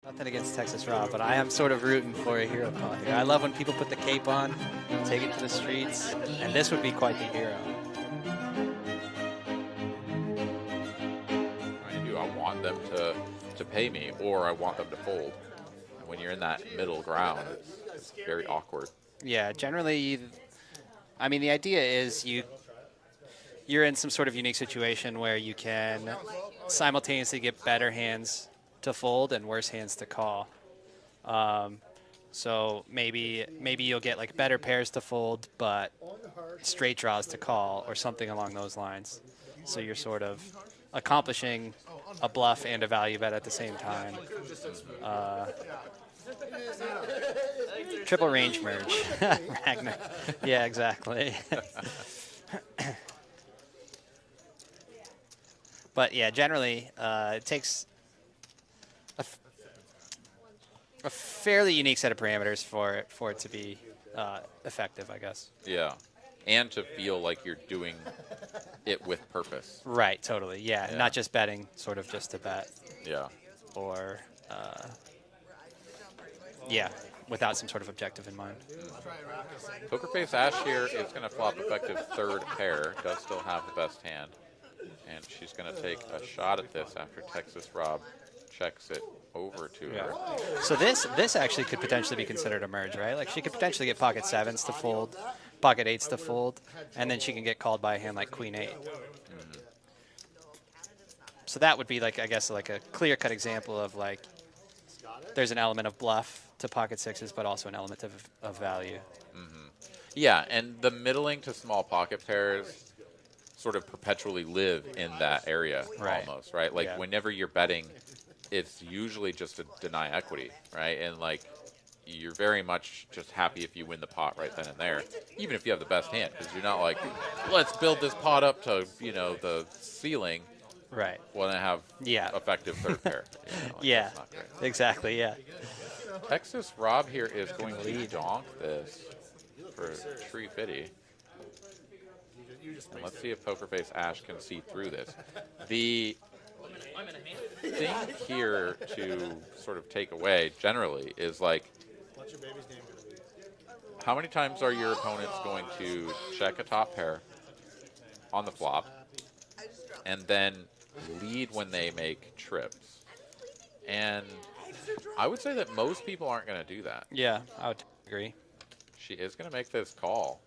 Nothing against Texas Rob, but I am sort of rooting for a hero call here. I love when people put the cape on, take it to the streets, and this would be quite the hero. I want them to pay me, or I want them to fold. And when you're in that middle ground, it's very awkward. Yeah, generally, I mean, the idea is you're in some sort of unique situation where you can simultaneously get better hands to fold and worse hands to call. So maybe you'll get like better pairs to fold, but straight draws to call, or something along those lines. So you're sort of accomplishing a bluff and a value bet at the same time. Triple range merge. Ragnar. Yeah, exactly. But yeah, generally, it takes a fairly unique set of parameters for it to be effective, I guess. Yeah, and to feel like you're doing it with purpose. Right, totally. Yeah, not just betting, sort of just to bet. Yeah. Or yeah, without some sort of objective in mind. Poker face Ash here is going to flop effective third pair. Does still have the best hand. And she's going to take a shot at this after Texas Rob checks it over to her. So this actually could potentially be considered a merge, right? Like she could potentially get pocket sevens to fold, pocket eights to fold, and then she can get called by a hand like queen eight. So that would be like, I guess, like a clear-cut example of like there's an element of bluff to pocket sixes, but also an element of value. Yeah, and the middling to small pocket pairs sort of perpetually live in that area almost, right? Like whenever you're betting, it's usually just to deny equity, right? And like you're very much just happy if you win the pot right then and there, even if you have the best hand, because you're not like, let's build this pot up to, you know, the ceiling. Right. When I have effective third pair. You know, like yeah, exactly, yeah. Texas Rob here is going to donk this for Tree Fitty. And let's see if Poker Face Ash can see through this. The thing here to sort of take away generally is like, how many times are your opponents going to check a top pair on the flop and then lead when they make trips? And I would say that most people aren't going to do that. Yeah, I would agree. She is going to make this call.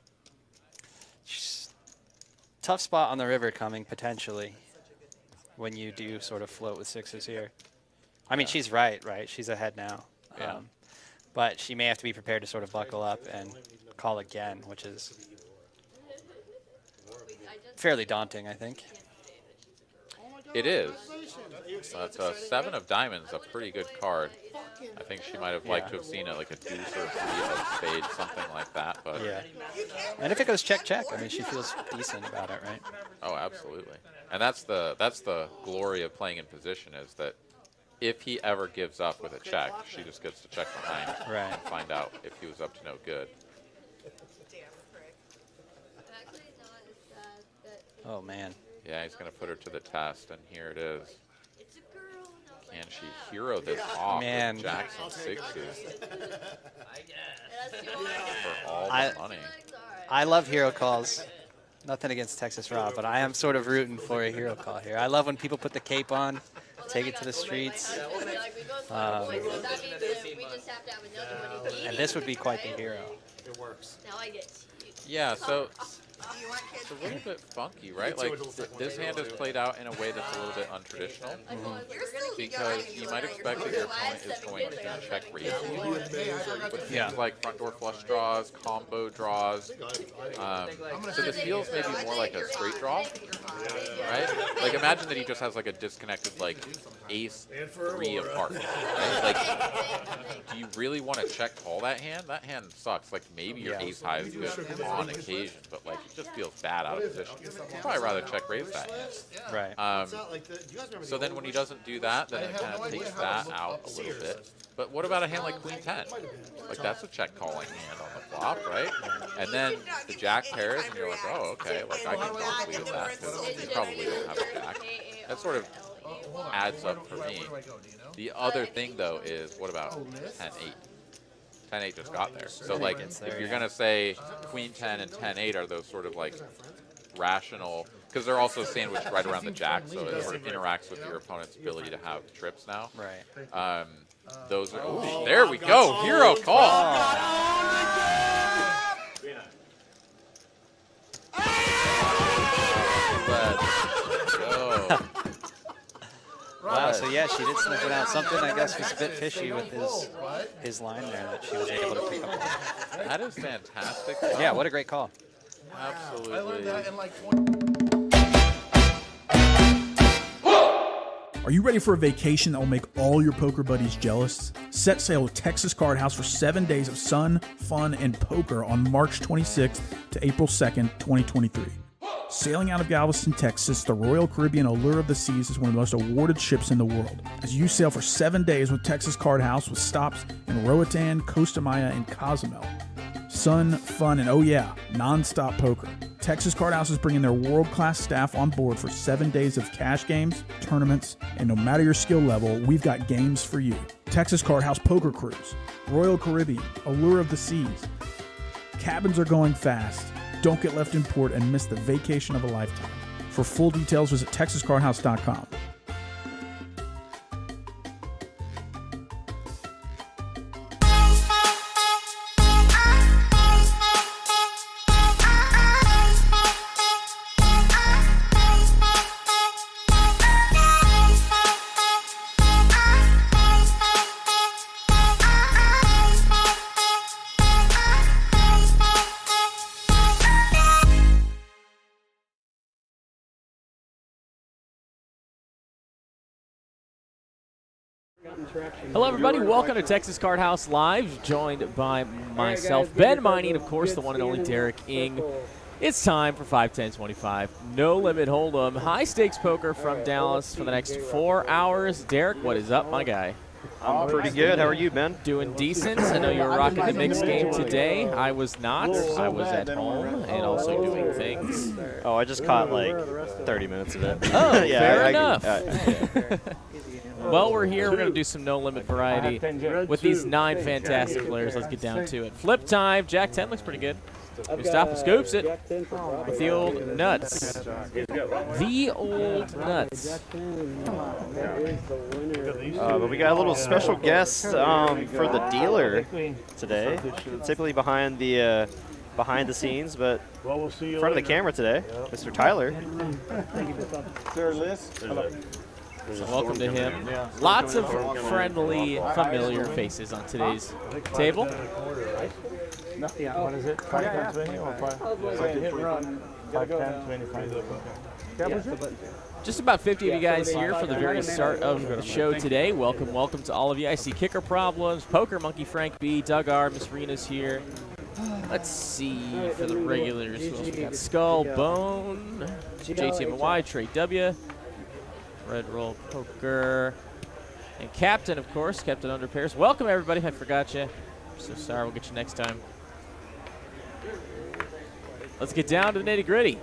Tough spot on the river coming, potentially, when you do sort of float with sixes here. I mean, she's right? She's ahead now. Yeah. But she may have to be prepared to sort of buckle up and call again, which is fairly daunting, I think. It is. That's a 7 of diamonds, a pretty good card. I think she might have liked to have seen it like a deuce or a 3 of spades, something like that. But yeah. And if it goes check, I mean, she feels decent about it, right? Oh, absolutely. And that's the glory of playing in position, is that if he ever gives up with a check, she just gets to check behind and find out if he was up to no good. Oh, man. Yeah, he's going to put her to the test, and here it is. Can she hero this off with jacks and sixes for all the money? I love hero calls. Nothing against Texas Rob, but I am sort of rooting for a hero call here. I love when people put the cape on, take it to the streets. And this would be quite the hero. It works. Yeah, so it's a little bit funky, right? Like this hand is played out in a way that's a little bit untraditional, because you might expect that your opponent is going to check raise you with things like front door flush draws, combo draws. So this feels maybe more like a straight draw, right? Like imagine that he just has like a disconnected like ace 3 of hearts, right? Like, do you really want to check call that hand? That hand sucks. Like maybe your ace high is good on occasion, but like it just feels bad out of position. You'd probably rather check raise that hand. Right. So then when he doesn't do that, then it kind of takes that out a little bit. But what about a hand like Queen 10? Like that's a check calling hand on the flop, right? And then the jack pairs, and you're like, oh, okay, like I can don't wheel that because you probably don't have a jack. That sort of adds up for me. The other thing, though, is what about 10-8? 10-8 just got there. So, like, if you're going to say queen 10 and 10-8 are those sort of, like, rational, because they're also sandwiched right around the jack, so it sort of interacts with your opponent's ability to have trips now. Right. Those are, ooh, there we go, hero call. Let's go. Wow, so yeah, she did sniff it out. Something, I guess, was a bit fishy with his line there that she was able to pick up on. That is fantastic. Yeah, what a great call. Absolutely. I learned that in like Are you ready for a vacation that will make all your poker buddies jealous? Set sail with Texas Card House for 7 days of sun, fun, and poker on March 26th to April 2nd, 2023. Sailing out of Galveston, Texas, the Royal Caribbean Allure of the Seas is one of the most awarded ships in the world. As you sail for 7 days with Texas Card House with stops in Roatan, Costa Maya, and Cozumel. Sun, fun, and oh yeah, non-stop poker. Texas Card House is bringing their world-class staff on board for 7 days of cash games, tournaments, and no matter your skill level, we've got games for you. Texas Card House Poker Cruise, Royal Caribbean, Allure of the Seas. Cabins are going fast. Don't get left in port and miss the vacation of a lifetime. For full details, visit TexasCardHouse.com. Hello, everybody. Welcome to Texas Card House Live, joined by myself, Ben Mining, of course, the one and only Derek Ing. It's time for 5-10-25. No limit hold'em. High stakes poker from Dallas for the next 4 hours. Derek, what is up, my guy? I'm pretty good. How are you, Ben? Doing decent. I know you were rocking the mixed game today. I was not. I was at home and also doing things. Oh, I just caught like 30 minutes of it. Oh, yeah, fair enough. Well, we're here. We're going to do some no-limit variety with these 9 fantastic players. Let's get down to it. Flip time. Jack 10 looks pretty good. Mustafa scoops it with the old nuts. The old nuts. But we got a little special guest for the dealer today. Typically behind the scenes, but in front of the camera today, Mr. Tyler. So welcome to him. Lots of friendly, familiar faces on today's table. What is it? 5-10-20 or 5-10-25? Just about 50 of you guys here for the very start of the show today. Welcome, welcome to all of you. I see Kicker Problems, Poker Monkey Frank B, Doug R, Miss Rena's here. Let's see for the regulars. Who else we got? Skull, Bone, JTMY, Trey W, Red Roll Poker, and Captain, of course, Captain Under Pairs. Welcome, everybody. I forgot you. I'm so sorry. We'll get you next time. Let's get down to the nitty-gritty.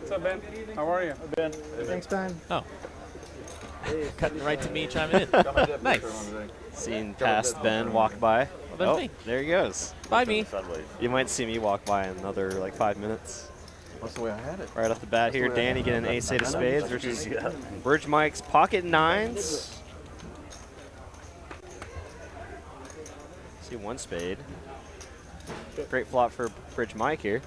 What's up, Ben? How are you? Ben. Thanks, Ben. Oh. Cutting right to me chiming in. Nice. Seen past Ben walk by. Well, that's me. There he goes. Bye, me. You might see me walk by in another like 5 minutes. That's the way I had it. Right off the bat here, Danny getting an ace-8 of spades versus Bridge Mike's pocket nines. See one spade. Great flop for Bridge Mike here.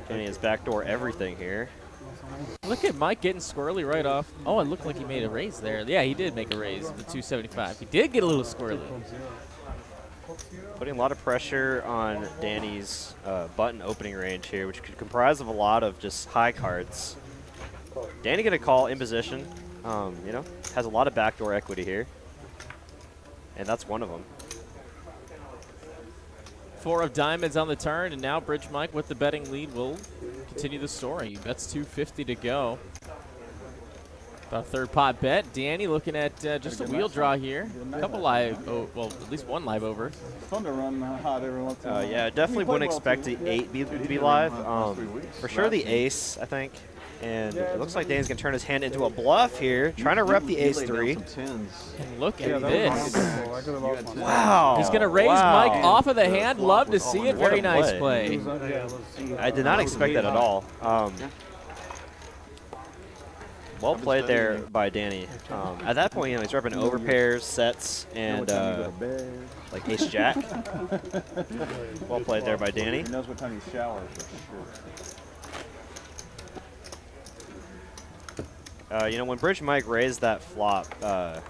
Danny has backdoor everything here. Look at Mike getting squirrely right off. Oh, it looked like he made a raise there. Yeah, he did make a raise, the 275. He did get a little squirrely. Putting a lot of pressure on Danny's button opening range here, which could comprise of a lot of just high cards. Danny gonna call in position. You know, has a lot of backdoor equity here, and that's one of them. 4 of diamonds on the turn, and now Bridge Mike with the betting lead will continue the story. He bets 250 to go. About a third pot bet. Danny looking at just a wheel draw here. A couple live, well, at least one live over. It's fun to run hot every once in a while. Yeah, definitely wouldn't expect the 8 to be live. For sure the ace, I think. And it looks like Danny's going to turn his hand into a bluff here, trying to rep the ace 3. And look at this. Wow. He's going to raise Mike off of the hand. Love to see it. Very nice play. I did not expect that at all. Well played there by Danny. At that point, he's repping overpairs, sets, and like ace jack. Well played there by Danny. He knows what time he showers. When Bridge Mike raised that flop, I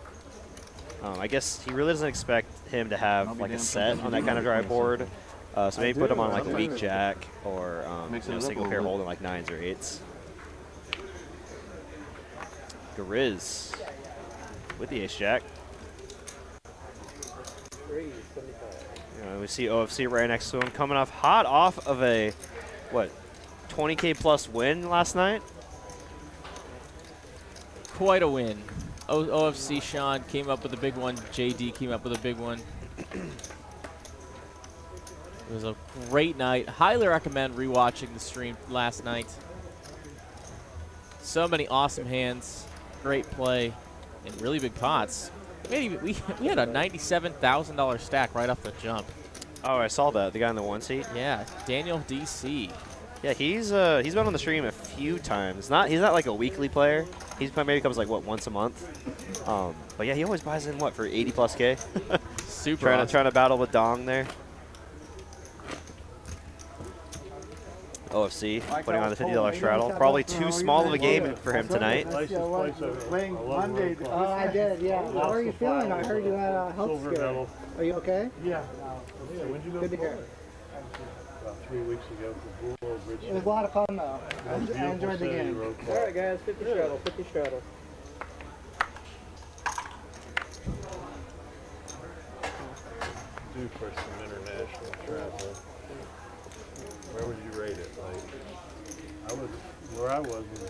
guess he really doesn't expect him to have like a set on that kind of dry board. So maybe put him on like a weak jack or single pair holding like 9s or 8s. Garizz with the ace jack. We see OFC right next to him, coming hot off of a 20K plus win last night. Quite a win. OFC Sean came up with a big one. JD came up with a big one. It was a great night. Highly recommend rewatching the stream last night. So many awesome hands. Great play and really big pots. Maybe we had a $97,000 stack right off the jump. Oh, I saw that. The guy in the 1 seat. Yeah, Daniel DC. Yeah, he's been on the stream a few times. He's not like a weekly player. He's maybe comes like once a month. But yeah, he always buys in for 80 plus K. Super. Trying to battle with Dong there. OFC putting on the $50 straddle. Probably too small of a game for him tonight. I did, yeah. How are you feeling? I heard you had a health scare. Are you okay? Yeah. Good to hear. About 3 weeks ago for Bull Bridge. It was a lot of fun, though. I enjoyed the game. All right, guys, 50 straddle, 50 straddle. Due for some international travel. Where would you rate it? Where I was the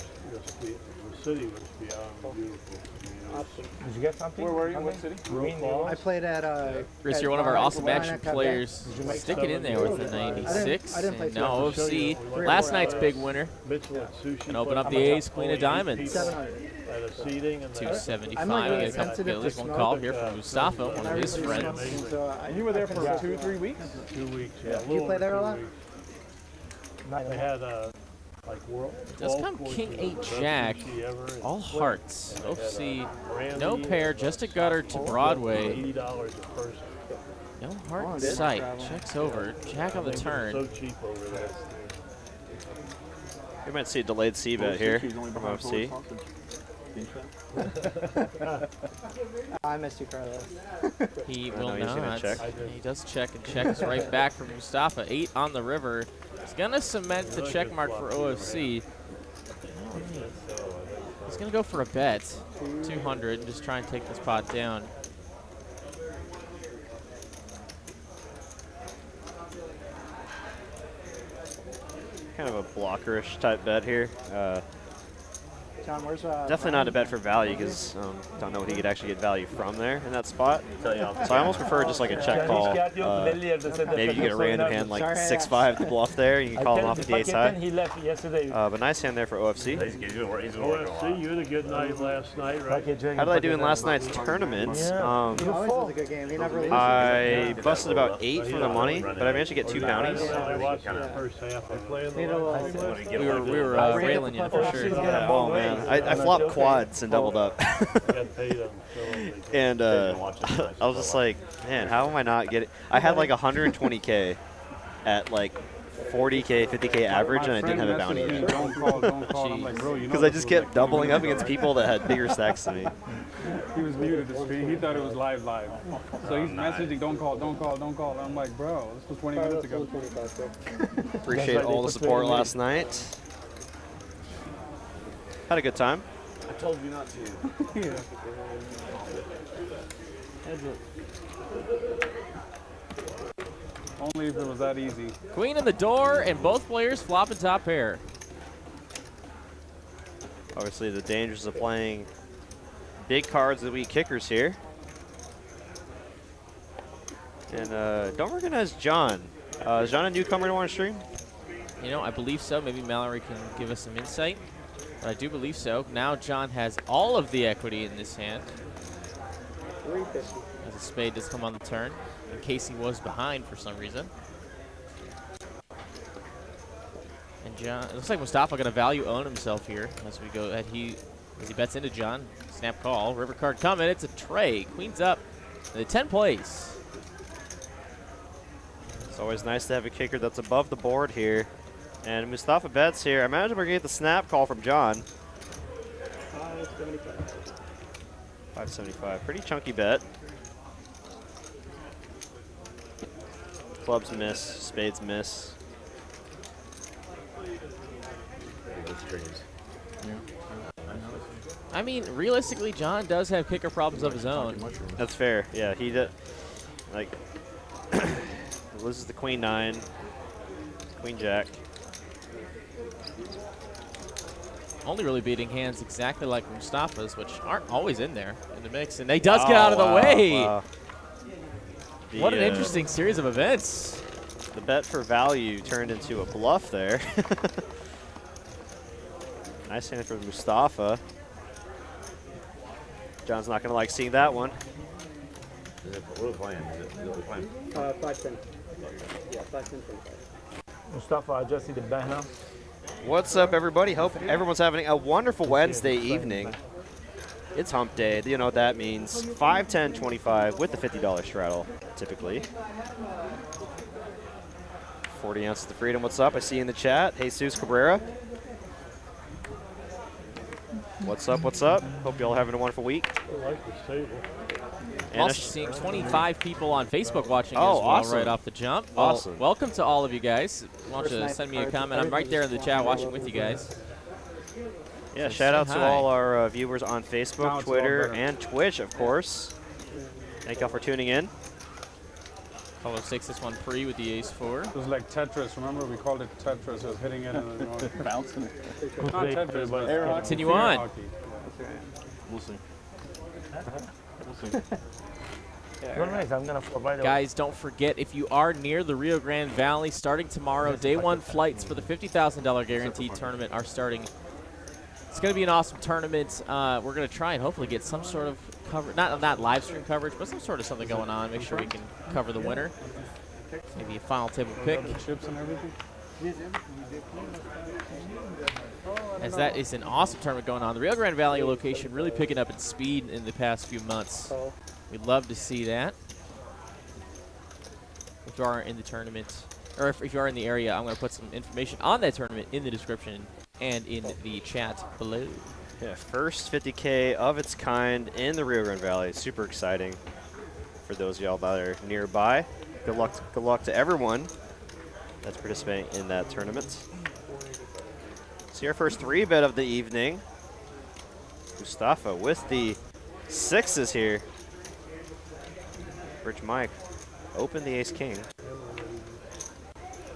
city was beyond beautiful. Did you get something? Where were you? What city? I played at Chris, you're one of our awesome action players. Stick it in there with the 96. I didn't play And now OFC, last night's big winner. And open up the ace, queen of diamonds. 275. We get a couple billies. One call here from Mustafa, one of his friends. You were there for 2-3 weeks? 2 weeks, yeah. You play there a lot? They had world. Does come king 8 jack, all hearts. OFC, no pair, just a gutter to Broadway. $80 a person. No heart in sight. Checks over. Jack on the turn. So cheap over there. We might see a delayed C bet here from OFC. I missed you, Carlos. He I will know he's gonna not. check. He does check and checks right back from Mustafa. 8 on the river. He's going to cement the check mark for OFC. He's going to go for a bet. 200 and just try and take this pot down. Kind of a blockerish type bet here. John, where's Definitely not a bet for value because don't know what he could actually get value from there in that spot. So I almost prefer just like a check call. Maybe you get a random hand like 6-5 to bluff there. You can call him off with the ace high. He left yesterday. But nice hand there for OFC. OFC, you had a good night last night, right? How did I do in last night's tournament? Always was a good game. He never loses. I busted about 8 from the money, but I managed to get 2 bounties. I watched the first half. I played We were railing you for sure. Yeah, oh man, I flopped quads and doubled up. And I was just like, man, how am I not getting? I had like 120K at like 40K, 50K average, and I didn't have a bounty yet. Because I just kept doubling up against people that had bigger stacks than me. He was muted to speed. He thought it was live. So he's messaging, don't call. And I'm like, bro, this was 20 minutes ago. Appreciate all the support last night. Had a good time. I told you not to. Yeah. Only if it was that easy. Queen in the door, and both players flopping top pair. Obviously, the dangers of playing big cards that we kickers here. And don't recognize John. Is John a newcomer to our stream? You know, I believe so. Maybe Mallory can give us some insight. But I do believe so. Now John has all of the equity in this hand. 350. As a spade does come on the turn, in case he was behind for some reason. And John, it looks like Mustafa gonna value own himself here as we go. As he bets into John. Snap call. River card coming. It's a tray. Queens up. The 10 plays. It's always nice to have a kicker that's above the board here. And Mustafa bets here. I imagine we're going to get the snap call from John. 575. 575. Pretty chunky bet. Clubs miss. Spades miss. I mean, realistically, John does have kicker problems of his own. That's fair. Yeah, he did. Like, loses the queen 9, queen jack. Only really beating hands exactly like Mustafa's, which aren't always in there in the mix. And he does get out of the way. Wow. What an interesting series of events. The bet for value turned into a bluff there. Nice hand for Mustafa. John's not going to like seeing that one. What are we playing? Is it playing? 510. Yeah, 510. Mustafa, I just see the bet now. What's up, everybody? Hope everyone's having a wonderful Wednesday evening. It's hump day. You know what that means. 5, 10, 25 with the $50 straddle, typically. 40 ounces of freedom. What's up? I see you in the chat. Jesus Cabrera. What's up? What's up? Hope you all having a wonderful week. I like this table. I'm also seeing 25 people on Facebook watching as well awesome. right off the jump. Well, Awesome. welcome to all of you guys. Why don't you send me a comment? I'm right there in the chat watching with you guys. Yeah, So shout out say to hi. all our viewers on Now Facebook, it's a lot Twitter, better. and Twitch, of course. Thank y'all for tuning in. Follow 6 this one free with the ace 4. It was like Tetris. Remember, we called it Tetris. It was hitting it and then Bouncing. not Tetris, but Air hockey. Continue air on. hockey. We'll see. We'll see. Well, nice. I'm gonna provide. Guys, don't forget, if you are near the Rio Grande Valley, starting tomorrow, day 1 flights for the $50,000 guaranteed tournament are starting. It's going to be an awesome tournament. We're going to try and hopefully get some sort of coverage, not live stream coverage, but some sort of something going on. Make sure we can cover the winner. Maybe a final table pick, Chips and everything. as that is an awesome tournament going on. The Rio Grande Valley location really picking up in speed in the past few months. We'd love to see that. If you are in the tournament, or if you are in the area, I'm going to put some information on that tournament in the description and in the chat below. Yeah, first 50K of its kind in the Rio Grande Valley. Super exciting for those of y'all that are nearby. Good luck to everyone that's participating in that tournament. See our first 3-bet of the evening. Mustafa with the 6s here. Rich Mike, open the ace-king.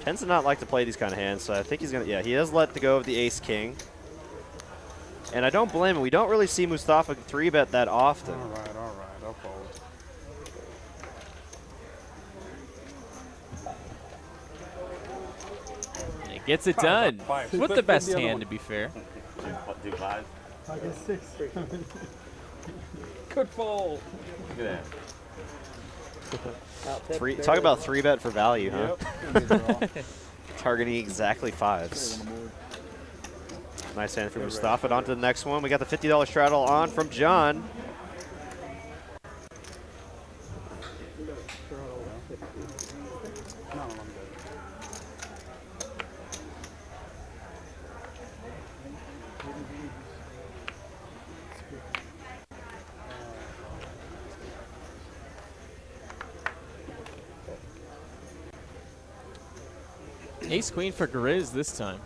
Tends to not like to play these kind of hands, so I think he's going to, yeah, he does let go of the ace-king. And I don't blame him. We don't really see Mustafa 3-bet that often. All right, I'll fold. It gets it done. Five. With the Flip best the other hand, one. to be fair. Do 5? Good fold. Look at that. Talk about 3-bet for value, huh? Yep. Targeting exactly 5s. Nice hand from Mustafa. On to the next one. We got the $50 straddle on from John. No, I'm good. Ace queen for Garizz this time.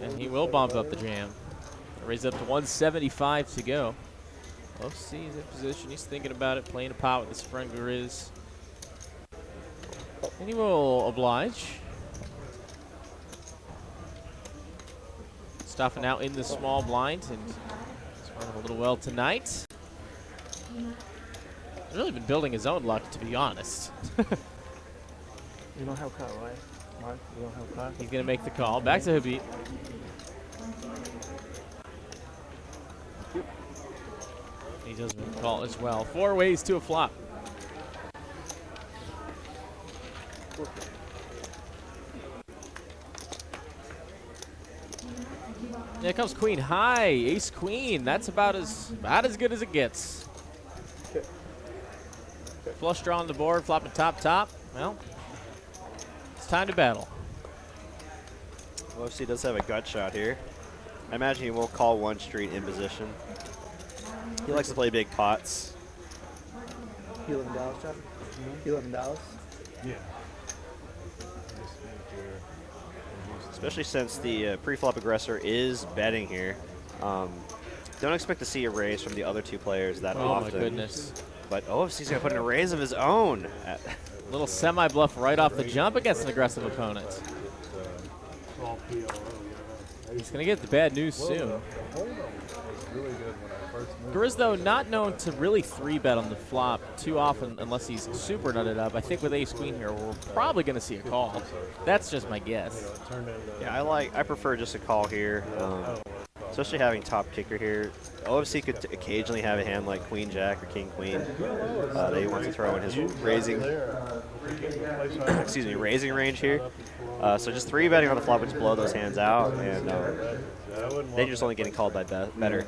And he will bump up the jam. Raise up to 175 to go. Both C's in position. He's thinking about it, playing a pot with his friend Garizz. And he will oblige. Mustafa now in the small blind and he's running a little well tonight. He's really been building his own luck, to be honest. You don't have car, right? Mark, you don't have car? He's going to make the call. Back to Habib. He does make the call as well. 4 ways to a flop. There comes queen high, ace queen. That's about as good as it gets. Flush draw on the board, flopping top. Well, it's time to battle. OFC does have a gut shot here. I imagine he will call one street in position. He likes to play big pots. You live in Dallas, Chuck? You live in Dallas? Yeah. Especially since the pre-flop aggressor is betting here. Don't expect to see a raise from the other two players that often. Oh my goodness. But OFC's going to put in a raise of his own. Little semi-bluff right off the jump against an aggressive opponent. He's going to get the bad news soon. Garizz, though, not known to really 3-bet on the flop too often unless he's super nutted up. I think with ace queen here, we're probably going to see a call. That's just my guess. Yeah, I prefer just a call here, especially having top kicker here. OFC could occasionally have a hand like queen jack or king queen that he wants to throw in his raising, raising range here. So just 3-betting on the flop would just blow those hands out, and they're just only getting called by better.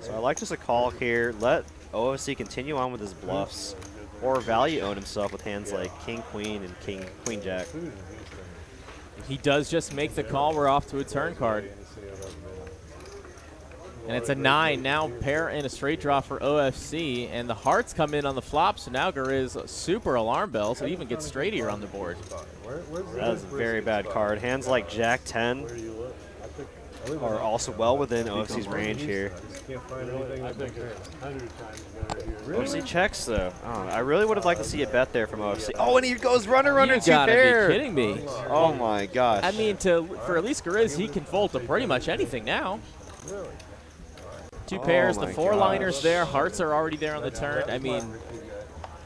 So I like just a call here. Let OFC continue on with his bluffs, or value own himself with hands like king queen and queen jack. He does just make the call. We're off to a turn card. And it's a 9 now, pair and a straight draw for OFC, and the hearts come in on the flop, so now Garizz super alarm bell, so he even gets straight here on the board. That is a very bad card. Hands like jack 10 are also well within OFC's range here. OFC checks though. Oh, I really would have liked to see a bet there from OFC. Oh, and he goes runner You two gotta pair. be kidding me. Oh my gosh. I mean, for at least Garizz, he can fold to pretty much anything now. 2 pairs, the 4-liners there. Hearts are already there on the turn. I mean,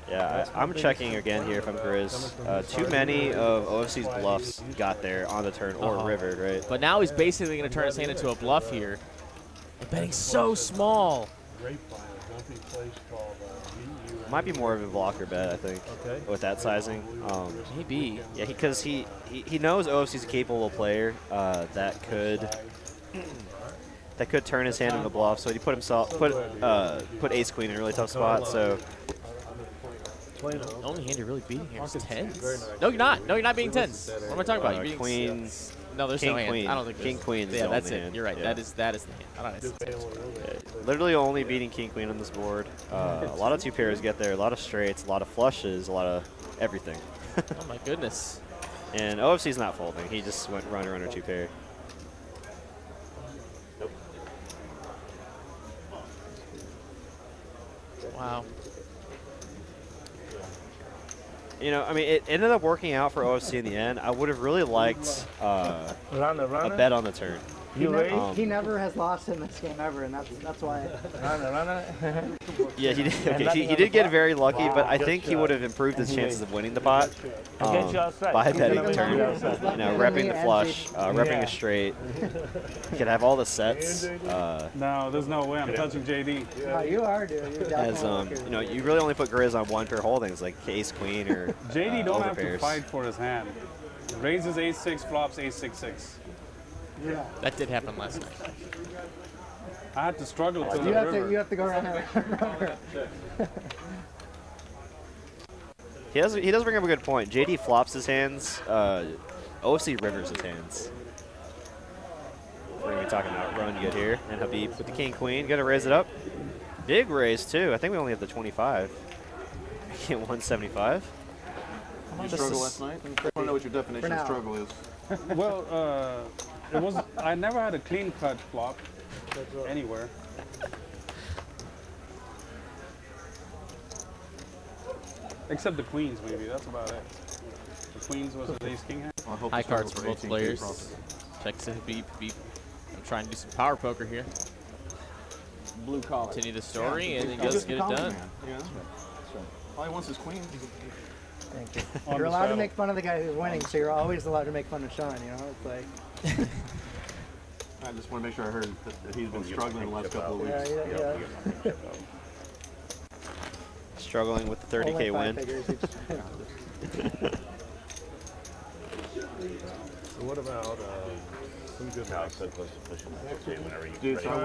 yeah, I'm checking again here if I'm Garizz. Too many of OFC's bluffs got there on the turn or rivered, right? but now he's basically going to turn his hand into a bluff here. And betting so small. Might be more of a blocker bet, I think, with that sizing. Maybe. Yeah, because he knows OFC's a capable player that could turn his hand into a bluff. So he put ace queen in a really tough spot. So The only hand you're really beating here is 10s. No, you're not. No, you're not beating 10s. What am I talking about? You're beating queens. No, there's king no hand. queen. I don't think king queen. Is yeah, the that's only it. hand. You're right. Yeah. That is the hand. I don't know. Yeah, literally only beating king queen on this board. A lot of 2 pairs get there. A lot of straights. A lot of flushes. A lot of everything. Oh my goodness. And OFC's not folding. He just went runner 2 pair. Wow. You know, I mean, it ended up working out for OFC in the end. I would have really liked a bet on the turn. He never has lost in this game ever, and that's why. Yeah, he did. Okay, he did get very lucky, but I think he would have improved his chances of winning the pot by betting the turn. You know, repping the flush, repping a straight. He could have all the sets. No, there's no way I'm touching JD. Oh, you are, dude. You're As you know, you really only put Garizz on 1 pair holdings, like ace queen or JD don't have to overpairs. fight for his hand. Raises ace-6, flops ace-6-6. Yeah. That did happen last night. I had to struggle to the You river. have to go around. He does bring up a good point. JD flops his hands. OFC rivers his hands. We're gonna be talking about run good here, and Habib with the king queen. Got to raise it up. Big raise too. I think we only have the 25. Get 175. Did you struggle last night? I want to know what your definition of struggle is. Well, I never had a clean cut flop anywhere. Except the queens, maybe. That's about it. The queens was his ace king hand. High cards for both players. Checks in, beep, beep. I'm trying to do some power poker here. Blue collar. Continue the story, and he does get it done. Yeah. All he wants is queen. Thank you. You're allowed to make fun of the guy who's winning, so you're always allowed to make fun of Sean, you know? It's like... I just want to make sure I heard that he's been struggling the last couple of weeks. Yeah. Struggling with the 30K win. So what about some good Dude, so I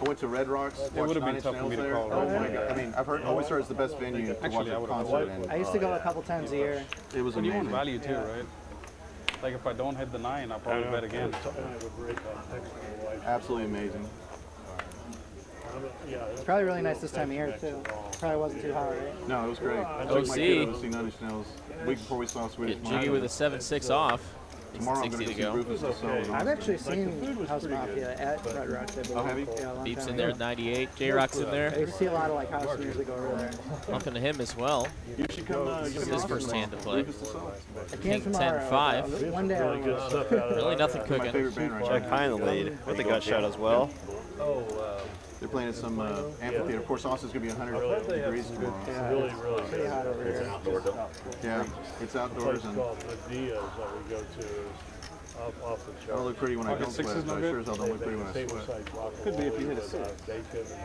went to Red Rocks. It would have been tough for me to call. Oh my god! I mean, I've heard always heard it's the best venue to watch a concert. And I used to go a couple times a year. it was But you want amazing. value too, right? Like if I don't hit the 9, I'll probably bet again. Absolutely amazing. It's probably really nice this time of year, too. Probably wasn't too hot, right? No, it was great. I took my kid over to see Nine Inch Nails week before we saw Swedish Get Jiggy with a 7-6 off. Tomorrow I'm 60 going to to see go. Rufus and Soul. I've actually seen House Mafia at Red Rocks. I believe. Oh, have you? Yeah, a long Beep's time in there ago. at 98. JRock's in I there. used to see a lot of like house music over there. Welcome to him as well. You should come This get is an his offer first hand to play. Rufus and Soul. I King can't tomorrow. 10-5. One day I will. Really nothing My cooking. favorite band right Jack now. high in the lead with the gut shot as well. They're playing at some amphitheater. Of course, Austin's going to be 100 degrees tomorrow. Yeah, really pretty hot over here. Yeah, it's outdoors and I don't look pretty when I don't Six sweat, is no but I good? sure as hell don't look pretty when I sweat. Could be if you hit a 6.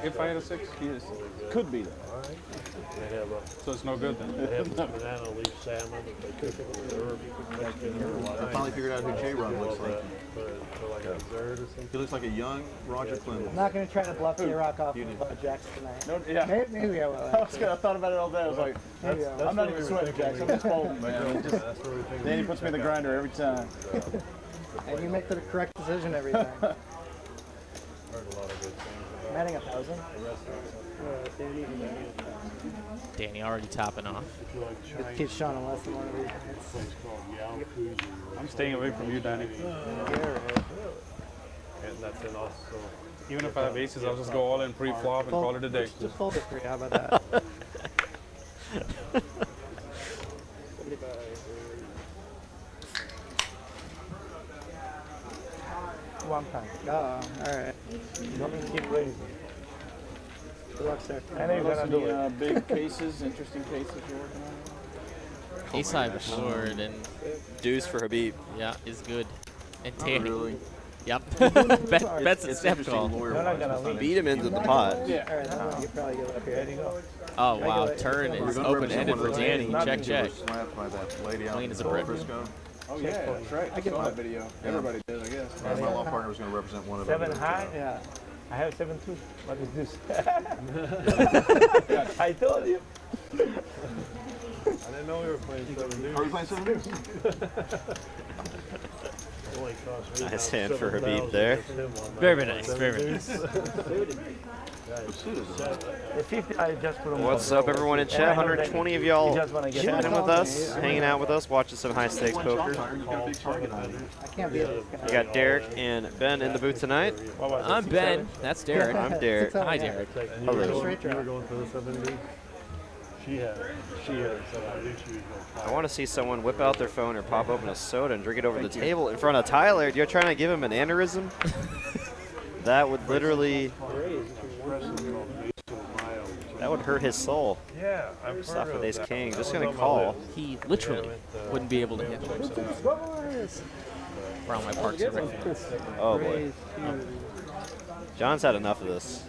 If I hit a 6, he hit a 6. Could be though. So it's no good then. They have banana leaf salmon. They cook it with herb. I finally figured out who JRock looks like. For like a dessert or something. He looks like a young Roger Clinton. I'm not going to try to bluff JRock off of Jax tonight. No, yeah. Maybe I will. I thought about it all day. I was like, Maybe I will. I'm not even sweating, Jax. I'm just folding, man. Danny puts me in the grinder every time. And you make the correct decision every time. Heard a lot of good things. I'm adding 1,000. Danny already topping off. If you like Chinese, Teach Sean a lesson one of these place called Yao Kuzi. I'm staying away from you, Danny. And that's in also. Even if I have aces, I'll just go all in pre-flop and call it a day. Just fold it for you. How about that? One time. All right. Keep raising. Good luck, sir. I know you're gonna do it. Big cases, interesting cases you're working on? Ace high board, and Deuce for Habib. yeah, is good. And Not Danny. really. Yep. Bet's a step call. Beat him into the pot. All right, then you probably give up here. There you go. Oh wow, turn We're is gonna open-ended for represent one Danny. of those Check, ladies check. who were slapped by that lady out Clean in as a brick. Frisco. Oh yeah, that's right. I get one. video. Everybody did, I guess. My law partner was going to represent one of them. 7 high. Yeah. I have 7 too. What is this? I told you. I didn't know we were playing 7 dudes. Are we playing 7 dudes? Nice hand for Habib there. Very nice, very nice. The 50 I just put on. What's up, everyone in chat? 120 of y'all chatting with us, hanging out with us, watching some high stakes poker. I can't beat this guy. We got Derek and Ben in the booth tonight. I'm Ben. That's Derek. I'm Derek. Hi, Derek. Hello. Straight You were draw. going for the 7 dudes? She had 7. I knew she was going I want to see someone whip out their phone or pop open a soda and drink it over the table in front of Tyler. You're trying to give him an aneurysm? That would literally, that would hurt his soul. Yeah, I've heard Mustafa of Ace that. King, just going to call. He literally wouldn't be able to hit himself. Around my Parks and Rec fans. Oh boy. John's had enough of this.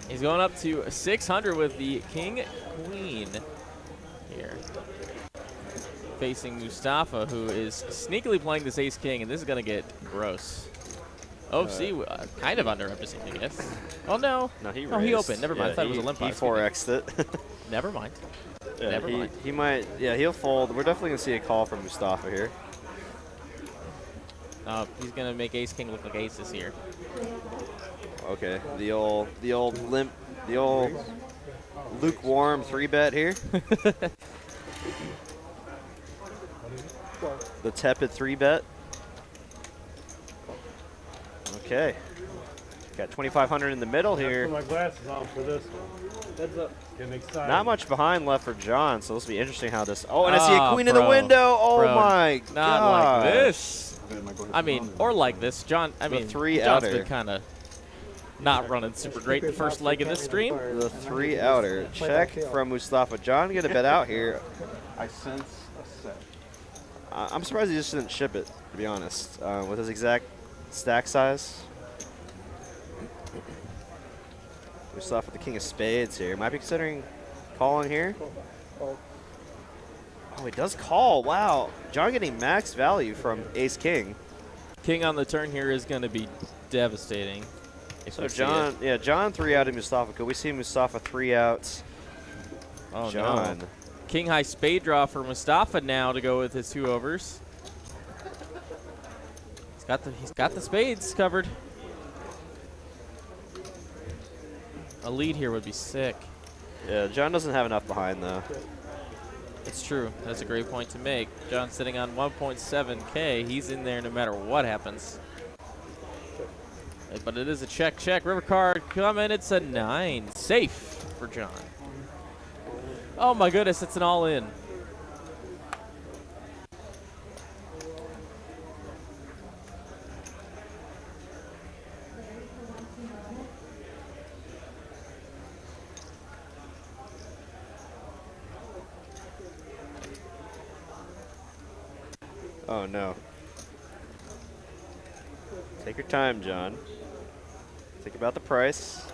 He's going up to 600 with the King Queen here. Facing Mustafa, who is sneakily playing this Ace King, and this is going to get gross. OFC kind of underrepresented, I guess. Oh no. No, he No, he raised. opened. Never mind. I thought it was a limp. He 4x'd it. Never mind. Yeah, Never mind. he might, yeah, he'll fold. We're definitely going to see a call from Mustafa here. He's going to make Ace King look like aces here. Okay, the old lukewarm 3-bet here. The tepid 3-bet. Okay. Got 2,500 in the middle Put here. my glasses on for this one. Heads up. Getting excited. Not much behind left for John, so this will be interesting how this. Oh, and I see a queen in the bro. window. Oh Bro, my god. Not like this. I mean, or like this. John, I mean, three John's outer. been kind of not running super great the first leg of this stream. The 3 outer. Check from Mustafa. John get a bet out here. I sense a set. I'm surprised he just didn't ship it, to be honest, with his exact stack size. Mustafa with the king of spades here. Might be considering calling here. Oh, he does call. Wow. John getting max value from ace king. King on the turn here is going to be devastating. If So we see John, it. yeah, John 3 out of Mustafa. Could we see Mustafa 3 outs? Oh, John. no. King high spade draw for Mustafa now to go with his 2 overs. He's got the spades covered. A lead here would be sick. Yeah, John doesn't have enough behind though. It's true. That's a great point to make. John's sitting on 1.7K. He's in there no matter what happens. But it is a check. River card coming. It's a 9. Safe for John. Oh my goodness, it's an all-in. Oh no. Take your time, John. Think about the price.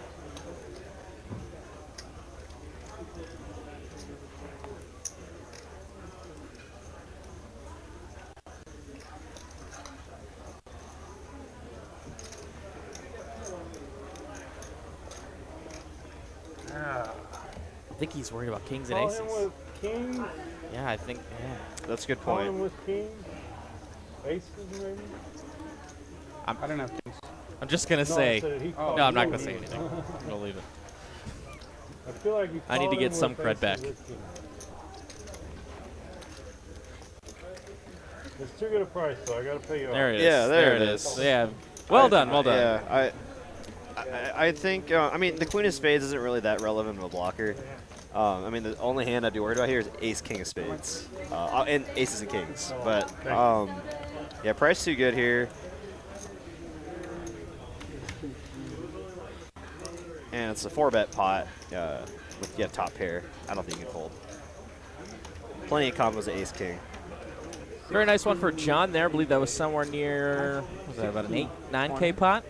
I think he's worried about kings and Call aces. him with kings. Yeah, I think, yeah. That's a good Call him point. with kings. Aces maybe. I don't have kings. I'm just going to No, I say. said he No, called I'm not you going to say with- anything. I'm going to leave it. I feel like you I need to called get him some with cred aces back. with kings. It's too good a price, so I gotta pay you There off. it is. Yeah, there it is. Yeah. Well done. Well done. Yeah, I think, I mean, the queen of spades isn't really that relevant of a blocker. I mean, the only hand I'd be worried about here is ace, king of spades, and aces and kings. But, yeah, price too good here. And it's a 4-bet pot with top pair. I don't think you can fold. Plenty of combos of ace, king. Very nice one for John there. I believe that was somewhere near, what was that, about an 9K pot?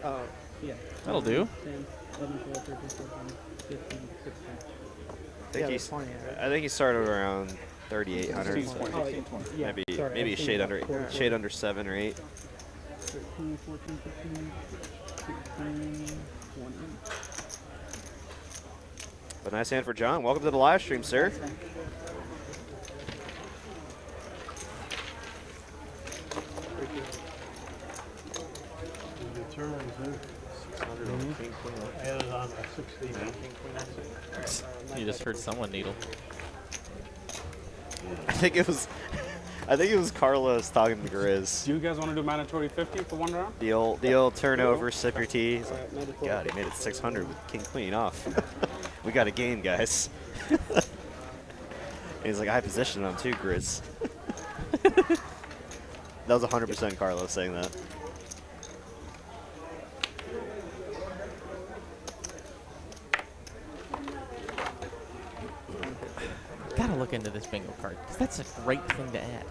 Yeah. That'll do. 10, 11, 12, 13, 14, 15, 16. I think he started around 3,800. Oh, yeah. Maybe Sorry, maybe I a was shade thinking under about shade under 7 or 8. 13, 14, 15, 16, 20. But nice hand for John. Welcome to the live stream, sir. The turns, added on a 16. You just heard someone needle. I think it was Carlos talking to Garizz. Do you guys want to do mandatory 50 for one round? The old turnover, sip your tea. He's like, God, he made it 600 with king queen off. We got a game, guys. He's like, I positioned him too, Grizz. That was 100% Carlos saying that. Gotta look into this bingo card, because that's a great thing to add.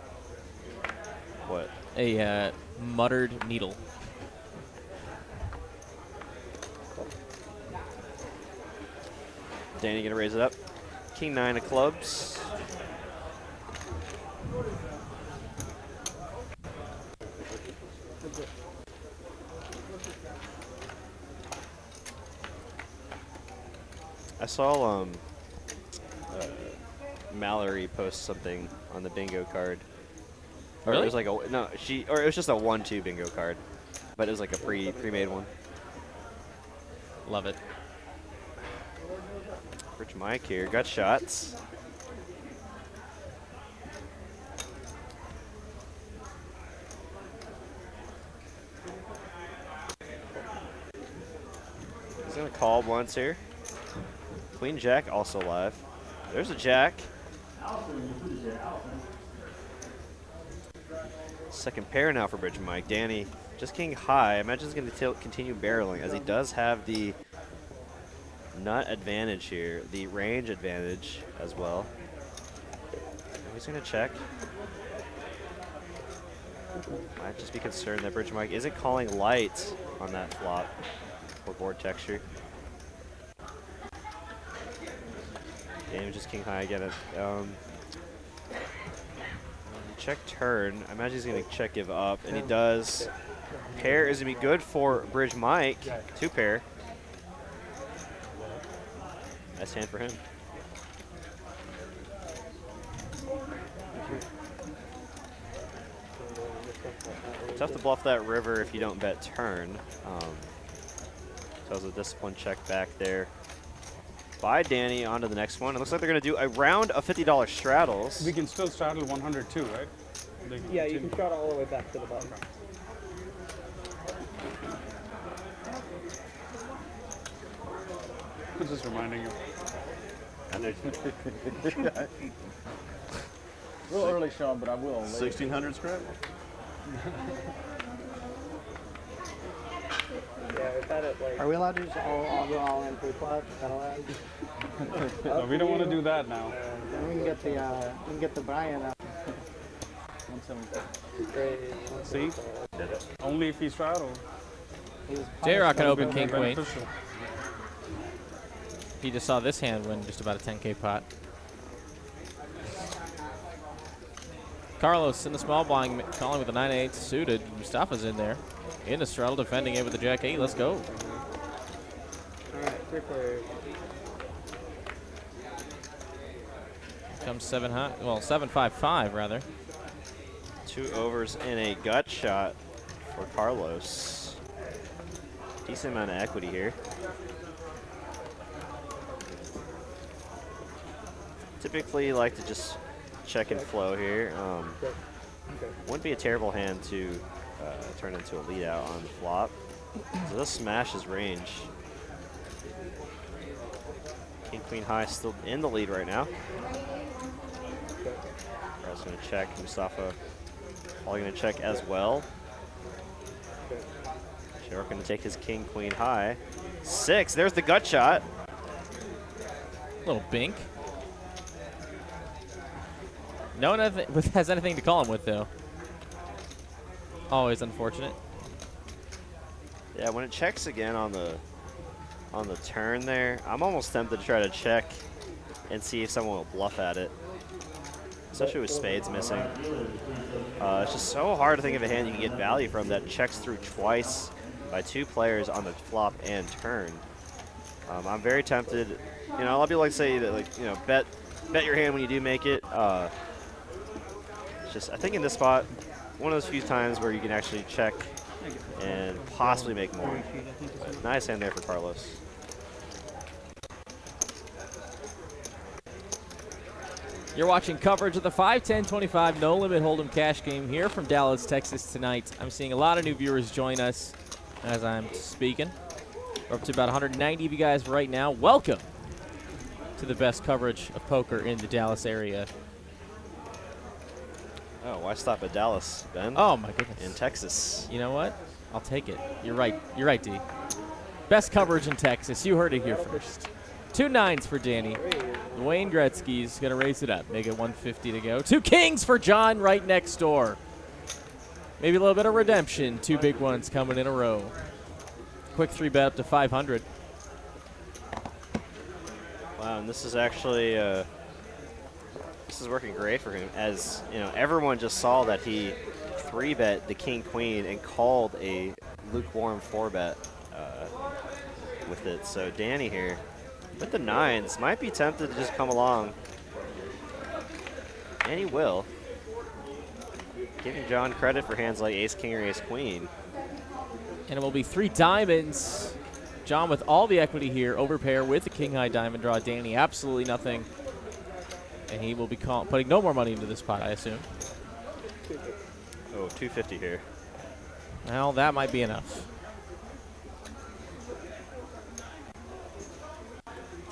What? A muttered needle. Danny gonna raise it up. King 9 of clubs. I saw Mallory post something on the bingo card. Or Really? it was like it was just a 1-2 bingo card, but it was like a pre-made one. Love it. Rich Mike here, got shots. going to call once here. Queen Jack also live. There's a Jack. Second pair now for Bridge Mike. Danny just king high. I imagine he's going to continue barreling as he does have the nut advantage here, the range advantage as well. He's going to check. Might just be concerned that Bridge Mike isn't calling light on that flop for board texture. Danny just king high again. Check turn. I imagine he's going to check give up, and he does. Pair is going to be good for Bridge Mike. 2 pair. Nice hand for him. Tough to bluff that river if you don't bet turn. So it was a disciplined check back there by Danny. On to the next one. It looks like they're going to do a round of $50 straddles. We can still straddle 102, right? Yeah, you can straddle all the way back to the bottom. I'm just reminding you. Real early, Sean, but I will. 1600 scrap? Yeah, we've had it like. Are we allowed to just all go all in pre-flop? Is that allowed? No, we don't want to do that now. Then we can get the buy-in out. See? Only if he straddles. JRock can open king queen. Beneficial. He just saw this hand win just about a 10K pot. Carlos in the small blind, calling with a 9-8 suited. Mustafa's in there. In the straddle, defending it with the Jack 8. Let's go. All right, 3 players. Comes 7 high. Well, 7-5-5 rather. 2 overs and a gut shot for Carlos. Decent amount of equity here. Typically like to just check and flow here. Wouldn't be a terrible hand to turn into a lead out on the flop. So this smash his range. King Queen high still in the lead right now. Garizz going to check. Mustafa probably going to check as well. JRock going to take his King Queen high. 6. There's the gut shot. Little bink. No one has anything to call him with, though. Always unfortunate. Yeah, when it checks again on the turn there, I'm almost tempted to try to check and see if someone will bluff at it. Especially with spades missing. It's just so hard to think of a hand you can get value from that checks through twice by 2 players on the flop and turn. I'm very tempted. You know, a lot of people like to say that, like, you know, bet your hand when you do make it. Just, I think in this spot, one of those few times where you can actually check and possibly make more. But nice hand there for Carlos. You're watching coverage of the 5-10-25 No Limit Hold'em cash game here from Dallas, Texas tonight. I'm seeing a lot of new viewers join us as I'm speaking. We're up to about 190 of you guys right now. Welcome to the best coverage of poker in the Dallas area. Oh, why stop at Dallas, Ben? Oh, my goodness. In Texas. You know what? I'll take it. You're right. You're right, D. Best coverage in Texas. You heard it here first. 2 9s for Danny. Wayne Gretzky's going to raise it up. Make it 150 to go. 2 kings for John right next door. Maybe a little bit of redemption. 2 big ones coming in a row. Quick 3-bet up to 500. Wow, and this is actually this is working great for him, as you know, everyone just saw that he 3-bet the King Queen and called a lukewarm 4-bet with it. So Danny here with the 9s might be tempted to just come along, and he will. Giving John credit for hands like Ace King or Ace Queen. And it will be 3 diamonds. John with all the equity here, overpair with the King High diamond draw. Danny absolutely nothing. And he will be putting no more money into this pot, I assume. Oh, 250 here. Well, that might be enough.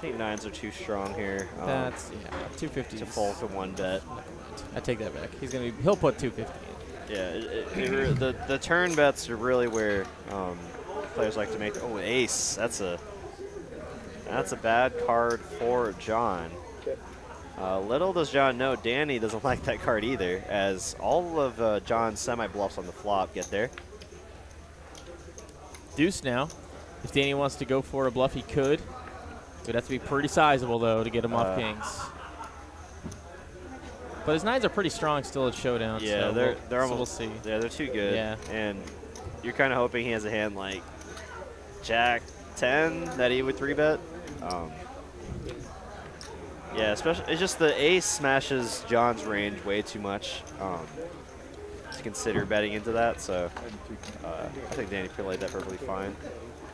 I think 9s are too strong here. That's, yeah, 250 to fold to 1 bet. I take that back. He'll put 250 in. Yeah, the turn bets are really where players like to make. Oh, ace. That's a bad card for John. Little does John know, Danny doesn't like that card either, as all of John's semi-bluffs on the flop get there. Deuce now. If Danny wants to go for a bluff, he could. It would have to be pretty sizable, though, to get him off kings. But his 9s are pretty strong still at showdown. Yeah, so they're almost. We'll see. Yeah, they're too good. Yeah. And you're kind of hoping he has a hand like Jack 10 that he would 3-bet. Yeah, especially it's just the ace smashes John's range way too much to consider betting into that. So I think Danny played that perfectly fine.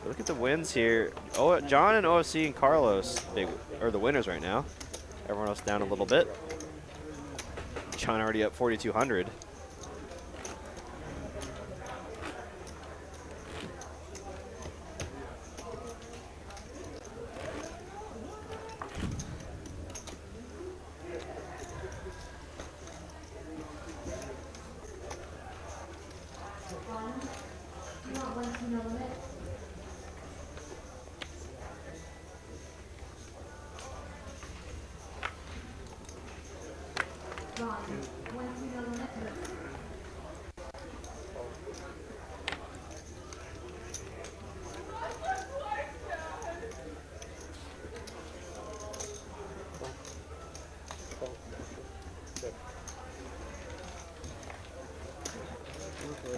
But look at the wins here. Oh, John and OFC and Carlos are the winners right now. Everyone else down a little bit. John already up 4,200.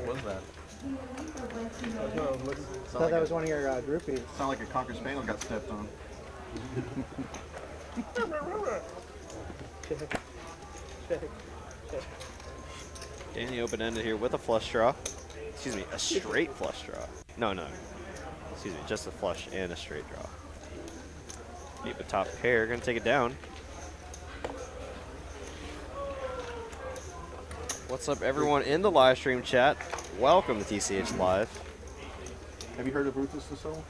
What was that? I thought that was one of your groupies. Sound like a Cocker Spaniel got stepped on. Danny open-ended here with a flush draw. Excuse me, a straight flush draw. No. Excuse me, just a flush and a straight draw. Keep the top pair, gonna take it down. What's up, everyone in the live stream chat? Welcome to TCH Live. Have you heard of Ruthless the Soul?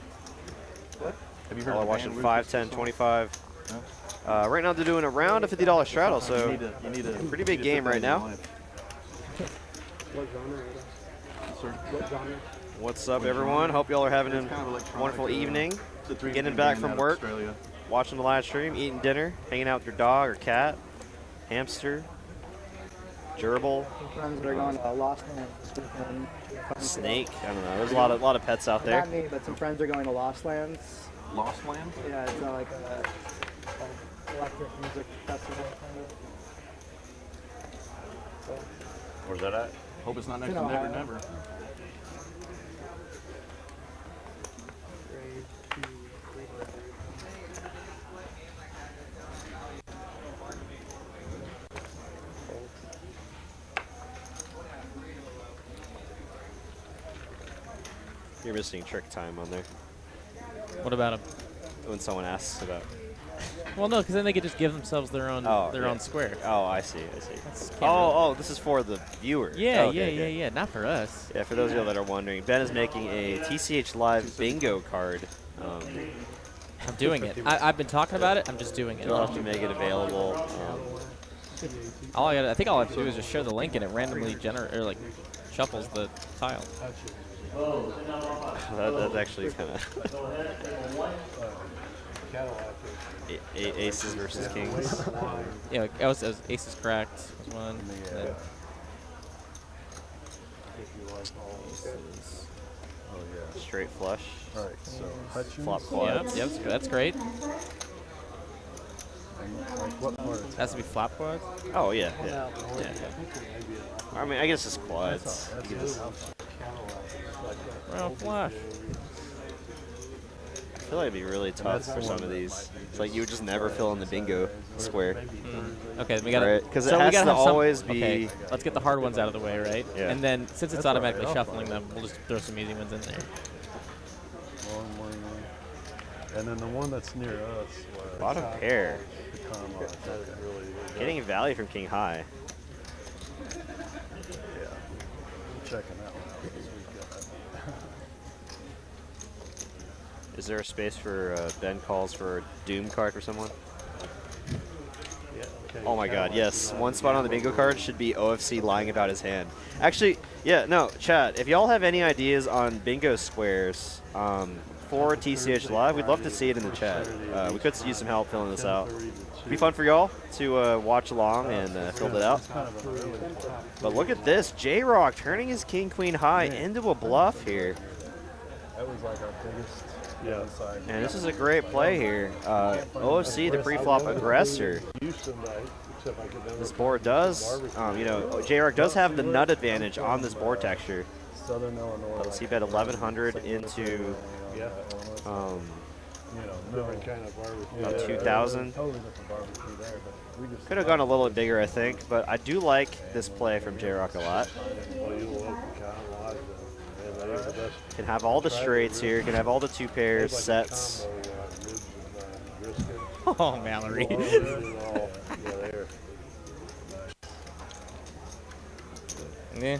What? Have you heard Y'all are of watching Ruthless 5, the 10, Soul? 25. No? Right now they're doing around a $50 straddle, so you need a pretty big game right now. What genre? Sir? What genre? What's up, everyone? Hope y'all are having It's a kind of electronic, wonderful evening. it's a 3D Getting back game from out of work, Australia. watching the live stream, eating dinner, hanging out with your dog or cat, hamster, gerbil, Friends that are going to Lost Lands this weekend. snake. I don't know. There's a lot of pets out there. Not me, but some friends are going to Lost Lands. Lost Land? Yeah, it's like a electric music festival kind of. Where's that at? Hope it's not It's next in to Never Ohio. Never. You're missing trick time on there What about him? when someone asks about. Well, no, because then they could just give themselves their own own square. Oh, I see. That's Oh, this is for the viewer. Yeah, Oh, okay, okay. yeah. Not for us. Yeah, for those of you that are wondering, Ben is making a TCH Live bingo card. I'm doing it. I've been talking about it. I'm just doing it. You'll have to make it available. I think all I have to do is just share the link and it randomly shuffles the tile. That's actually kind of aces versus kings. Yeah, it was aces cracked was one. Then aces. Straight flush. All right, so Hutchins. Flop Yeah, quads. yep, that's great. Like what part of Has to be flop quads. Oh yeah, yeah. I mean, I guess it's quads. You can just- Well, flush. I feel like it'd be really tough for some of these. It's like you would just never fill in the bingo square. Okay, we got Right, 'cause it we has gotta to have some- always be- Okay, let's get the hard ones out of the way, right? Yeah. And then since it's automatically shuffling them, we'll just throw some easy ones in there. And then the one that's near us was Bottom pair. the comma. That is really Getting value from King High. yeah. I'm checking that one out this weekend. Is there a space for Ben calls for a Doom card for someone? Oh my god, yes. One spot on the bingo card should be OFC lying about his hand. Actually, yeah, no, chat, if y'all have any ideas on bingo squares for TCH Live, we'd love to see it in the chat. We could use some help filling this out. It'd be fun for y'all to watch along and fill it out. But look at this, JRock turning his king-queen high into a bluff here. That was like our biggest. Yeah. And this is a great play here. OFC, the pre-flop aggressor. This board does, you know, JRock does have the nut advantage on this board texture. Southern Illinois. Let's see, bet 1,100 into about 2,000. Could have gone a little bit bigger, I think, but I do like this play from JRock a lot. Can have all the straights here, can have all the 2 pairs, sets. Oh, Mallory. Yeah.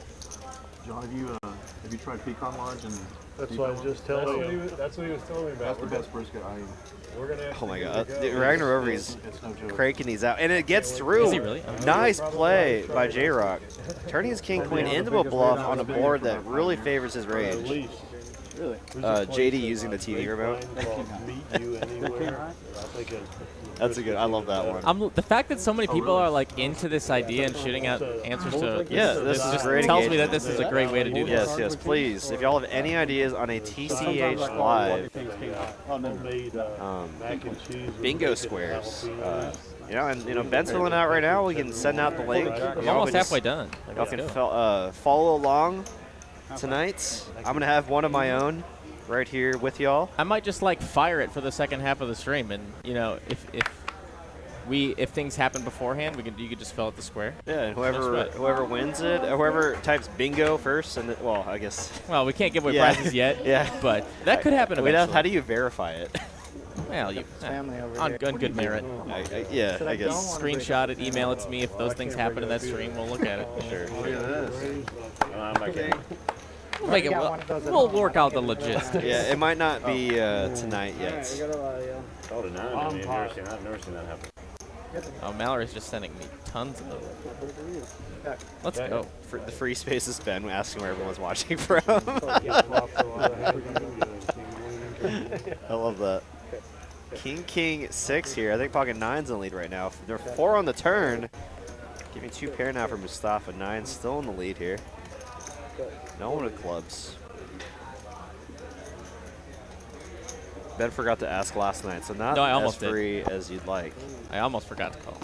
John, have you tried pecan large? And that's what I just telling you. That's what he was telling me about. That's the best brisket I eat. Oh my god, Ragnar Overy's cranking these out, and it gets through. Is he really? Nice play by JRock. Turning his king-queen into a bluff on a board that really favors his range. JD using the TV remote. That's a good. I love that one. The fact that so many people are like into this idea and shooting out answers to this is just great tells engagement. me that this is a great way to do this. Yes, yes, please. If y'all have any ideas on a TCH Live bingo squares, you know, and you know Ben's filling out right now. We can send out the link. I'm almost halfway done. Y'all can follow along tonight. I'm gonna have one of my own right here with y'all. I might just like fire it for the second half of the stream, and you know, if things happen beforehand, you could just fill out the square. Yeah, and whoever wins it, or whoever types bingo first, and well, I guess. Well, we can't give away prizes yet. Yeah, but that could happen eventually. How do you verify it? Well, family over on here. good merit. I guess. Screenshot it, email it to me. If those things happen in that stream, we'll look at it. Sure. We'll make it. We'll work out the logistics. Yeah, it might not be tonight yet. I've never seen that happen. Oh, Mallory's just sending me tons of them. Let's go. The free space is Ben asking where everyone's watching from. I love that. King 6 here. I think pocket 9's in the lead right now. They're 4 on the turn. Giving 2 pair now for Mustafa. 9 still in the lead here. No one with clubs. Ben forgot to ask last night, so not as free as you'd like. I almost forgot to call.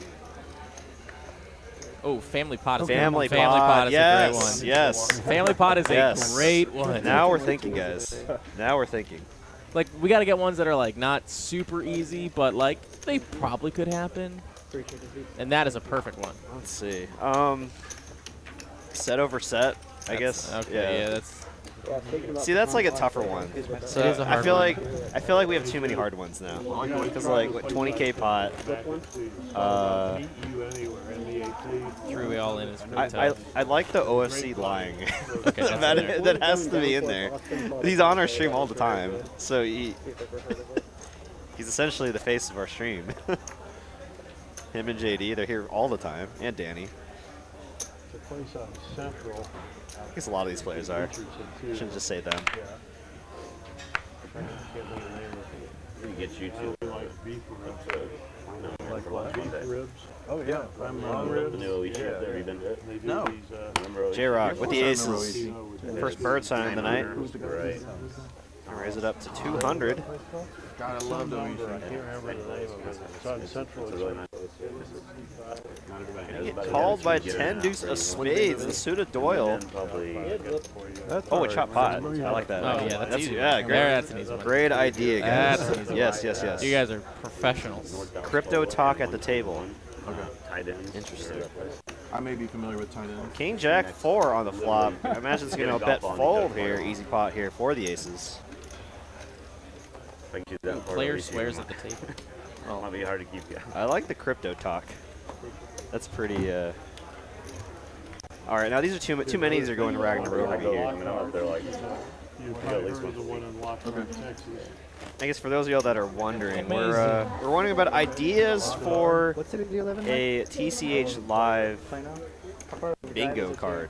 Oh, Family Pot is Family Pot is a great one. Yes. Family Pot is a great one. Now we're thinking, guys. Now we're thinking. Like, we got to get ones that are like not super easy, but like they probably could happen. And that is a perfect one. Let's see. Set over set, I guess. Okay, yeah, that's. See, that's like a tougher one. So It is a hard one. I feel like we have too many hard ones now. Because like 20K pot. Threw it all in. It's pretty tough. I like the OFC lying. Okay, that's in there. that has to be in there. He's on our stream all the time, so he's essentially the face of our stream. Him and JD, they're here all the time, and Danny. I guess a lot of these players are. I shouldn't just say them. We get you to like what? Beef ribs? Oh yeah, ribs. No. JRock with the aces. First bird sign of the night. Right. Raise it up to 200. God, I love those. It's on Central. Get called by 10 deuce of spades, the suited Doyle. Oh, a chop pot. I like that. Oh, yeah, that's easy. Yeah, great. That's an easy one. Great idea, guys. That's an easy one. Yes. You guys are professionals. Crypto talk at the table. Okay. Interesting. I may be familiar with tight end. King Jack 4 on the flop. I imagine it's going to bet fold here. Easy pot here for the aces. Player swears at the table. Oh, might be hard to keep you. I like the crypto talk. That's pretty. All right, now these are too many. These are going to Ragnar over here. They're like, at least one. The one in Washington, Texas. I guess for those of y'all that are wondering, we're wondering about ideas for What city do you live in? a TCH Live Plano? bingo card.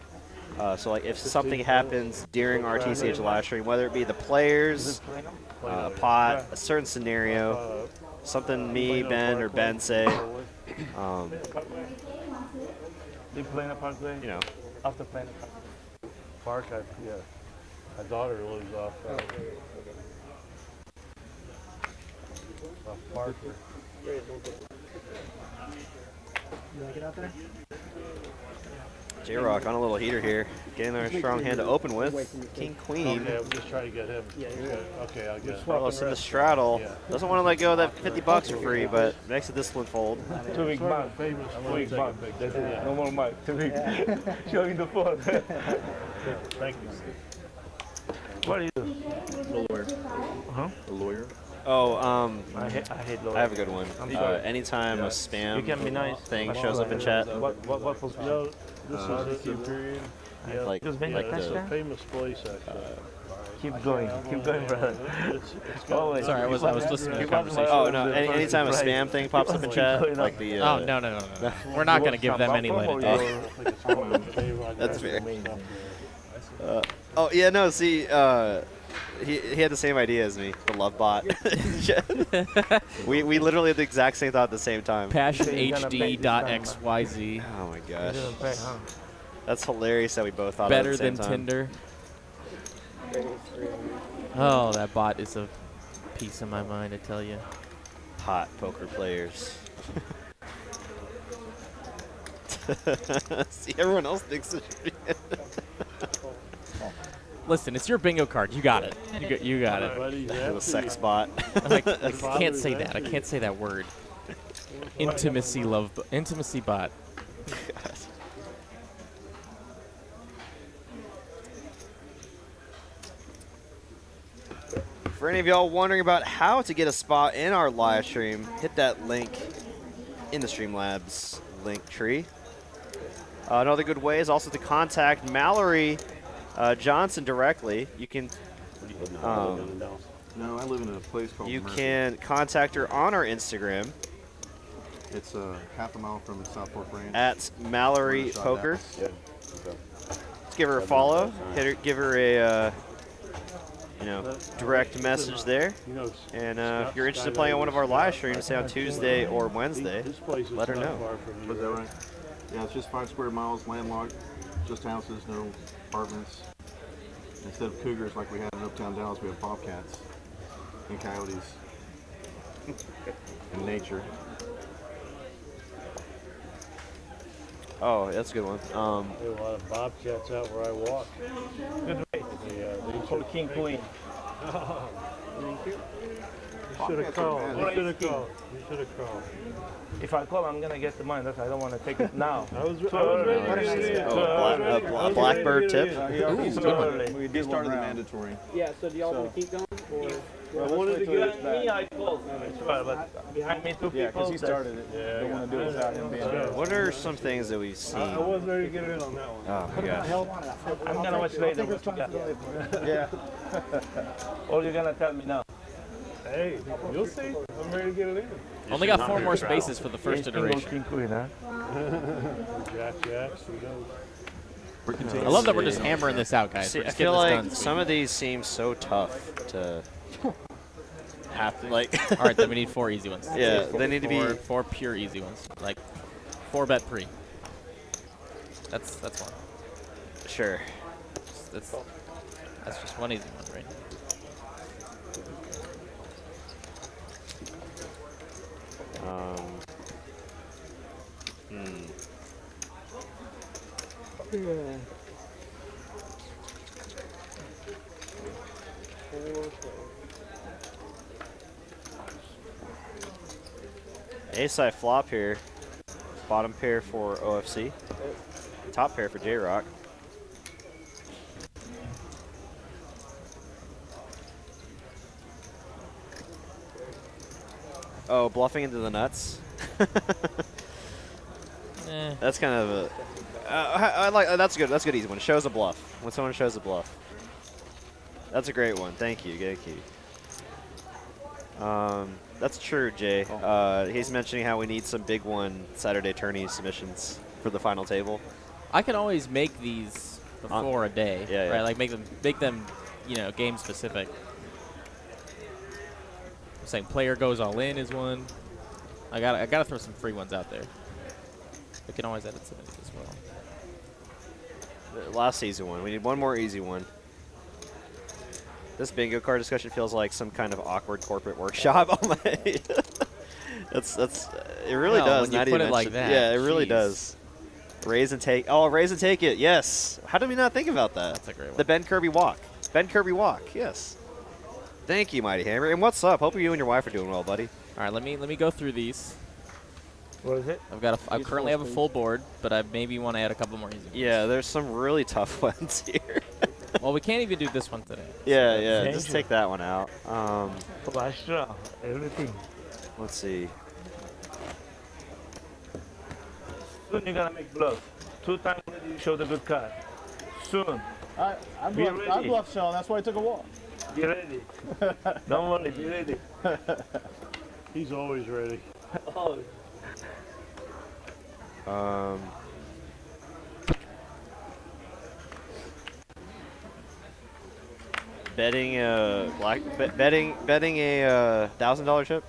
So like if something happens during our TCH live stream, whether it be the players, a pot, a certain scenario, something me, Ben, or Ben say, They play in a parkway? you know, After playing Park, yeah. My daughter lives off Parker. You like it out there? JRock on a little heater here, getting our strong hand to open with. King, queen. Okay, I'm just trying to get him. Okay, I'll get him. Carlos in the straddle. Doesn't want to let go of that 50 bucks for free, but makes a discipline fold. 2 week ban. Famous 2 week ban. That's it. No more mic. 2 weeks. Showing the phone. Thank you. What do you do? The lawyer. Huh? The lawyer. Oh, I hate lawyers. I have a good one. I'm sorry. Anytime a spam You can be nice. thing shows up in chat, What was No, this is it. Period. Yeah, like Just been like like it's a the famous place actually. Keep going, brother. It's got Always. Sorry, I was listening to the conversation. oh no, anytime a spam thing pops up in chat, like the Oh, no. We're not going to give them any lead. That's fair. Oh yeah, no. See, he had the same idea as me. The love bot. we literally had the exact same thought at the same time. PassionHD.xyz. Oh my gosh, that's hilarious that we both thought Better of it at the than same time. Tinder. Oh, that bot is a piece of my mind, I tell you. Hot poker players. See, everyone else thinks it should be. Listen, it's your bingo card. You got it. You got it. The sex bot. I can't say that. I can't say that word. Intimacy bot. For any of y'all wondering about how to get a spot in our live stream, hit that link in the Streamlabs link tree. Another good way is also to contact Mallory Johnson directly. You can No, I live in a place called you Murphy. can contact her on our Instagram It's half a mile from Southport Ranch. at Mallory Shot Poker. apples. Let's give her a follow. Give her a direct message there. And if you're interested in playing on one of our live streams, say on Tuesday or Wednesday, let her know. Was that right? Yeah, it's just 5 square miles, landlocked, just houses, no apartments. Instead of cougars like we had in Uptown Dallas, we have bobcats and coyotes and nature. Oh, that's a good one. There are a lot of bobcats out where I walk. Good way. Called King Queen. You should have called. You should have called. You should have called. If I call, I'm gonna get the money. That's why I don't want to take it now. I was ready to get it in. A blackbird tip. We did started the mandatory. Yeah, so do y'all want to keep going? Or I wanted to get it. Me, I called. But behind me, 2 yeah, people. because he started it. Yeah, Don't want to do it without him being there. What are some things that we've seen? I wasn't ready to get in on that one. Oh my gosh. I'm gonna watch later what you got. Yeah. Or you're gonna tell me now. Hey, you'll see. I'm ready to get it in. Only got 4 more spaces for the first iteration. King Queen, huh? Jacks, we go. I love that we're just hammering this out, guys. See, We're I just feel getting like this done. some of these seem so tough to have to, like. All right, then we need 4 easy ones. Yeah, they need to be. 4 pure easy ones. Like 4 bet pre. That's one. Sure. That's just one easy one, right? Ace-high flop here. Bottom pair for OFC. Top pair for JRock. Oh, bluffing into the nuts. That's kind of a. I like that's good. That's a good easy one. Shows a bluff. When someone shows a bluff. That's a great one. Thank you. Thank you. That's true, Jay. He's mentioning how we need some big one Saturday tourney submissions for the final table. I can always make these before a day, yeah, right? yeah. Like make them, you know, game specific. I'm saying player goes all in is one. I gotta throw some free ones out there. We can always edit some of these as well. The last easy one. We need one more easy one. This bingo card discussion feels like some kind of awkward corporate workshop. Oh my! That's it really No, does. when you Not put even it like that, yeah, it really jeez. does. Raise and take. Oh, raise and take it. Yes. How did we not think about that? That's a great one. The Ben Kirby walk. Ben Kirby walk. Yes. Thank you, Mighty Hammer. And what's up? Hope you and your wife are doing well, buddy. All right, let me go through these. What is it? I currently have a full board, but I maybe want to add a couple more easy ones. Yeah, there's some really tough ones here. Well, we can't even do this one today. Yeah, yeah. Change Just it. take that one out. Flash draw, everything. Let's see. Soon you're gonna make bluff. 2 times you show the good card. Soon. I Be ready. bluffed Sean. That's why I took a walk. Be ready. Don't worry, be ready. He's always ready. Oh, Betting a betting a $1,000 chip.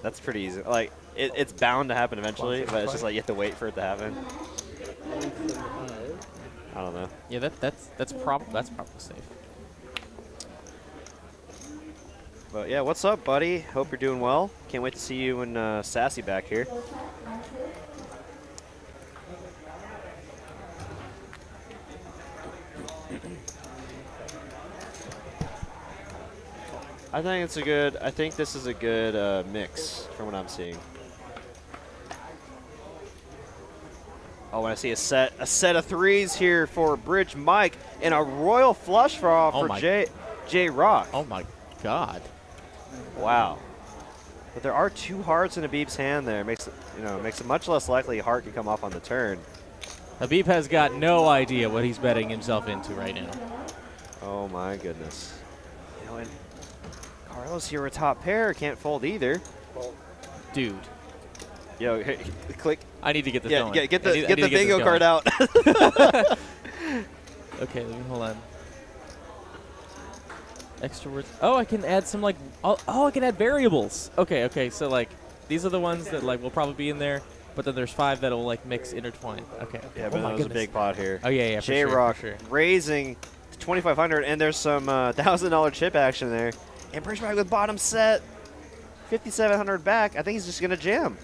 That's pretty easy. Like it's bound to happen eventually, but it's just like you have to wait for it to happen. I don't know. Yeah, that's probably safe. But yeah, what's up, buddy? Hope you're doing well. Can't wait to see you and Sassy back here. I think this is a good mix from what I'm seeing. Oh, and I see a set of threes here for Bridge Mike and a royal flush draw for JRock. Oh my God! Wow. But there are 2 hearts in Habib's hand there. Makes it much less likely Heart can come off on the turn. Habib has got no idea what he's betting himself into right now. Oh my goodness. You know, and Carlos here with top pair can't fold either. Dude, Yo, hey, click. I need to get this Yeah, going. get I need the to get bingo this card going. out. Okay, let me hold on. Extra words. Oh, I can add some like. Oh, I can add variables. Okay. So like, these are the ones that like will probably be in there, but then there's 5 that will like mix intertwine. Okay. Yeah, Oh but my that was a goodness. big pot here. Oh yeah, for sure, JRock for sure. raising to 2,500, and there's some $1,000 chip action there. And Bridgeback with bottom set, 5,700 back. I think he's just gonna jam.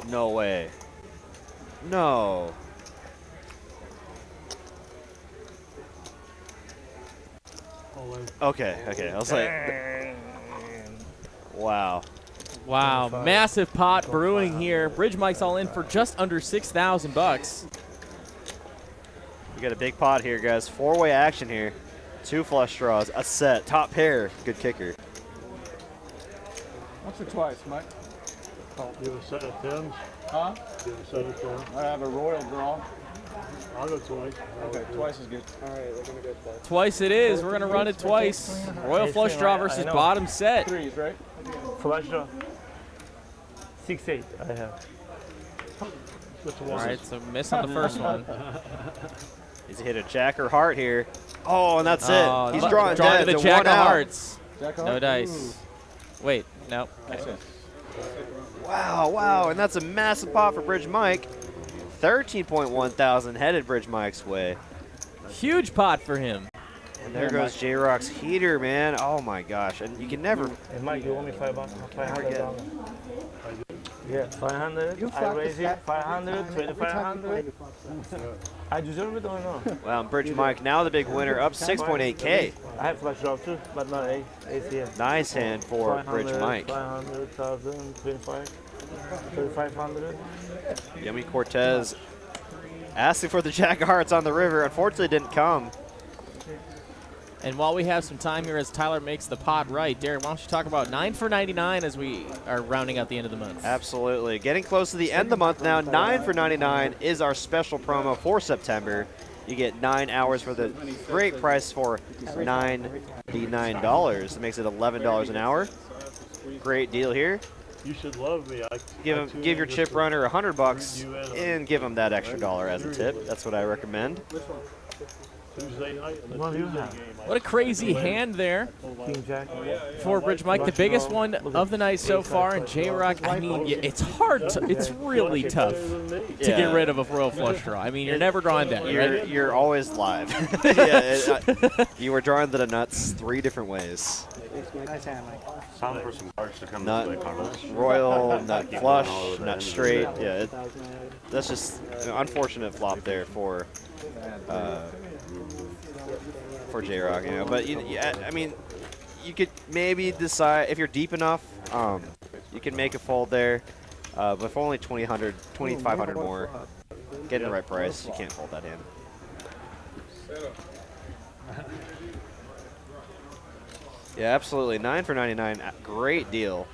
No way. No. Okay. I was like, wow. Wow, massive pot brewing here. Bridge Mike's all in for just under $6,000. We got a big pot here, guys. 4-way action here. 2 flush draws, a set, top pair. Good kicker. Once or twice, Mike. You have a set of 10s? Huh? You have a set of 10s? I have a royal draw. I'll go twice. Okay, twice is good. Twice it is. We're going to run it twice. Royal flush draw versus bottom set. 3s, right? flash draw. 6-8 I have. All right, so miss on the first one. He's hit a jack or heart here. Oh, and that's Oh, it. He's drawing to dead. the to jack one of out. hearts. Jack of No hearts? dice. Wait, no. Okay. Wow, and that's a massive pot for Bridge Mike. 13.1 thousand headed Bridge Mike's way. Huge pot for him. And there goes JRock's heater, man. Oh my gosh, and you can never. Hey Mike, you owe me $500. Yeah, 500. You I fucked raise the it. stat 500, every time you play 2,500. I deserve it or no? Wow, and Bridge Mike now the big winner, up 6.8K. I have flash draw too, but not ACM. Nice hand for Bridge 500, Mike. 500,000, 25, 3,500. Yummy Cortez asking for the jack of hearts on the river. Unfortunately, didn't come. And while we have some time here as Tyler makes the pot right, Derek, why don't you talk about 9 for 99 as we are rounding out the end of the month? Absolutely. Getting close to the end of the month now. 9 for 99 is our special promo for September. You get 9 hours for the great price for $99. It makes it $11 an hour. Great deal here. You should love me. Give your chip runner $100 and give him that extra dollar as a tip. That's what I recommend. Tuesday night. What a crazy hand there for Bridge Mike. The biggest one of the night so far. And JRock, I mean, it's hard. It's really tough to get rid of a royal flush draw. I mean, you're never drawing down. You're always live. You were drawing to the nuts 3 different ways. Nice hand, Mike. Time for some cards to come Nut this way, Carlos. royal, nut flush, nut straight. Yeah, that's just an unfortunate flop there for JRock, you know. But I mean, you could maybe decide if you're deep enough. You can make a fold there, but for only 2,500 more, getting the right price, you can't fold that hand. Yeah, absolutely. 9 for 99, great deal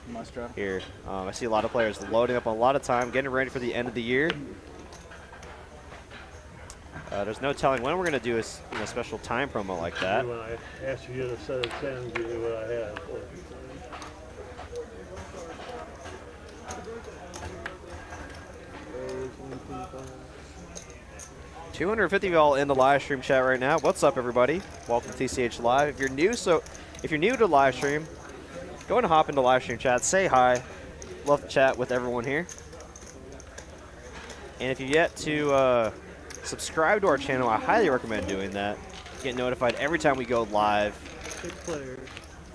here. I see a lot of players loading up a lot of time, getting ready for the end of the year. There's no telling when we're going to do a special time promo like that. When I asked you to set a 10, you knew what I had. $250 of y'all in the live stream chat right now. What's up, everybody? Welcome to TCH Live. If you're new to live stream, go ahead and hop into live stream chat. Say hi. Love to chat with everyone here. And if you've yet to subscribe to our channel, I highly recommend doing that. Get notified every time we go live.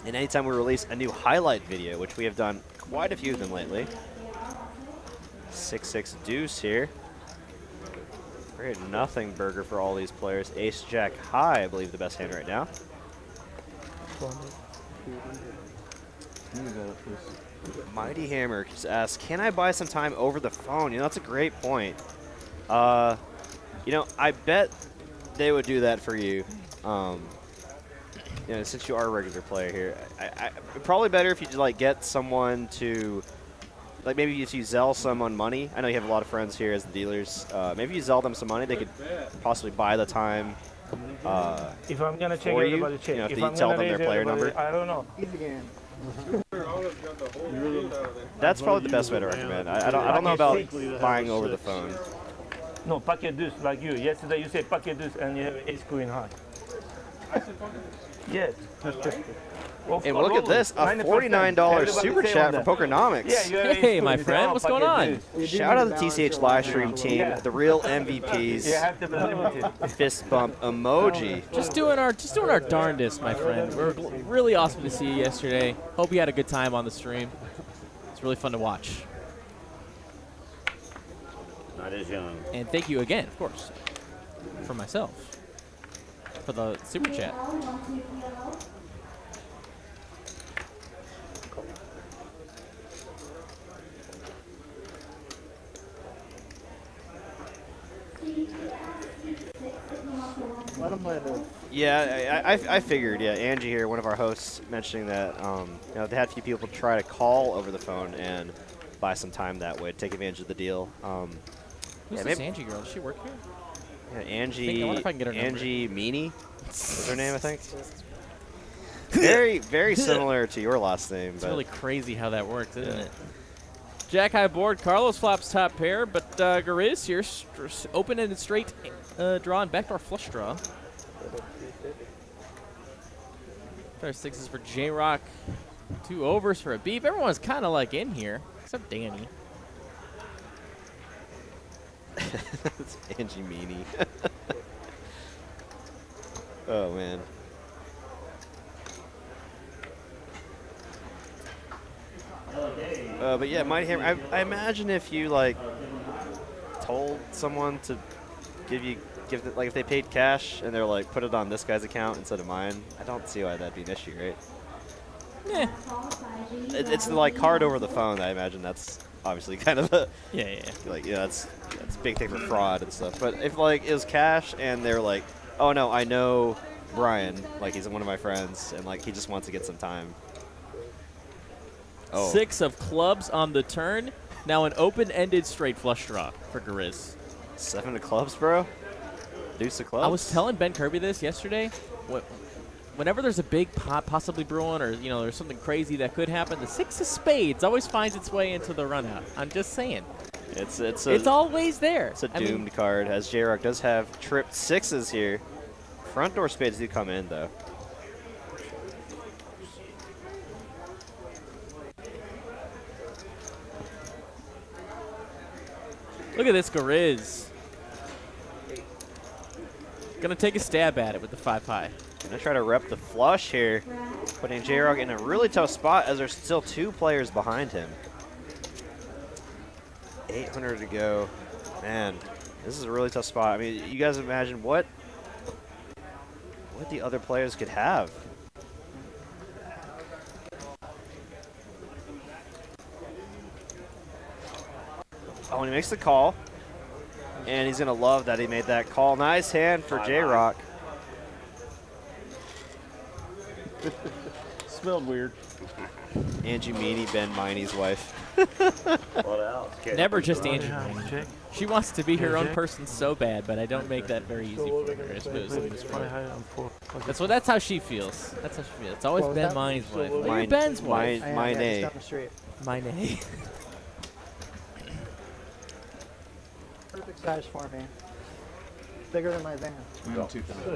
And anytime we release a new highlight video, which we have done quite a few of them lately. 6-6 deuce here. Great nothing burger for all these players. Ace Jack high, I believe, the best hand right now. Mighty Hammer just asks, can I buy some time over the phone? You know, that's a great point. You know, I bet they would do that for you. You know, since you are a regular player here, probably better if you like get someone to, like maybe if you Zelle someone money. I know you have a lot of friends here as the dealers. Maybe you Zelle them some money, they could possibly buy the time. If I'm gonna check for you, everybody, check. you know, if If you I'm tell gonna them their raise player everybody, number. I don't know. Easy game. That's probably the best way to recommend. I don't know about buying over the phone. No, packet deuce like you. Yesterday you said packet deuce and you have ace queen high. Yes. And look at this, a $49 super chat for Pokernomics. Yeah, Hey, my friend, what's going on? Shout out to the TCH live stream team, the real MVPs. You have to be limited. Fist bump emoji. Just doing our darndest, my friend. We're really awesome to see you yesterday. Hope you had a good time on the stream. It's really fun to watch. Not as young. And thank you again, of course, for myself, for the super chat. Let him play this. Yeah, I figured. Yeah, Angie here, one of our hosts, mentioning that you know, they had a few people try to call over the phone and buy some time that way, take advantage of the deal. Who's this Angie girl? Does she work here? Yeah, Angie. I wonder if I can get her number. Angie Meany is her name, I think. Very similar to your last name. It's but really crazy how that works, isn't it? Jack high board. Carlos flops top pair, but Garizz here open and straight draw and backdoor flush draw. Pair sixes for JRock. 2 overs for a beep. Everyone's kind of like in here, except Danny. It's Angie Meany. Oh man. But yeah, Mighty Hammer. I imagine if you like told someone to like if they paid cash and they're like put it on this guy's account instead of mine, I don't see why that'd be an issue, right? Yeah. It's like card over the phone. I imagine that's obviously kind of a Yeah. like that's a big thing for fraud and stuff. But if like it was cash and they're like, oh no, I know Brian, like he's one of my friends, and like he just wants to get some time. Oh. 6 of clubs on the turn. Now an open-ended straight flush draw for Garizz. 7 of clubs, bro. Deuce of clubs. I was telling Ben Kirby this yesterday. Whenever there's a big pot possibly brewing, or there's something crazy that could happen, the 6 of spades always finds its way into the run out. I'm just saying. It's always there. It's a doomed card, as JRock does have tripped 6s here. Front door spades do come in, though. Look at this Garizz. Gonna take a stab at it with the 5 high. Gonna try to rep the flush here, putting JRock in a really tough spot as there's still 2 players behind him. 800 to go. Man, this is a really tough spot. I mean, you guys imagine what the other players could have. Oh, and he makes the call. And he's going to love that he made that call. Nice hand for JRock. Smelled weird. Angie Meany, Ben Miney's wife. What else? Never just Angie. She wants to be her own person so bad, but I don't make that very easy for her. I suppose, in this part. That's how she feels. That's how she feels. It's always Ben Miney's wife. You're Ben's wife. My name. My name. Perfect size for me. Bigger than my van.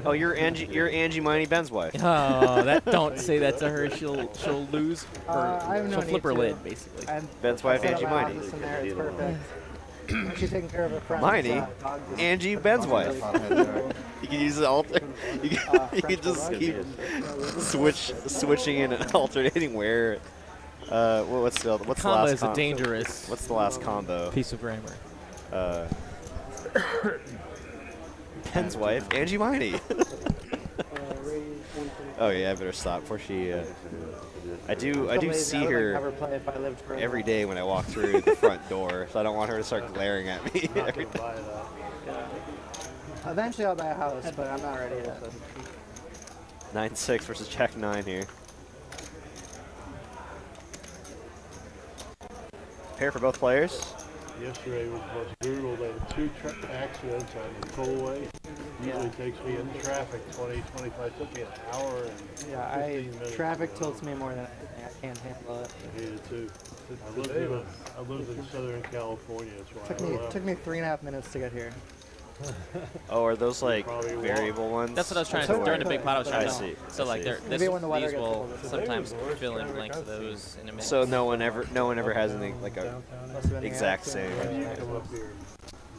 Oh, you're Angie Miney, Ben's wife. Oh, don't say that to her. She'll lose. She'll flip her lid, basically. Ben's wife, Angie Miney. It's perfect. She's taking care of her friends. Miney, Angie, Ben's wife. You can use the alter. You can just keep switching in and alternating where. What's the last combo is a dangerous. What's the last combo? Piece of grammar. Ben's wife, Angie Miney. Oh yeah, I better stop before she. I do see her every day when I walk through the front door, so I don't want her to start glaring at me every day. Eventually I'll buy a house, but I'm not ready yet. 9-6 versus Jack 9 here. Pair for both players. Yesterday was brutal. They had 2 accidents on the tollway. Usually takes me in traffic 20-25. Took me an hour and 15 minutes. Traffic tilts me more than I can handle it. I hate it too. I lived in Southern California. That's why Took me 3.5 minutes to get here. Oh, are those like variable ones? That's what I was trying to during the big pot. I was trying to. see. So like these will sometimes fill in blanks of those in a minute. So no one ever has anything like a exact same. you come up here,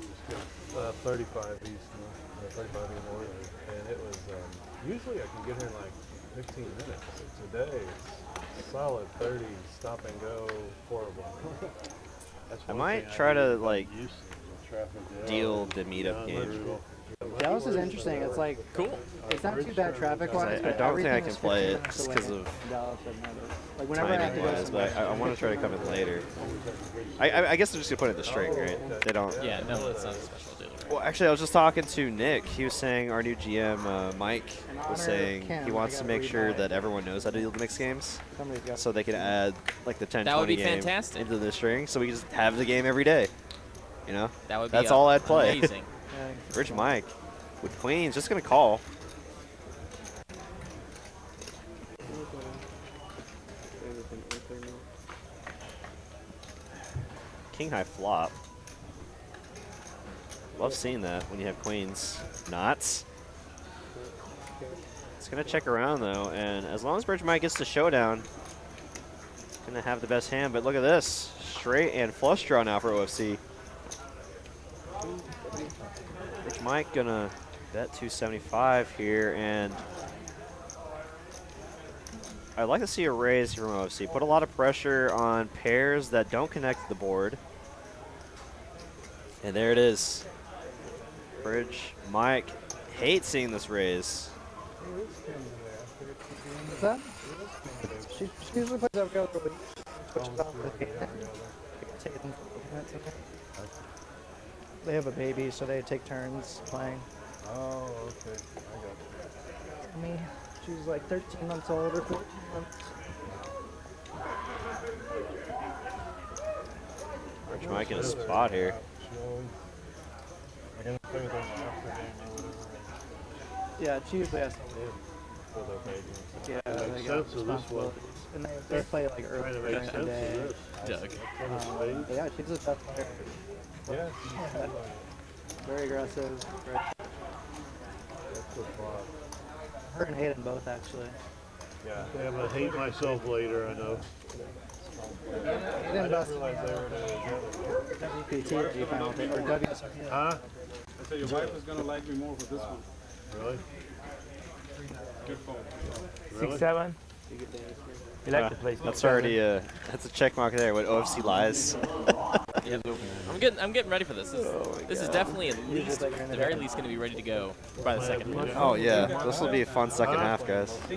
you just go 35 east, 35 north, and it was usually I can get here in like 15 minutes. Today it's solid 30, stop and go, horrible. I might try to like deal the meetup game. Dallas is interesting. It's like cool. It's not too bad traffic-wise. I don't think I can play it just because of timing wise, but I want to try to come in later. I guess they're just gonna put it in the string, right? They don't. Yeah, no, it's not a special deal. Well, actually, I was just talking to Nick. He was saying our new GM, Mike, was saying he wants to make sure that everyone knows how to deal the mixed games, so they can add like the 10-20 game into the string, so we can just have the game every day. You know, that would be that's all I'd play. Amazing. Rich Mike with queens, just gonna call. King high flop. Love seeing that when you have queens. Knots. It's gonna check around though, and as long as Rich Mike gets to showdown, it's gonna have the best hand. But look at this, straight and flush draw now for OFC. Rich Mike gonna bet 275 here, and I'd like to see a raise here from OFC. Put a lot of pressure on pairs that don't connect to the board. And there it is. Rich Mike hates seeing this raise. What's that? She usually plays every other week. They have a baby, so they take turns playing. Oh, okay. I got me. She's like 13 months old or 14 months. Arch might get a spot here. I can play with them after game or whatever. Yeah, she usually has to leave. For their baby. Yeah, It they makes got sense of this one. responsibilities. And they play like early Trying to during make the sense day. of this. Doug. But yeah, she's a tough player. Yeah. Very aggressive. That's the plot. Her and Hayden both actually. Yeah. I'm gonna hate myself later, I know. Hayden best WPT that you found it, or WSOP. Huh? I said your wife is gonna like me more for this one. Really? Good phone. Really? 6'7". You like to play That's already that's a check mark there. What OFC lies. I'm getting ready for this. This is definitely at least, at the very least, going to be ready to go by the second half. Oh yeah, this will be a fun second half, guys. I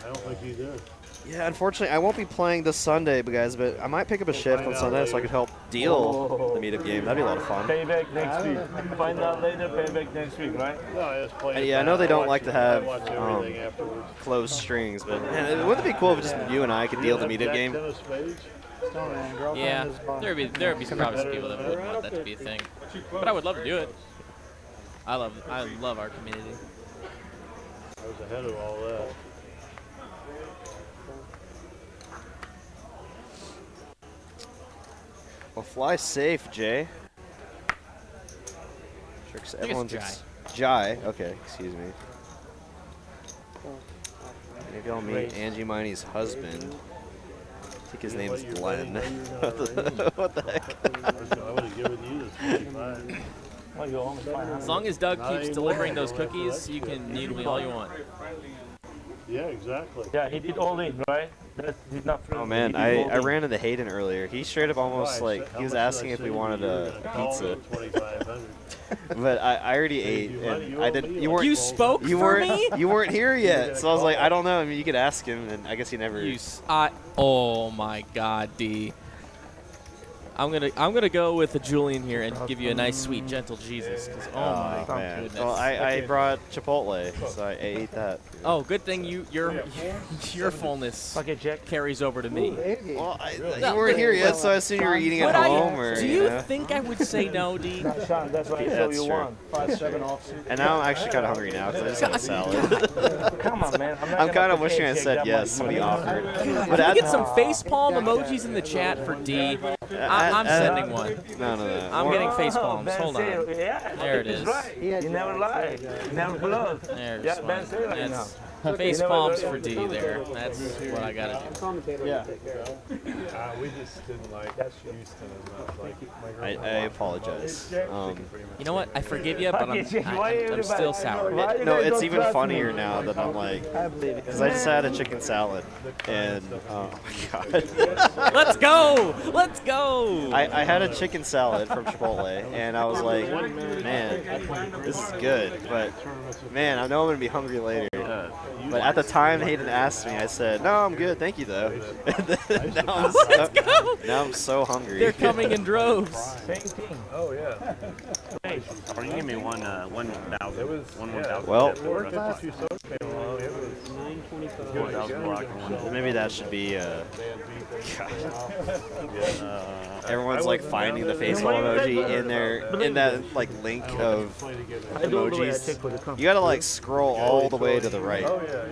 don't think you did. Yeah, unfortunately, I won't be playing this Sunday, guys, but I might pick up a shift on Sunday so I could help deal the meetup game. That'd be a lot of fun. Payback next week. Find out later, payback next week, right? No, I just played. And yeah, I know they don't like to have watch everything afterwards. closed strings, but man, wouldn't it be cool if just you and I could deal the meetup game? Tennis page? Stoneman, girlfriend Yeah, is fun. there would be probably some people that wouldn't want that to be a thing, but I would love to do it. I love our community. I was ahead of all that. Well, fly safe, Jay. Tricks think it's everyone's Jai. Jai. Okay, excuse me. Maybe I'll meet Angie Miney's husband. I think his name's Glenn. What the heck? I would have given you this 25. I'll go home and find out. As long as Doug keeps delivering those cookies, you can needle me all you want. Yeah, exactly. Yeah, he did all in, right? He's not friendly. Oh man, He did all I in. ran into Hayden earlier. He straight up almost like he was asking if we wanted a pizza, 2,500. but I already ate and I didn't. You weren't. You spoke You for weren't. me? You weren't here yet, so I was like, I don't know. I mean, you could ask him, and I guess he never. Oh my God, D. I'm gonna go with the Julian here and give you a nice, sweet, gentle Jesus. 'Cause, oh my man. goodness. Well, I brought Chipotle, so I ate that. Oh, good thing your fullness Okay, Jack. carries over to me. Well, you weren't here yet, so I assume you were eating at home, or Do you think I would say no, D? Sean, that's why I Yeah, show that's you true. one. 5'7" offsuit. And now I'm actually kind of hungry now because I just had a salad. Come on, man. I'm kind of wishing I said yes to be awkward. But Can we get some facepalm emojis in the chat for D? I'm sending one. No. I'm getting facepalms. Ben Hold on. said, yeah, There it he's is. right. You never lie. You never bluff. There's Yeah, one. Ben said right now. That's facepalms for D there. That's what I gotta do. Yeah. We just didn't like Houston as much. Like, I apologize. You know what? I forgive you, but I'm still sour. No, it's even funnier now that I'm like, I believe it. because I just had a chicken salad, and oh my god. Let's go! Let's go! I had a chicken salad from Chipotle, and I was like, man, this is good, but man, I know I'm gonna be hungry later. But at the time Hayden asked me, I said, no, I'm good, thank you though. And then now I'm so hungry. They're coming in droves. Same thing. oh yeah. Or you can give me one 1,000. It was 1,000. Well, 52 soda came along. It was 1,000 block and one. maybe that should be. yeah. Everyone's like finding the facepalm emoji in that like link of emojis. You gotta like scroll all the way to the right.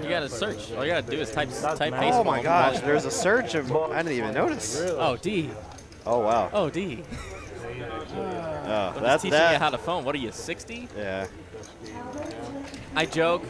You gotta search. All you gotta do is type facepalm. Oh my gosh, there's a search of. I didn't even notice. Oh, D. Oh wow. Oh, D. Oh, I'm just that's teaching you how that. to phone. What are you, 60? Yeah. I joke.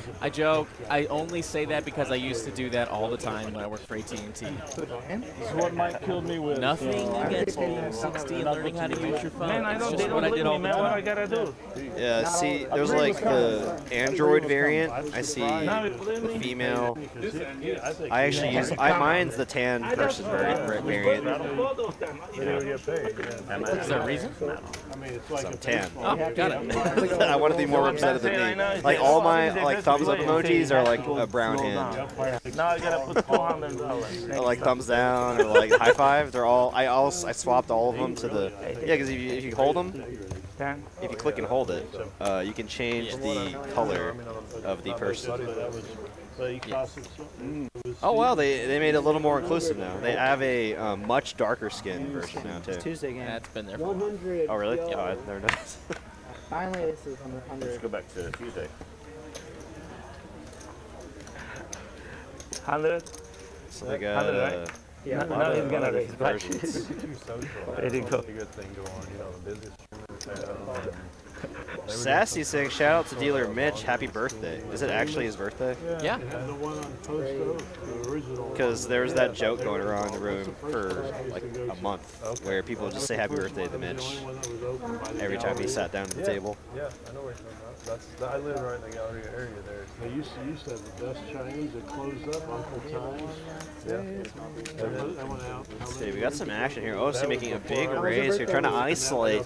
I only say that because I used to do that all the time when I worked for AT&T. This is what Mike killed me with. Nothing against being 60 and learning how to use your phone. Man, I It's don't, just they what don't I did believe all me, the man. What I time. gotta do? Yeah, see, there's like the Android variant. I see Now you believe the me? female. I I actually use. Mine's the tan person variant. Both of them. They don't get paid. Yeah. Is there a reason? I mean, it's like So I'm if tan. Oh, got it. I want to be more represented than me. Like all my like thumbs up emojis are like a brown hand. Now I gotta put $400. Or like thumbs down or like high five. They're all. I swapped all of them to the. Yeah, because if you hold them, 10? if you click and hold it, you can change the color of the person. Oh wow, they made it a little more inclusive now. They have a much darker skin version now too. Tuesday game. That's been there for a while. 100. Oh really? Oh, I never noticed. Finally, this is on the 100. Let's go back to Tuesday. 100? So they got Yeah. a lot Now he's of gonna other raise back. versions. There you go. Good thing going, you know, the busiest Sassy saying, shout out to dealer Mitch, happy birthday. Is it actually his birthday? Yeah. the one on Post Oak, the original. Because there was that joke going around the room for like a month where people would just say happy birthday to Mitch every time he sat down at the table. Yeah, I know where you're talking about. I live right in the Galleria area there. They used to have the best Chinese that closed up Uncle Times. Yeah. That went out. See, we got some action here. OC making a big raise here, trying to isolate.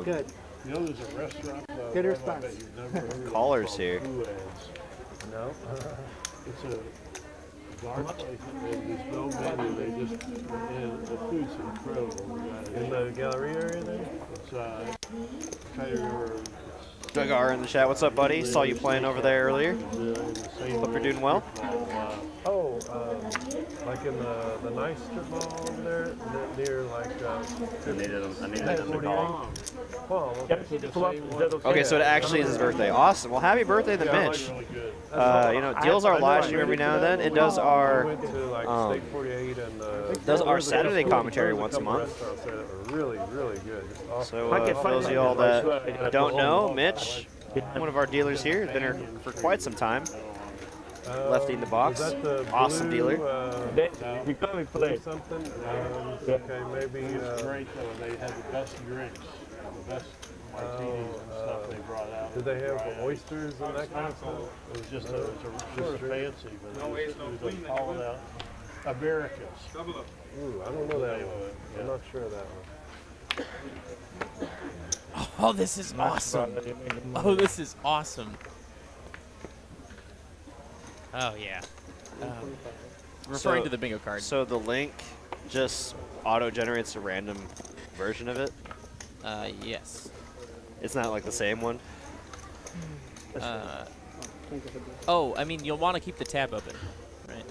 Good. You know, there's a restaurant. Good response. Callers here. No. It's a dark place. There's no menu. They just, and the food's incredible. In the Galleria area there? It's, try to remember. Doug R in the chat. What's up, buddy? Saw you playing over there earlier. Hope you're doing well. Like in the nice strip mall over there, near like. I needed them to call. Well, Okay, so it actually is his birthday. Awesome. Well, happy birthday to Mitch. You know, deals our live stream every now and then. It does our Saturday commentary once a month. Really, really good. So for those of you all that don't know, Mitch, one of our dealers here, has been here for quite some time. Lefty in the box, awesome dealer. You come and play. Something. Okay, maybe. Great though. They had the best drinks, the best martinis and stuff they brought out. Did they have oysters and that kind of stuff? It was just a sort of fancy, but it was like called out Americas. Ooh, I don't know that one. I'm not sure of that one. Oh, this is awesome. Oh, this is awesome. Oh, yeah. Referring to the bingo card. So the link just auto-generates a random version of it? Yes. It's not like the same one? Oh, I mean, you'll want to keep the tab open, right?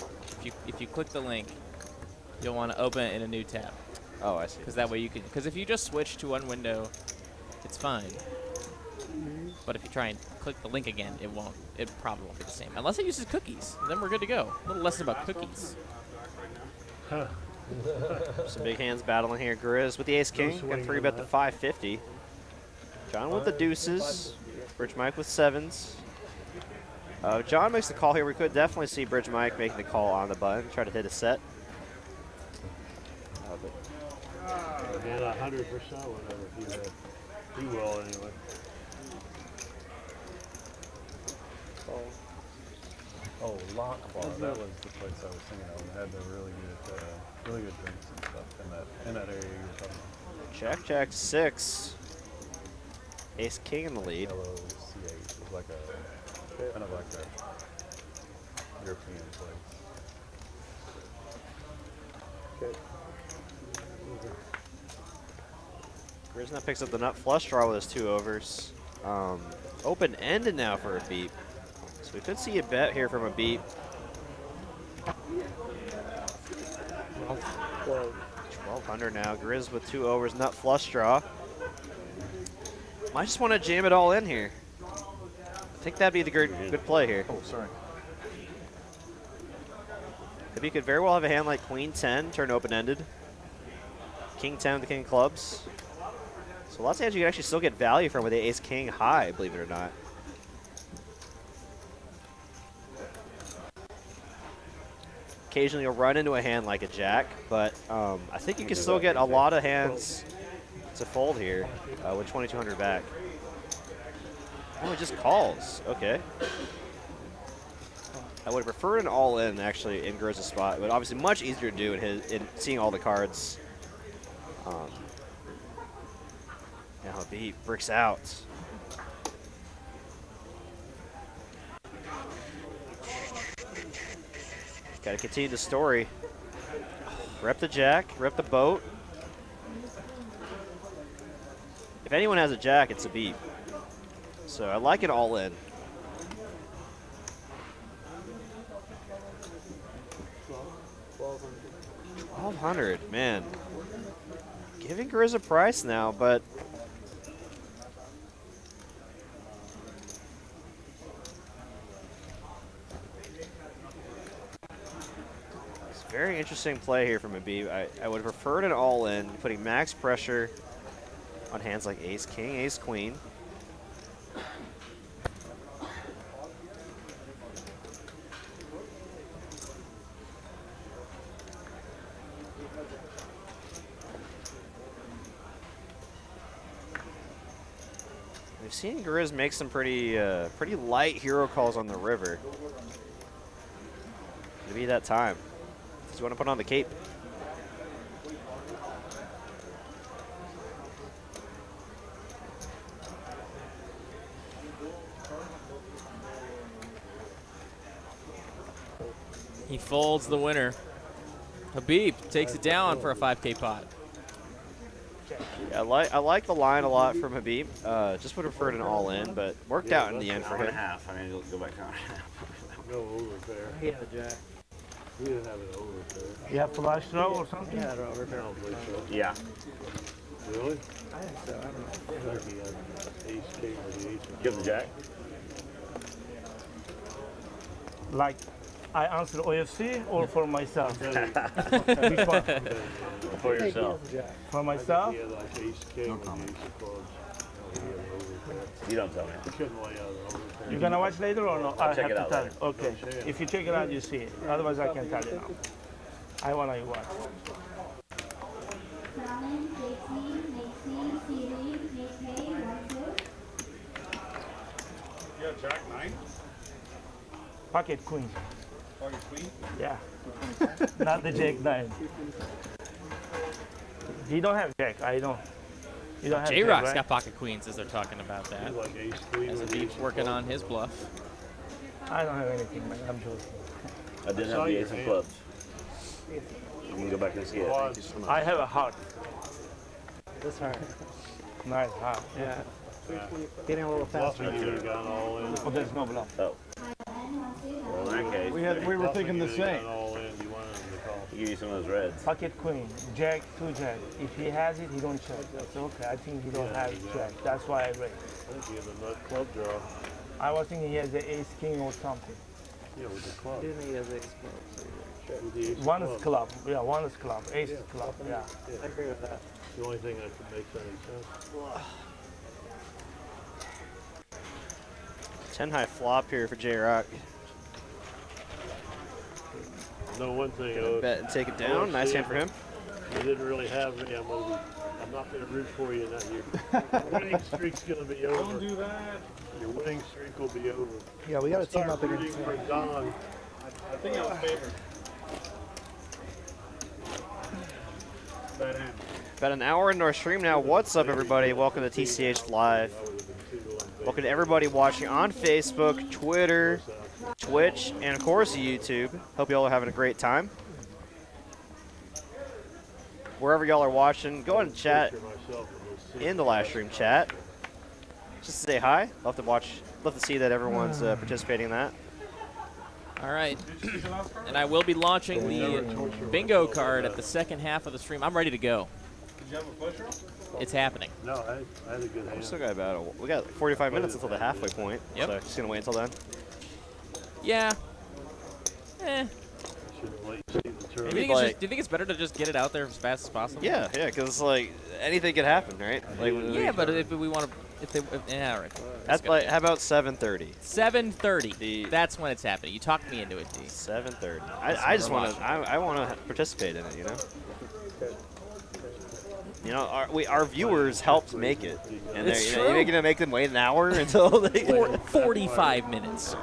If you click the link, you'll want to open it in a new tab. Oh, I see. Because that way you can. Because if you just switch to one window, it's fine. But if you try and click the link again, it won't. It probably won't be the same. Unless it uses cookies. Then we're good to go. A little lesson about cookies. Some big hands battling here. Garizz with the ace-king. Got 3-bet the 550. John with the deuces. Bridge Mike with sevens. John makes the call here. We could definitely see Bridge Mike making the call on the button. Try to hit a set. Yeah, 100% whatever he had. He will anyway. Oh, Lock Bar. That was the place I was thinking of. It had the really good drinks and stuff in that area you were talking about. Jack 6. Ace-king in the lead. Yellow C8. It was like a kind of like a European place. Okay. Garizz now picks up the nut flush draw with his 2 overs. Open-ended now for a beat. So we could see a bet here from a beat. 1200 now. Garizz with 2 overs, nut flush draw. Might just want to jam it all in here. I think that'd be the good play here. Oh, sorry. If you could very well have a hand like Queen 10, turn open-ended. King 10 with the King of Clubs. So lots of hands you can actually still get value from with the Ace-King high, believe it or not. Occasionally you'll run into a hand like a jack, but I think you can still get a lot of hands to fold here with 2,200 back. Oh, it just calls. Okay. I would have preferred an all-in actually in Garizz's spot, but obviously much easier to do in seeing all the cards. Now he bricks out. Got to continue the story. Rep the jack, rep the boat. If anyone has a jack, it's a beat. So I like it all in. 1,200, man. Giving Garizz a price now, but it's a very interesting play here from Habib. I would have preferred an all-in, putting max pressure on hands like ace king, ace queen. We've seen Garizz make some pretty light hero calls on the river. It'll be that time. Does he want to put on the cape? He folds the winner. Habib takes it down for a 5K pot. Yeah, I like the line a lot from Habib. Just would have preferred an all-in, but worked out in the end for him. I mean, go back down. No over there. He had a jack. We didn't have it over there. You have flush draw or something? Yeah, over there. Yeah. Really? I think so. I don't know. Like he had ace king or the ace. Give the jack. Like, I answer OFC or for myself? Which one? For yourself. For myself? He had like ace king and the ace of clubs. No, he had an over there. You don't tell me. He couldn't lay out an over there. You gonna watch later or no? I'll check it have out to tell later. you. Okay. If you check it out, you see it. Otherwise, I can tell you now. I wanna you watch. You have jack 9? Pocket queen. Pocket queen? Yeah. Not the jack 9. He don't have jack. I don't. You don't have jack, JRock's right? got pocket queens as they're talking about that. He like ace queen As with the Habib's ace working of on his bluff. I don't have anything, man. I'm joking. I didn't have the ace of clubs. You can go back and see it. Thank you so much. I have a heart. This hard. Nice heart. Yeah. Getting a little faster. Bluffing, you would have gone all in. Oh, there's no bluff. Oh. Well, in that case, We were thinking the same. All in, you wanted him to call. I'll give you some of those reds. Pocket queen, jack, 2 jack. If he has it, he don't check. That's okay. I think he don't have jack. That's why I raised. I think he had a nut club draw. I was thinking he has the ace king or something. Yeah, with the club. Didn't he have ace clubs? With the ace of One is clubs. club. Yeah, one is club. Ace is club. Yeah. I agree with that. The only thing that could make any sense. 10 high flop here for JRock. No, one thing, Gonna bet and take it down. Nice hand for him. You didn't really have me. I'm not going to root for you now. Your winning streak's going to be over. Don't do that. Your winning streak will be over. Yeah, we got to team Start up rooting against for him. Don. I think I was favored. Bad hand. About an hour into our stream now. What's up, everybody? Welcome to TCH Live. Welcome to everybody watching on Facebook, Twitter, Twitch, and of course YouTube. Hope y'all are having a great time. Wherever y'all are watching, go ahead and chat in the live stream chat. Just to say hi. Love to watch. Love to see that everyone's participating in that. All right. And I will be launching the bingo card at the second half of the stream. I'm ready to go. Did you have a flush draw? It's happening. No, I had a good We hand. still got about we got 45 minutes until the halfway point. Yep. So just gonna wait until then. Yeah. Shouldn't let you see the turn. Do you think it's better to just get it out there as fast as possible? Yeah, because like anything could happen, right? Like Yeah, but if we want to, yeah, all right. that's like how about 7:30? 7:30. That's when it's happening. You talked me into it, D. 7:30. I just want to. I want to participate in it. You know. You know, our viewers helped make it, and It's you're gonna make them wait an hour until they. 45 minutes.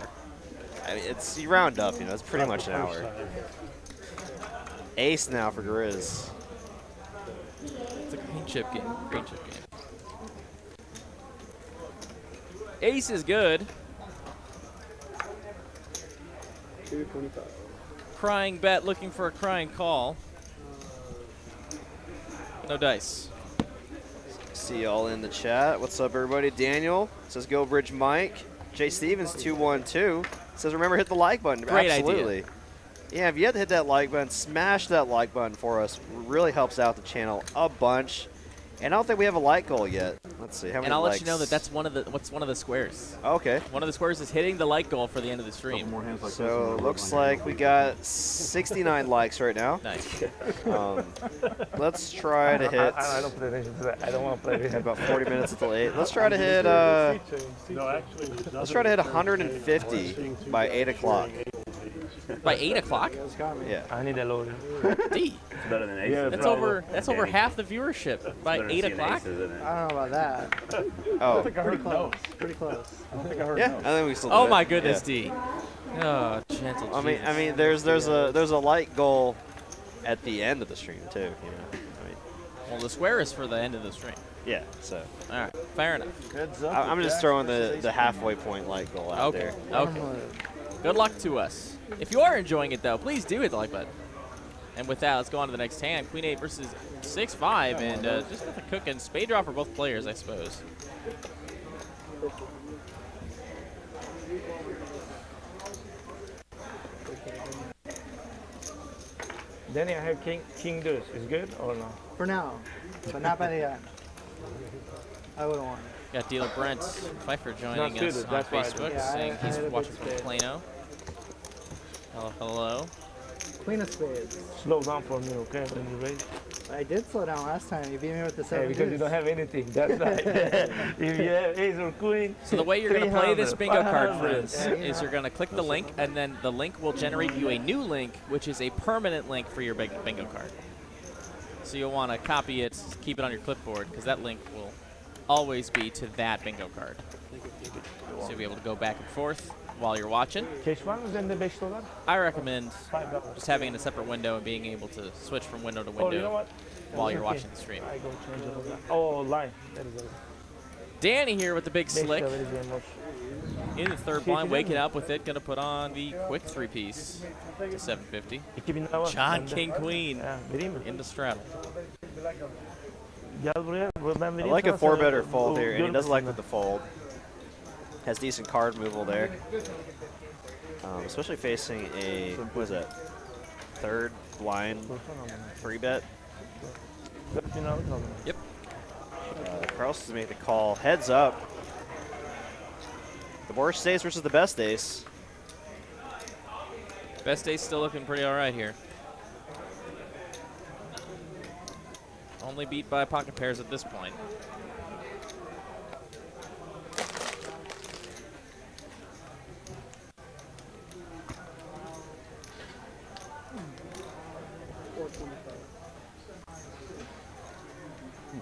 I mean, you round up. You know, it's pretty much an hour. Ace now for Garizz. It's a green chip game. Green chip game. Ace is good. 225. Crying bet, looking for a crying call. No dice. See y'all in the chat. What's up, everybody? Daniel says Go Bridge Mike. Jay Stevens 212 says remember hit the like button. Great Absolutely. idea. Yeah, if you have to hit that like button, smash that like button for us. Really helps out the channel a bunch. And I don't think we have a like goal yet. Let's see how many. And I'll likes? let you know that that's one of the squares. Okay. One of the squares is hitting the like goal for the end of the stream. More hands like So this. looks like we got 69 likes right now. Nice. Let's try to hit. I don't pay attention to that. I don't want to play. About 40 minutes until 8. Let's try to hit. Let's try to hit 150 by 8 o'clock. By 8 o'clock? Yeah. I need a load. D. It's better than aces. Yeah, That's over half the viewership by Better than 8 seeing o'clock. aces, isn't it? I don't know about that. Oh. Pretty close. Pretty close. Yeah. I think we still. Do Oh it. my goodness, Yeah. D. Oh, gentle. I mean, there's a like goal at the end of the stream too. You know. Well, the square is for the end of the stream. Yeah. So. All right, fair enough. I'm just throwing the halfway point like goal out Okay. there. Okay. Good luck to us. If you are enjoying it though, please do hit the like button. And with that, let's go on to the next hand. Queen 8 versus 6-5, and just nothing cooking. Spade draw for both players, I suppose. Danny, I have king deuce. Is good or no? For now, but not by the end. I wouldn't want it. Got dealer Brent Pfeiffer joining Not us suited, on that's why I Facebook, Yeah, saying I he's had a watching big from spade. Plano. Hello, hello. Queen of spades. Slow down for me, okay? When you raise. I did slow down last time. You beat me with the Hey, 7 because you deuce. don't have anything. That's right. If you have ace or queen. So the way you're going to play this 300, bingo card, 500. friends, is you're going to click the link, and then the link will generate you a new link, which is a permanent link for your bingo card. So you'll want to copy it, keep it on your clipboard, because that link will always be to that bingo card. So you'll be able to go back and forth while you're watching. Cash one was in the base dollar. I recommend $5. just having it in a separate window and being able to switch from window to Oh, you know window what? while you're Okay. watching the stream. I go change it. Over. Oh, line. That is it. Danny here with the big Base slick. dollar is the most. In the third blind, waking up with it, gonna put on the quick 3-piece to 750. John King Queen into straddle. I like a 4-better fold here, and he doesn't like with the fold. Has decent card removal there, especially facing a what is that? Third blind 3-bet. Yep. Carlson's make the call. Heads up. The worst ace versus the best ace. Best ace still looking pretty all right here. Only beat by pocket pairs at this point.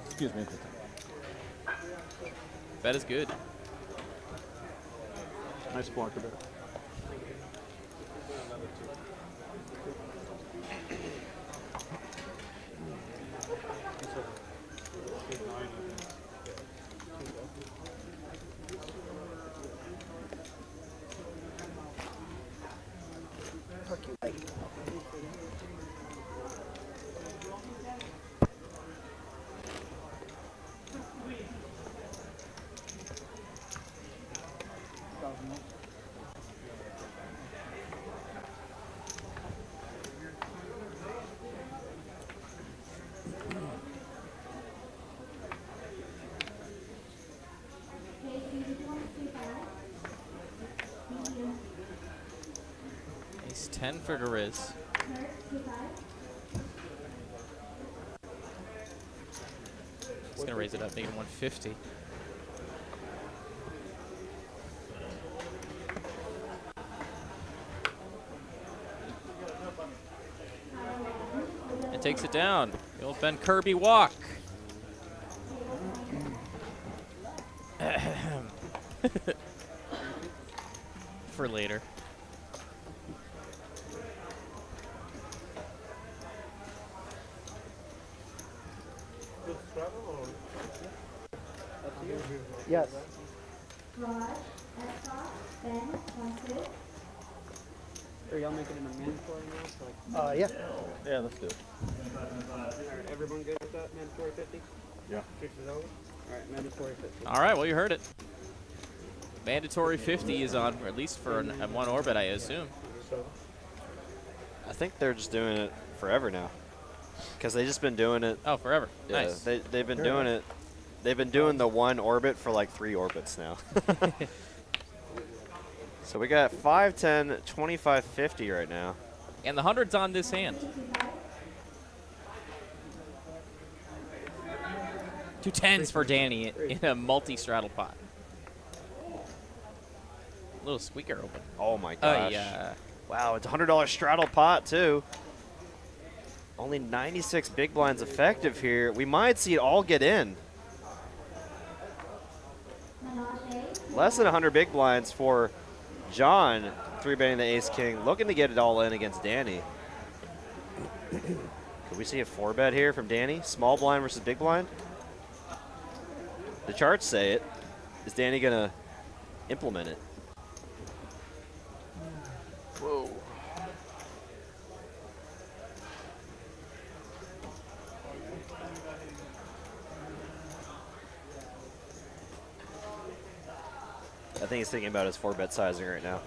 Excuse me. Bet is good. Nice blocker there. Ace 10 for Garizz. He's gonna raise it up, make it 150. And takes it down. The old Ben Kirby walk. For later. Yes. Are y'all making it a mandatory now? So like, Yeah. Yeah, let's do it. everyone good with that mandatory 50? Yeah. 50's over? Alright, mandatory 50. All right, well, you heard it. Mandatory 50 is on, at least for one orbit, I assume. I think they're just doing it forever now. Because they've just been doing it. Oh, forever. Yeah, Nice. They've been doing it. They've been doing the one orbit for like 3 orbits now. So we got 5, 10, 25, 50 right now. And the 100's on this hand. 2 10s for Danny in a multi-straddle pot. Little squeaker open. Oh my gosh. Yeah. Wow, it's a $100 straddle pot too. Only 96 big blinds effective here. We might see it all get in. Less than 100 big blinds for John, 3-betting the ace-king, looking to get it all in against Danny. Could we see a 4-bet here from Danny? Small blind versus big blind? The charts say it. Is Danny gonna implement it? Whoa. I think he's thinking about his 4-bet sizing right now.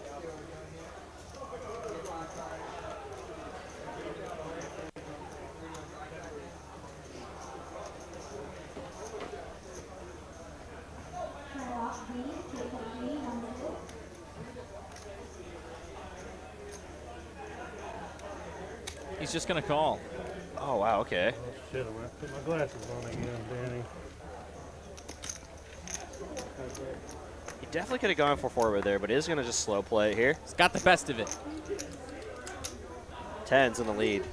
He's just going to call. Oh, wow, okay. Oh, shit, I'm going to put my glasses on again, Danny. He definitely could have gone for 4-bet there, but he is going to just slow play it here. He's got the best of it. 10's in the lead.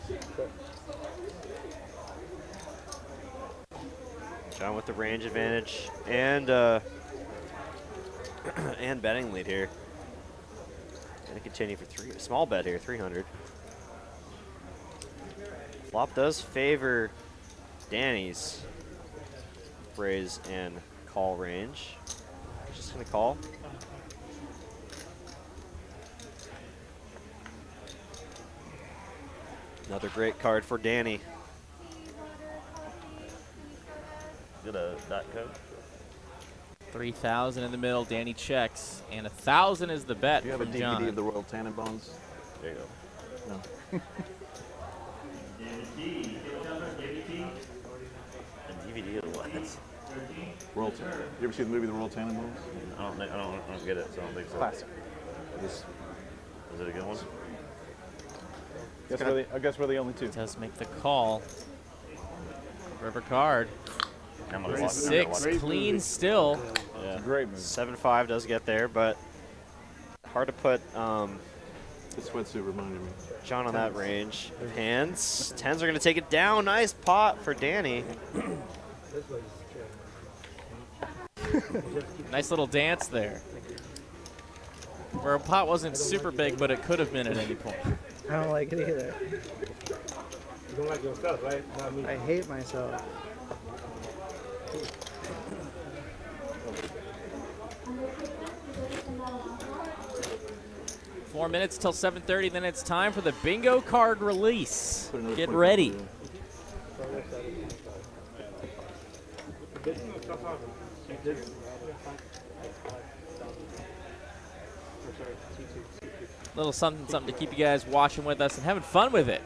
John with the range advantage and and betting lead here. Gonna continue for 3. Small bet here, 300. Flop does favor Danny's raise and call range. Just gonna call. Another great card for Danny. Get a dot code. 3,000 in the middle. Danny checks, and 1,000 is the bet Do you have a from DVD John. of the Royal Tannenbaums? There you go. No. A DVD of the what? Royal. You ever see the movie The Royal Tannenbaums? I don't get it, so I don't think so. Classic. Is it a good one? I guess we're the only two. Does make the call. River card. I'm gonna It's a watch it. 6, clean still. Yeah. Great move. 7-5 does get there, but hard to put The sweatsuit reminded me. John on that range. Hands. 10s are going to take it down. Nice pot for Danny. Nice little dance there. Where a pot wasn't super big, but it could have been at any point. I don't like it either. You don't like yourself, right? Not me. I hate myself. Four minutes till 7:30, then it's time for the bingo card release. Get ready. Little something to keep you guys watching with us and having fun with it.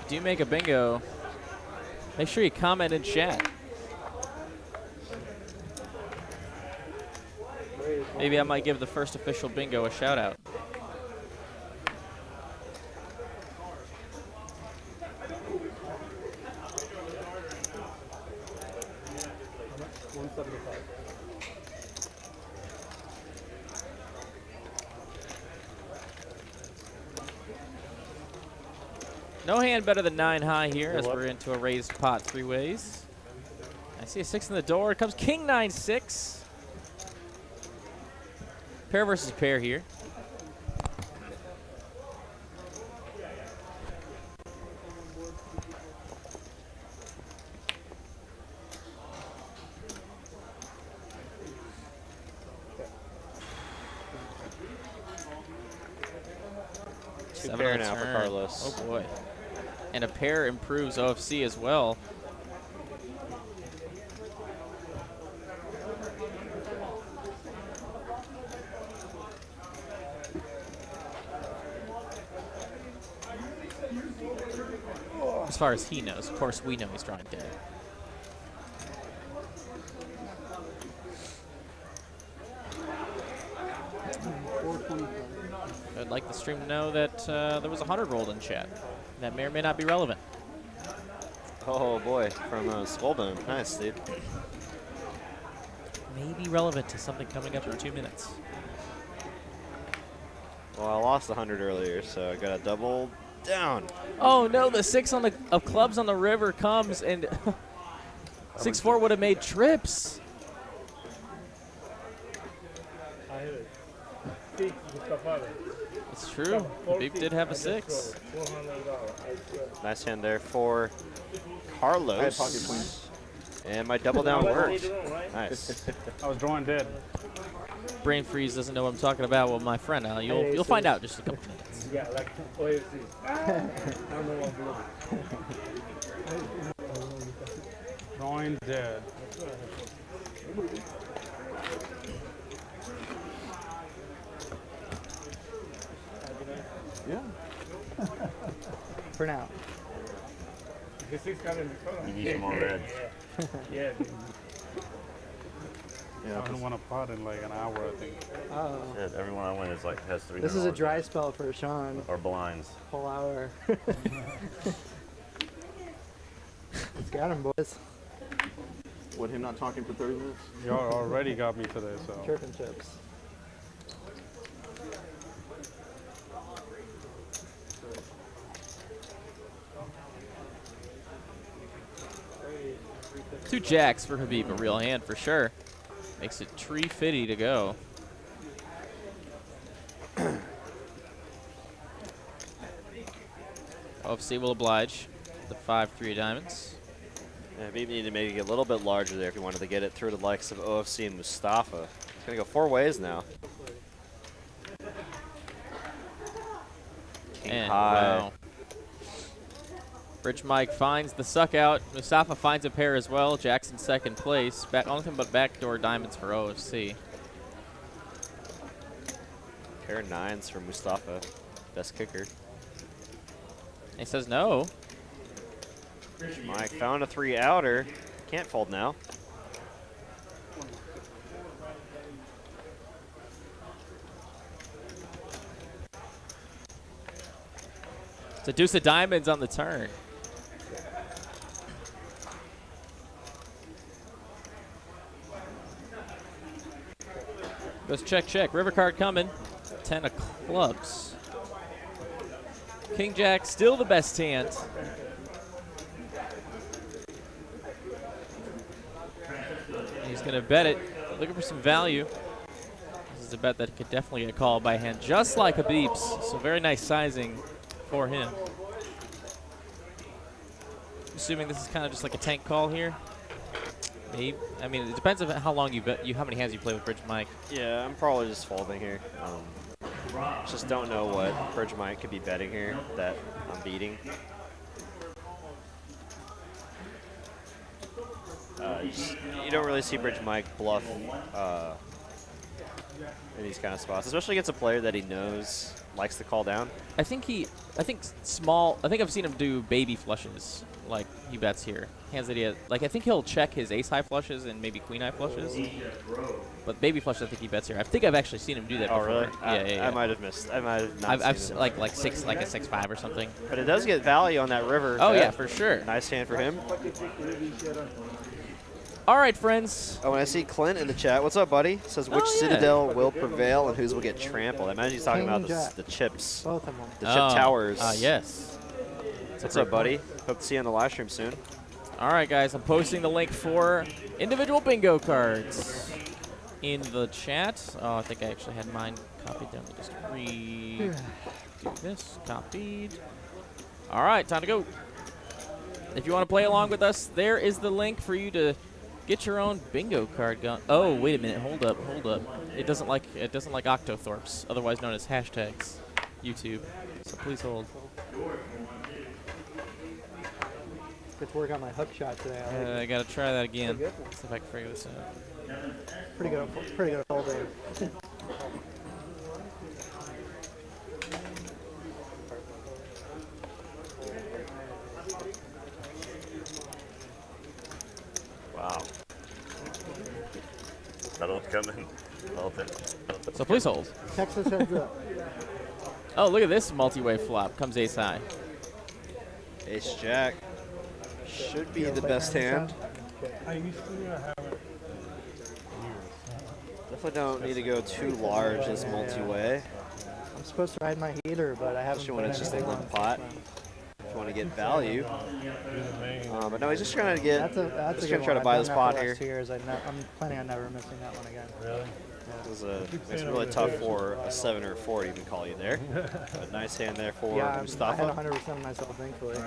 If you do make a bingo, make sure you comment in chat. Maybe I might give the first official bingo a shout out. No hand better than 9 high here as we're into a raised pot 3 ways. I see a 6 in the door. Here comes King 9-6. Pair versus pair here. Two 7 pair on the now for turn. Carlos. Oh boy. And a pair improves OFC as well. As far as he knows. Of course, we know he's drawing dead. I'd like the stream to know that there was 100 rolled in chat. That may or may not be relevant. Oh boy, from Skullbone. Nice, dude. May be relevant to something coming up in 2 minutes. Well, I lost 100 earlier, so I got to double down. Oh no, the 6 on the of clubs on the river comes and 6-4 would have made trips. I hit it. See, Mustafa. It's true. Beep did have a 6. $400. Nice hand there for Carlos. I had pocket queen. And my double down worked. Nice. I was drawing dead. Brain freeze doesn't know what I'm talking about. Well, my friend, you'll find out in just a couple minutes. Yeah, like OFC. I don't know what Drawing dead. Yeah. For now. This is kind of You need some more red. Yeah. I don't want to pot in like an hour, I think. Oh. Shit, everyone I win is like has 300. This is a dry spell for Sean. Or blinds. Whole hour. Let's get him, boys. What, him not talking for 30 minutes? Y'all already got me today, so. Chirping chips. Two jacks for Habib, a real hand for sure. Makes it tree fitty to go. OFC will oblige. The 5-3 diamonds. Yeah, maybe need to make it a little bit larger there if you wanted to get it through the likes of OFC and Mustafa. It's going to go 4 ways now. King And high. wow. Bridge Mike finds the suck out. Mustafa finds a pair as well. Jackson second place. Only thing but backdoor diamonds for OFC. Pair of 9s for Mustafa. Best kicker. He says no. Mike found a 3 outer. Can't fold now. It's a deuce of diamonds on the turn. Goes check, check. River card coming. 10 of clubs. King Jack still the best hand. He's going to bet it. Looking for some value. This is a bet that could definitely get called by hand, just like Habib's. So very nice sizing for him. Assuming this is kind of just like a tank call here. Maybe. I mean, it depends on how long how many hands you play with Bridge Mike. Yeah, I'm probably just folding here. Just don't know what Bridge Mike could be betting here that I'm beating. You don't really see Bridge Mike bluff in these kind of spots, especially against a player that he knows likes to call down. I think I've seen him do baby flushes, like he bets here. Hands that he has, like I think he'll check his ace high flushes and maybe queen high flushes. But baby flushes, I think he bets here. I think I've actually seen him do that before. Really? Yeah. I might have missed. I might have not I've seen it. like a 6-5 or something. But it does get value on that river. Oh bet. yeah, for sure. Nice hand for him. All right, friends. Oh, and I see Clint in the chat. What's up, buddy? Says which yeah. citadel will prevail and whose will get trampled. I imagine he's talking about the chips. Both of them. The chip towers. Yes. What's up, buddy? Hope to see you on the live stream soon. All right, guys. I'm posting the link for individual bingo cards in the chat. Oh, I think I actually had mine copied down. Let me just do this. Copied. All right, time to go. If you want to play along with us, there is the link for you to get your own bingo card gun. Oh, wait a minute. Hold up. It doesn't like Octothorpes, otherwise known as hashtags. YouTube. So please hold. Get to work on my hook shot today. I gotta try that again. See if I can figure this out. Pretty good holding. Wow. That'll come in. So please hold. Texas heads up. Oh, look at this multi-way flop. Comes ace high. Ace jack should be the best hand. I used to have it Definitely don't need to go too large as multi-way. I'm supposed to ride my heater, but I haven't. Especially when it's just a limp pot. If you want to get value. But no, he's just trying to get. That's just a gonna good try one. to buy I've this done pot that for here. last 2 years. I'm planning on never missing that one again. Really? This makes it really tough for a 7 or a 4 to even call you there. But nice hand there for Mustafa. I had 100% of myself, thankfully.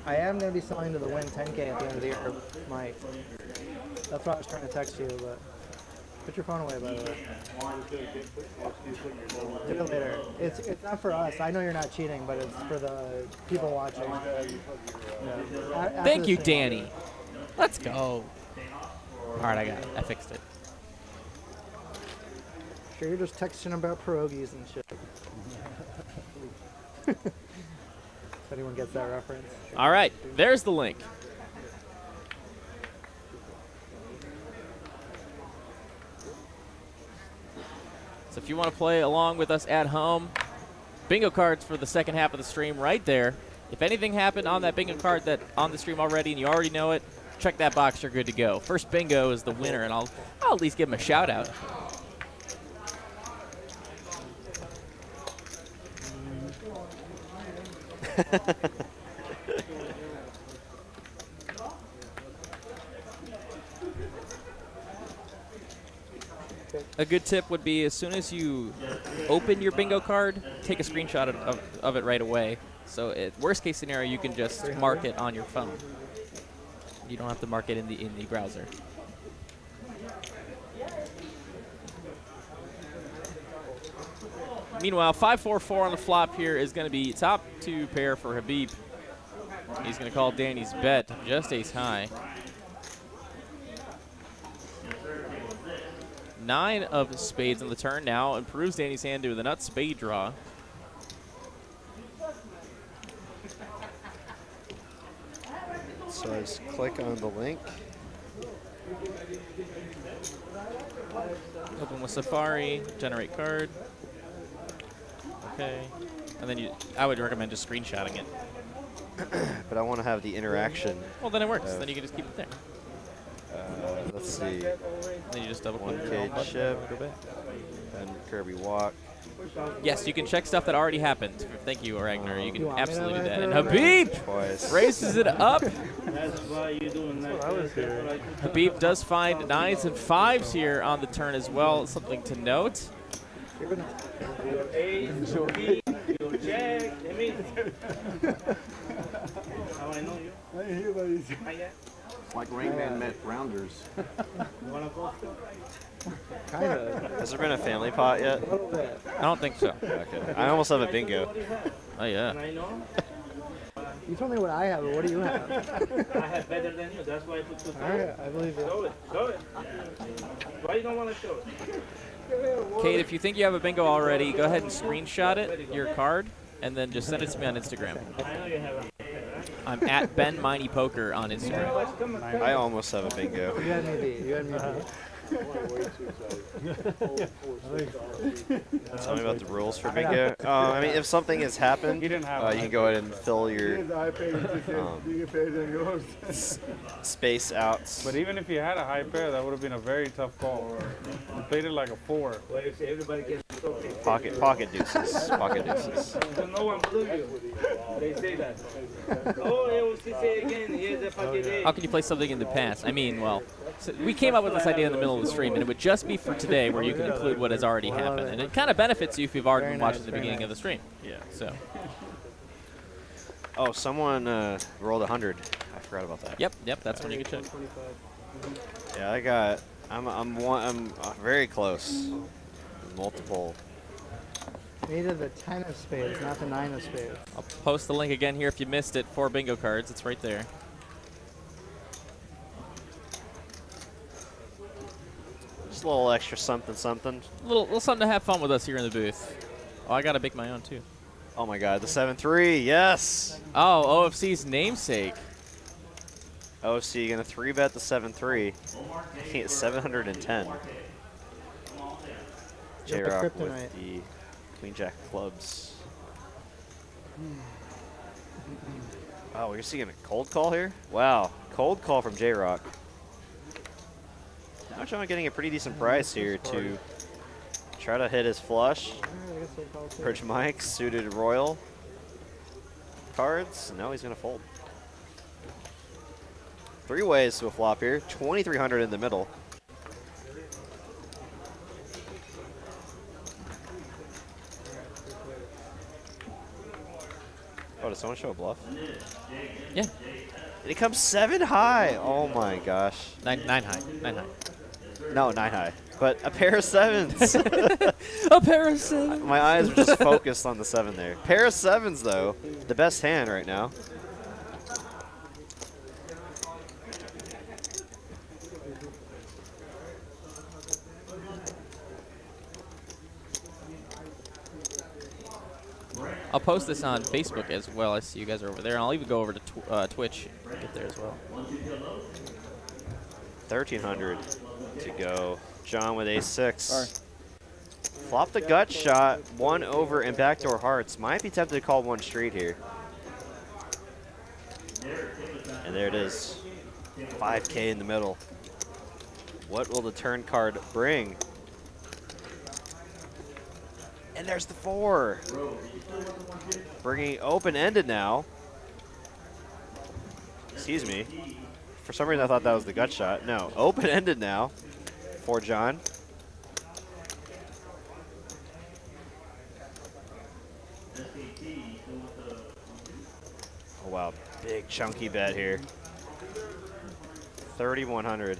I am going to be selling to the win 10K at the end of the year, Mike. That's why I was trying to text you, but put your phone away, by the way. Do it later. It's not for us. I know you're not cheating, but it's for the people watching. Thank you, Danny. Let's go. All right, I got it. I fixed it. Sure, you're just texting about pierogies and shit. If anyone gets that reference. All right, there's the link. So if you want to play along with us at home, bingo cards for the second half of the stream right there. If anything happened on that bingo card that on the stream already and you already know it, check that box, you're good to go. First bingo is the winner, and I'll at least give him a shout out. A good tip would be as soon as you open your bingo card, take a screenshot of it right away. So worst case scenario, you can just mark it on your phone. You don't have to mark it in the browser. Meanwhile, 5-4-4 on the flop here is going to be top 2 pair for Habib. He's going to call Danny's bet, just ace high. 9 of spades on the turn now, improves Danny's hand to the nut spade draw. So I just click on the link. Open with Safari, generate card. Okay. And then I would recommend just screenshotting it. But I want to have the interaction. Well, then it works. Then you can just keep it there. Let's see. Then you just double click 1K chip. Go back. And Kirby walk. Yes, you can check stuff that already happened. Thank you, Ragnar. You can absolutely do that. And Habib Habib raises it up. That's why you're doing that. I was here. Habib does find 9s and 5s here on the turn as well. Something to note. Your ace, your B, your jack. I mean, how I know you? I hear what he's like Rain Man met Rounders. You wanna go? Kind of. Has there been a family pot yet? A little bit. I don't think so. Okay. I almost have a bingo. Oh, yeah. And I know You told me what I have, but what do you have? I have better than you. That's why I put 2 All right, I believe it. Show it. Show it. Why you don't want to show it? Kate, if you think you have a bingo already, go ahead and screenshot it, your card, and then just send it to me on Instagram. I know you have a. I'm at Ben Miney Poker on Instagram. I almost have a bingo. You had me beat. You had me beat. Tell me about the rules for bingo. I mean, if something has happened, you can go ahead and fill your space outs. But even if you had a high pair, that would have been a very tough call. You played it like a 4. Well, if everybody gets Pocket deuces. Pocket deuces. no one believes you. They say that. Oh, it was to say again. Here's the pocket eight. How can you play something in the past? I mean, well, so we came up with this idea in the middle of the stream, and it would just be for today where you can include what has already happened. And it kind of benefits you if you've already been watching the beginning of the stream. Yeah, so. Oh, someone rolled 100. I forgot about that. Yep, that's when you can check. Yeah, I'm very close. Multiple Needed the 10 of spades, not the 9 of spades. I'll post the link again here if you missed it for bingo cards. It's right there. Just a little extra something, something. A little something to have fun with us here in the booth. Oh, I got to make my own, too. Oh, my God. The 7-3. Yes. Oh, OFC's namesake. OFC going to 3-bet the 7-3. Making it 710. JRock with the Queen Jack clubs. Oh, we're seeing a cold call here? Wow. Cold call from JRock. Now John getting a pretty decent price here to try to hit his flush. Perch Mike, suited Royal cards. No, he's going to fold. 3 ways to a flop here. 2,300 in the middle. Oh, does someone show a bluff? Yeah. And it comes 7 high. Oh my gosh. 9 high. 9 high. No, 9 high. But a pair of 7s. A pair of 7s. My eyes are just focused on the 7 there. Pair of 7s, though. The best hand right now. I'll post this on Facebook as well. I see you guys are over there. And I'll even go over to Twitch and get there as well. 1,300 to go. John with ace-6. Flop the gut shot, 1 over and backdoor hearts. Might be tempted to call 1 straight here. And there it is. 5K in the middle. What will the turn card bring? And there's the 4. Bringing open-ended now. Excuse me. For some reason I thought that was the gut shot. No, open-ended now for John. Oh wow, big chunky bet here. 3,100.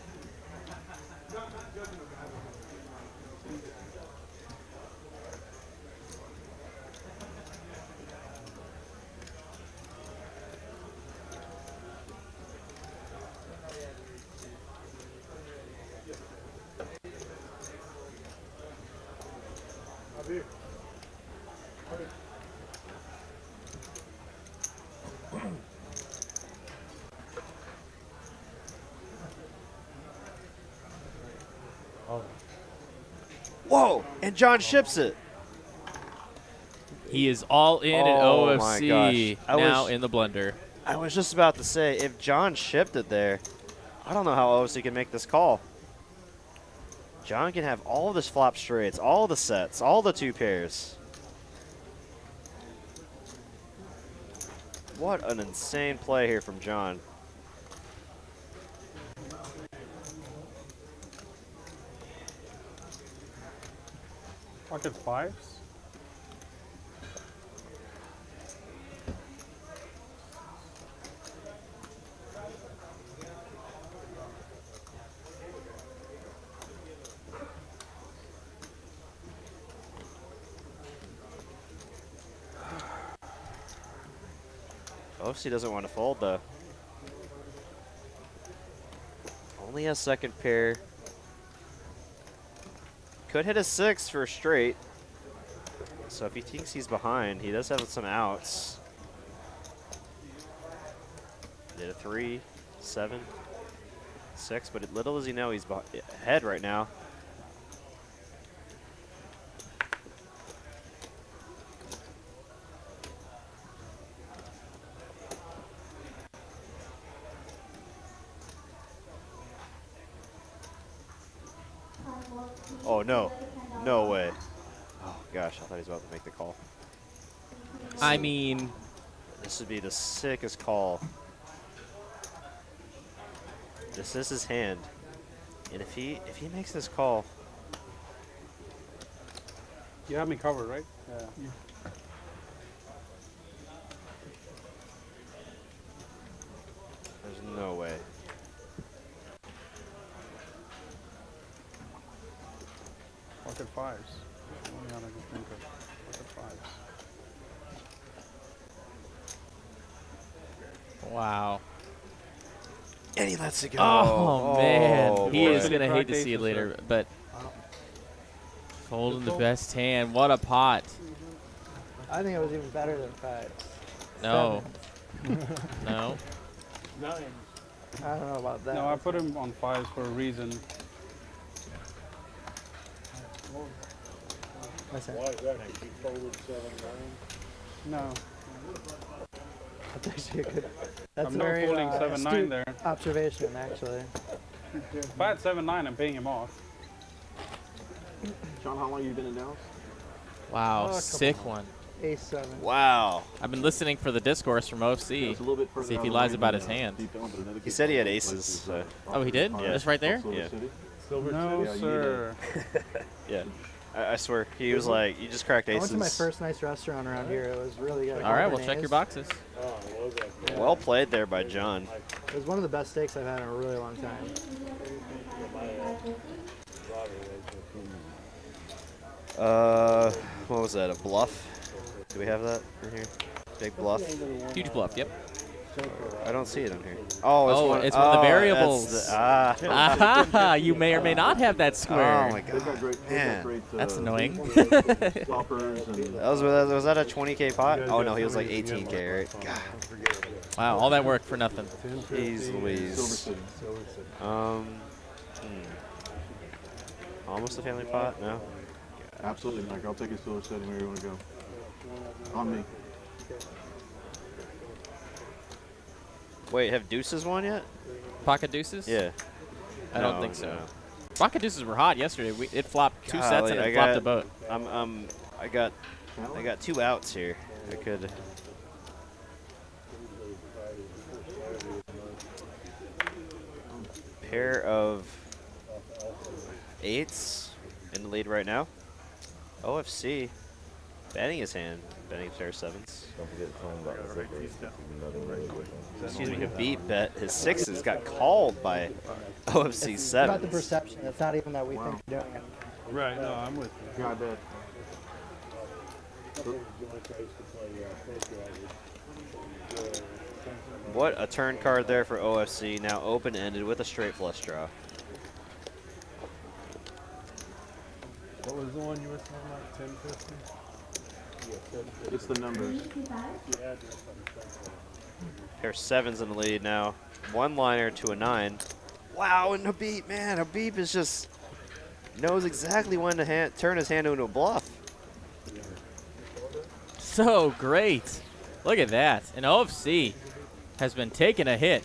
Whoa, and John ships it. He is all in at Oh my OFC gosh. now in the blender. I was just about to say, if John shipped it there, I don't know how OFC can make this call. John can have all of his flop straights, all the sets, all the 2 pairs. What an insane play here from John. Pocket 5s. OFC doesn't want to fold though. Only a second pair. Could hit a 6 for a straight. So if he thinks he's behind, he does have some outs. Did a 3, 7, 6, but little does he know he's ahead right now. Oh, no. No way. Oh, gosh. I thought he was about to make the call. I mean, this would be the sickest call. This is his hand. And if he makes this call. You have me covered, right? Yeah. There's no way. Pocket 5s. Yeah, I can think of. Look at fives. Wow. And he lets it go. Oh, man. He is boy. going to hate to Cracked see it aces, later, sir. but folding the best hand. What a pot. I think it was even better than 5. No. No. 9. I don't know about that. No, I put him on fives for a reason. What's that? Why is that? He folded 7-9. No. That's actually a good. That's I'm a not very folding 7-9 astute there. observation, actually. If I had 7-9, I'm paying him off. Sean, how long you been in Dallas? Wow, Oh, come sick on. one. Ace 7. Wow. I've been listening for the discourse from OFC. It's a little bit further See if down he the lies line about than, his hand. Deep Elm, but another He good said he had player aces. So. Oh, he did? Yeah. Just right there? Silver Yeah. City. Silver No, Yeah, you sir. Yeah. I swear. He was like, you just cracked I aces. went to my first nice restaurant around here. It was really good. All right, we'll check your boxes. Yeah. Well played there by John. It was one of the best steaks I've had in a really long time. What was that? A bluff? Do we have that in here? Big bluff. Huge bluff, yep. I don't see it on here. Oh, it's Oh, one, it's one of the that's variables. Aha, you may or may not have that square. Oh my They've got god, great, man. That's annoying. stoppers and Was that a 20K pot? Oh no, he was like 18K, right? God, Wow, all that work for nothing. jeez Silver Louise. City. Almost a family pot? No. Absolutely, Mike. I'll take a Silver City where you want to go. On me. Wait, have deuces won yet? Pocket deuces? Yeah. I don't No, think so. no. Pocket deuces were hot yesterday. It flopped 2 sets and Golly, it flopped a boat. I got 2 outs here. I could. Pair of 8s in the lead right now. OFC betting his hand, betting a pair of 7s. Excuse me, Habib bet his 6s, got called by OFC 7s. It's about the perception. It's not even that we think we're doing it. Right, no, I'm with you. Yeah, I bet. What a turn card there for OFC, now open-ended with a straight flush draw. What was the one you were talking about? 1050? It's the numbers. Pair of 7s in the lead now. One liner to a 9. Wow, and Habib, man, Habib is just knows exactly when to turn his hand into a bluff. So great. Look at that. And OFC has been taking a hit.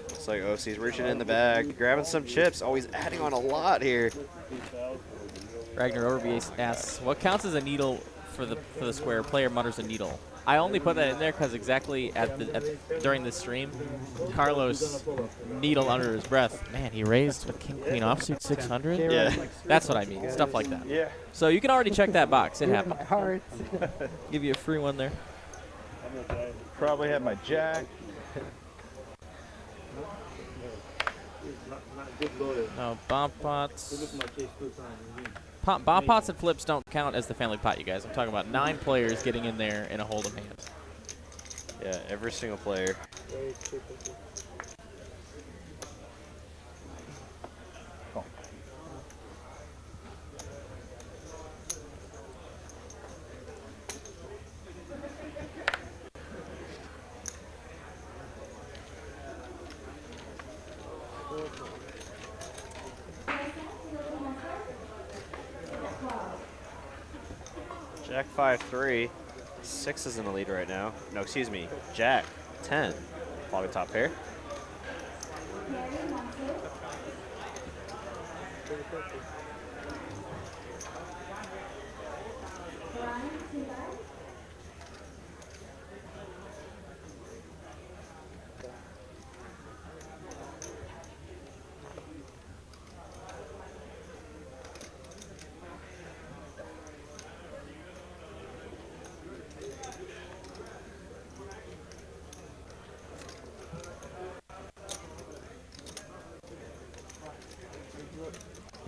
Looks like OFC's reaching in the bag, grabbing some chips. Oh, he's adding on a lot here. Ragnar Overby asks, what counts as a needle for the square? Player mutters a needle. I only put that in there because exactly during the stream, Carlos needle under his breath. Man, he raised with King Queen offsuit 600. Yeah. That's what I mean. Stuff like that. Yeah. So you can already check that box. It My happened. heart. Give you a free one there. Probably had my jack. No, bomb pots. Bomb pots and flips don't count as the family pot, you guys. I'm talking about 9 players getting in there in a hold'em hand. Yeah, every single player. Jack 5-3. 6 is in the lead right now. No, excuse me. Jack 10. Flopping top pair.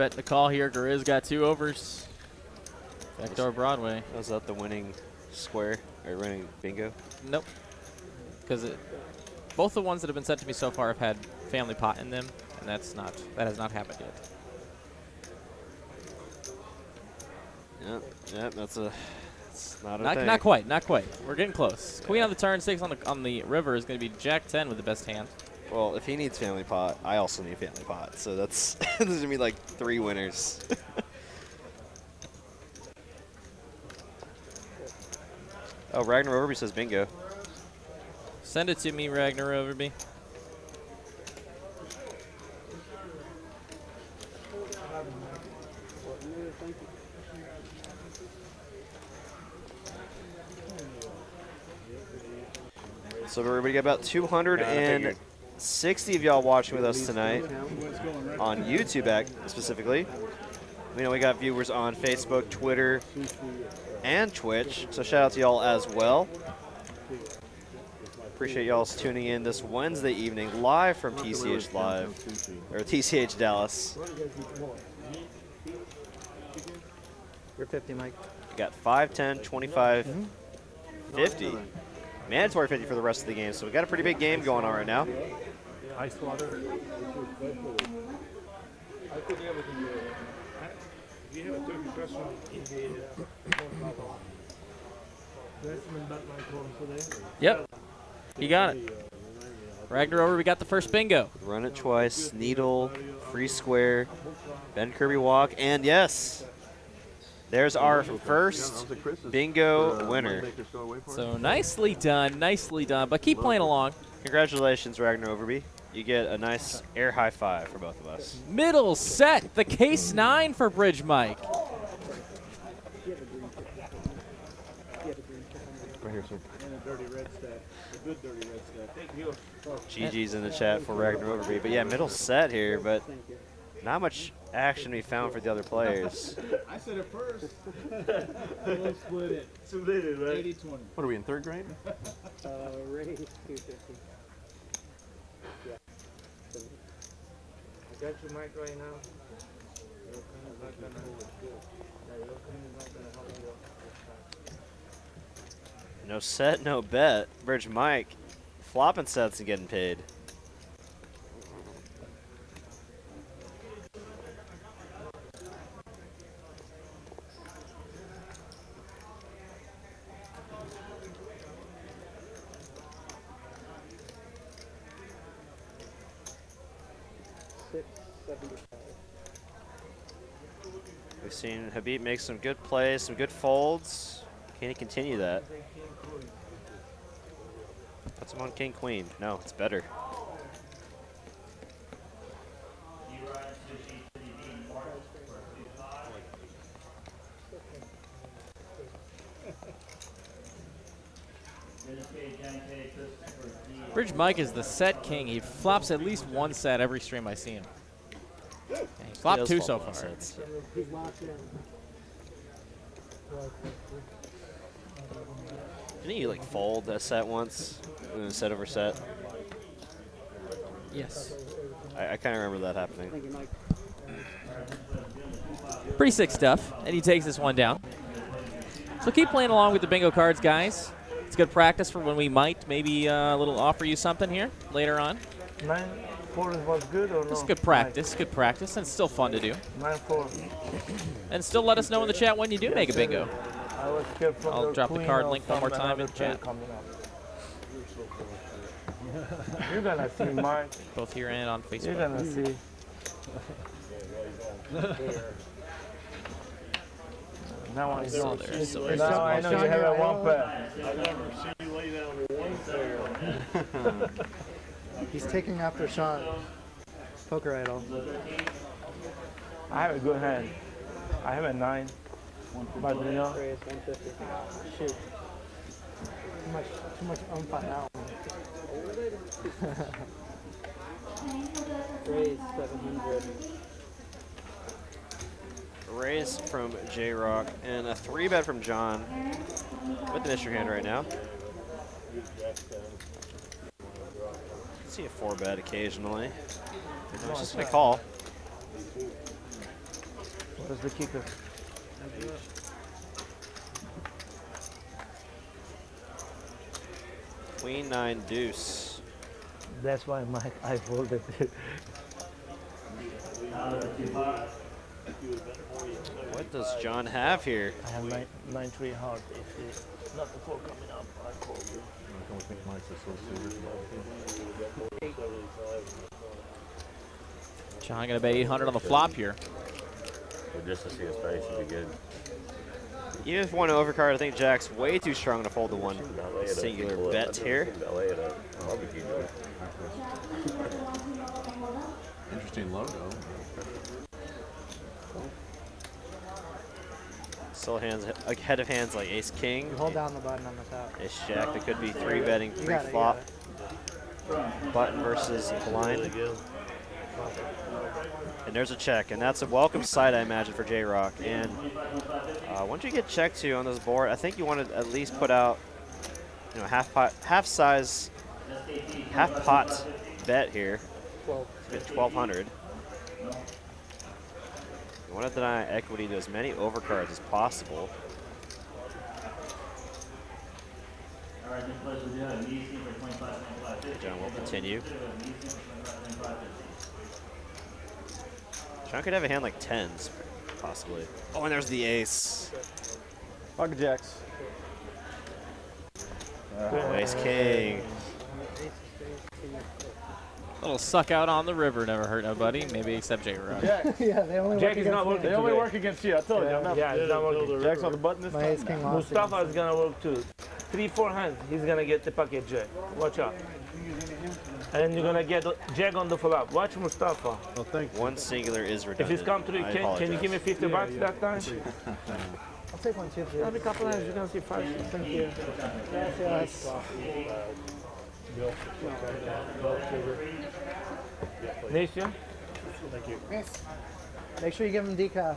bet the call here. Garizz got 2 overs. Backdoor Broadway. Was that the winning square or winning bingo? Nope. Because both the ones that have been sent to me so far have had family pot in them, and that has not happened yet. Yep, that's not a thing. Not quite, not quite. We're getting close. Queen on the turn, 6 on the river is going to be Jack 10 with the best hand. Well, if he needs family pot, I also need family pot. So that's there's gonna be like 3 winners. Oh, Ragnar Overby says bingo. Send it to me, Ragnar Overby. So everybody got about 260 of y'all watching with us tonight on YouTube specifically. We know we got viewers on Facebook, Twitter, and Twitch, so shout out to y'all as well. Appreciate y'all tuning in this Wednesday evening live from TCH Live, or TCH Dallas. You're 50, Mike. We got 5, 10, 25, 50. Mandatory 50 for the rest of the game, so we got a pretty big game going on right now. Ice water. Do you have a turkey restaurant in the Yep. You got it. Ragnar over, we got the first bingo. Run it twice, needle, free square, Ben Kirby walk, and yes, there's our first bingo winner. So nicely done, but keep playing along. Congratulations, Ragnar Overby. You get a nice air high five for both of us. Middle set, the case 9 for Bridge Mike. Right here, sir. and a dirty red stack, a good dirty red stack. Thank you. GG's in the chat for Ragnar Overby. But yeah, middle set here, but not much action to be found for the other players. I said it first. We'll split it. Split it, right? 80-20. What are we in 3rd grade? Raise 250. Yeah. I got your mic right now. No set, no bet. Bridge Mike flopping sets and getting paid. We've seen Habib make some good plays, some good folds. Can he continue that? Puts him on King Queen. No, it's better. Bridge Mike is the set king. He flops at least one set every stream I see him. And he's flopped 2 so far. Didn't you like fold a set once? And then set over set? Yes. I kind of remember that happening. Pretty sick stuff. And he takes this one down. So keep playing along with the bingo cards, guys. It's good practice for when we might maybe offer you something here later on. 9-4 was good or no? It's good practice, and it's still fun to do. 9-4. And still let us know in the chat when you do make a bingo. I was scared from I'll drop the card link one more time in the chat. You're gonna see, Mike. Both here and on Facebook. You're gonna see. Now I know. Now I know you have a 1 pair. I never see you lay down to 1 pair. He's taking after Sean. Poker idol. I have a good hand. I have a 9. But you know, Raise 150. Shoot. Too much ump on that one. Raise 700. Raise from JRock and a 3-bet from John with the mystery hand right now. See a 4-bet occasionally. He's just gonna call. Where's the kicker? Queen 9 deuce. That's why I folded it. What does John have here? I have 9-3 hard. If it's not the 4 coming up, I fold it. Can we think Mike's a slow suited? John gonna bet 800 on the flop here. But just to see his face would be good. Even if one overcard, I think Jack's way too strong to fold the one singular bet here. Interesting logo. Still hands ahead of hands like ace king. You hold down the button on the top. Ace jack that could be 3-betting You got it, pre-flop. Button versus blind. And there's a check, and that's a welcome sight, I imagine, for JRock. And once you get checked to on this board, I think you want to at least put out, you know, half pot bet here. Get 1,200. You want to deny equity to as many overcards as possible. John will continue. John could have a hand like 10s, possibly. Oh, and there's the ace. Pocket jacks. Ace king. Little suck out on the river never hurt nobody. Maybe except JRock. Yeah, they only Jack work is not against working. me. They only work against you. I told Yeah, it's not working. Jack's on the button this My ace king lost. Mustafa against is gonna work too. 3-4 hands. He's gonna get the pocket jack. Watch out. And you're gonna get jack on the flop. Watch Mustafa. Oh, thank you. One singular is If redundant. it's come through, I can you give me apologize. 50 bucks that time? I'll take one too, please. Every couple hands you're gonna see 5, 6. Thank you. Yes. Nation. Make sure you give him decaf.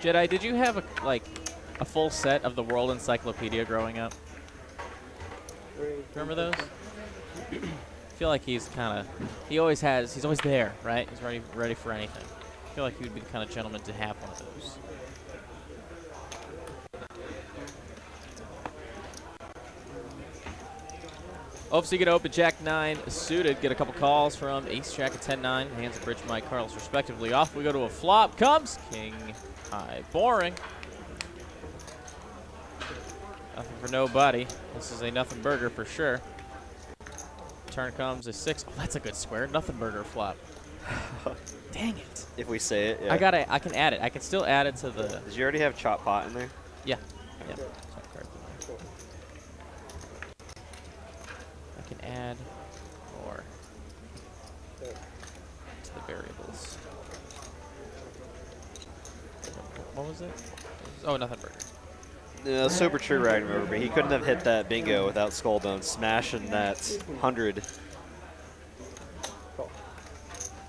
Jedi, did you have a full set of the World Encyclopedia growing up? Remember those? I feel like he's always there, right? He's ready for anything. I feel like he would be the kind of gentleman to have one of those. Obviously, get open Jack 9 suited. Get a couple calls from Ace Jack at 10-9. Hands of Bridge Mike Carlos respectively. Off we go to a flop. Comes King High. Boring. Nothing for nobody. This is a nothing burger for sure. Turn comes a 6. Oh, that's a good square. Nothing burger flop. Dang it. If we say it, yeah. I can add it. I can still add it to the. Did you already have chop pot in there? Yeah. Yeah. I can add more to the variables. What was it? Oh, nothing burger. Yeah, super true, right? Remember, but he couldn't have hit that bingo without Skullbone smashing that 100.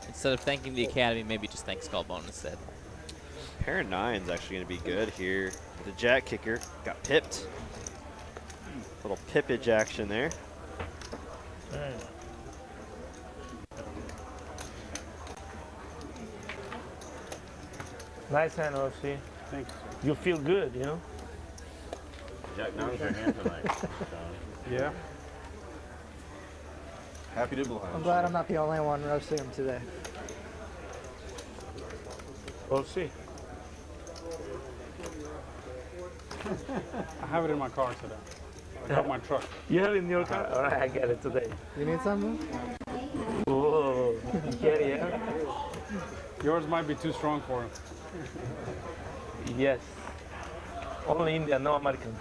Instead of thanking the Academy, maybe just thank Skullbone instead. Pair of 9's actually going to be good here. The jack kicker got pipped. Little pippage action there. Nice hand, OFC. Thanks. You feel good, you know? Jack, now's your hand tonight. Yeah. Happy to oblige. I'm glad I'm not the only one roasting him today. We'll see. I have it in my car today. I got my truck. You have it in your car? All right, I get it today. You need something? Whoa, you get it, yeah? Yours might be too strong for him. Yes. Only Indian, no American.